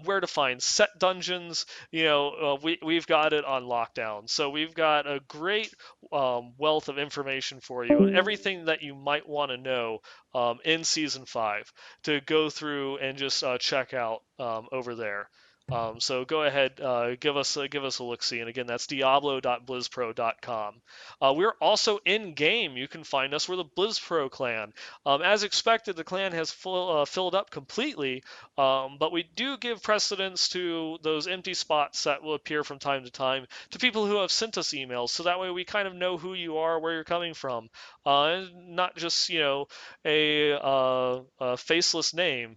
[SPEAKER 2] where to find set dungeons, we've got it on lockdown. So we've got a great wealth of information for you and everything that you might want to know in season 5 to go through and just check out over there. So go ahead, give us a look see, and again, that's diablo.blizzpro.com. We're also in game. You can find us. We're the BlizzPro clan. As expected, the clan has filled up completely, but we do give precedence to those empty spots that will appear from time to time to people who have sent us emails, so that way we kind of know who you are, where you're coming from, and not just a faceless name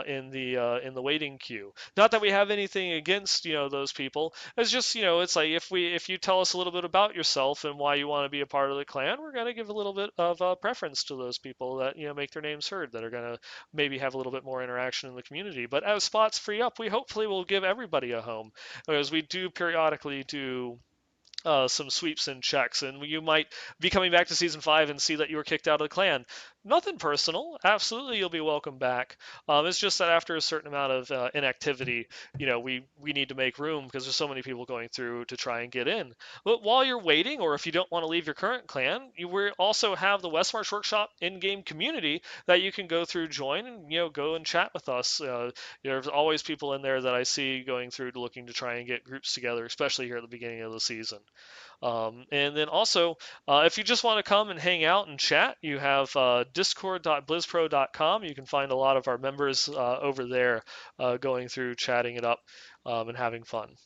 [SPEAKER 2] in the waiting queue. Not that we have anything against those people. It's just it's like if you tell us a little bit about yourself and why you want to be a part of the clan, we're gonna give a little bit of preference to those people that make their names heard, that are gonna maybe have a little bit more interaction in the community. But as spots free up, we hopefully will give everybody a home, because we do periodically do some sweeps and checks, and you might be coming back to season 5 and see that you were kicked out of the clan. Nothing personal. Absolutely, you'll be welcome back. It's just that after a certain amount of inactivity, we need to make room because there's so many people going through to try and get in. But while you're waiting, or if you don't want to leave your current clan, you will also have the Westmarch Workshop in-game community that you can go through, join, and go and chat with us. There's always people in there that I see going through looking to try and get groups together, especially here at the beginning of the season. And then also, if you just want to come and hang out and chat, you have discord.blizzpro.com. You can find a lot of our members over there going through, chatting it up, and having fun.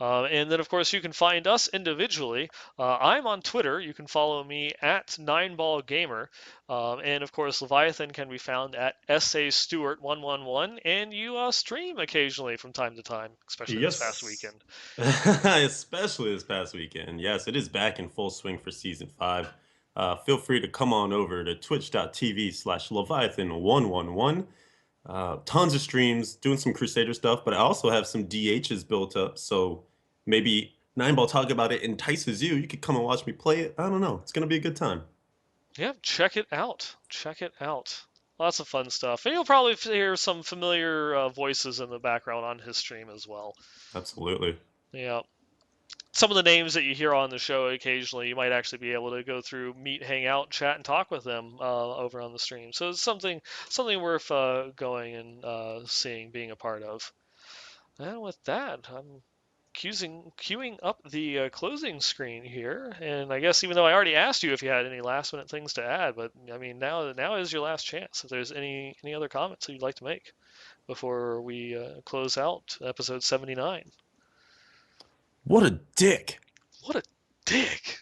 [SPEAKER 2] And then, of course, you can find us individually. I'm on Twitter. You can follow me at 9ballgamer. And, of course, Leviathan can be found at SAStewart111. And you stream occasionally from time to time, especially this past
[SPEAKER 1] Yes.
[SPEAKER 2] weekend.
[SPEAKER 1] Especially this past weekend. Yes, it is back in full swing for season 5. Feel free to come on over to twitch.tv/Leviathan111. Tons of streams, doing some Crusader stuff, but I also have some DHs built up. So maybe Nine Ball Talk About It entices you. You could come and watch me play it. I don't know. It's going to be a good time.
[SPEAKER 2] Yeah, check it out. Check it out. Lots of fun stuff. And you'll probably hear some familiar voices in the background on his stream as well.
[SPEAKER 1] Absolutely.
[SPEAKER 2] Yeah. Some of the names that you hear on the show occasionally, you might actually be able to go through, meet, hang out, chat, and talk with them over on the stream. So it's something worth going and seeing, being a part of. And with that, I'm queuing up the closing screen here, and I guess even though I already asked you if you had any last minute things to add, but I mean now is your last chance. If there's any other comments that you'd like to make before we close out episode 79.
[SPEAKER 1] What a dick.
[SPEAKER 2] What a dick!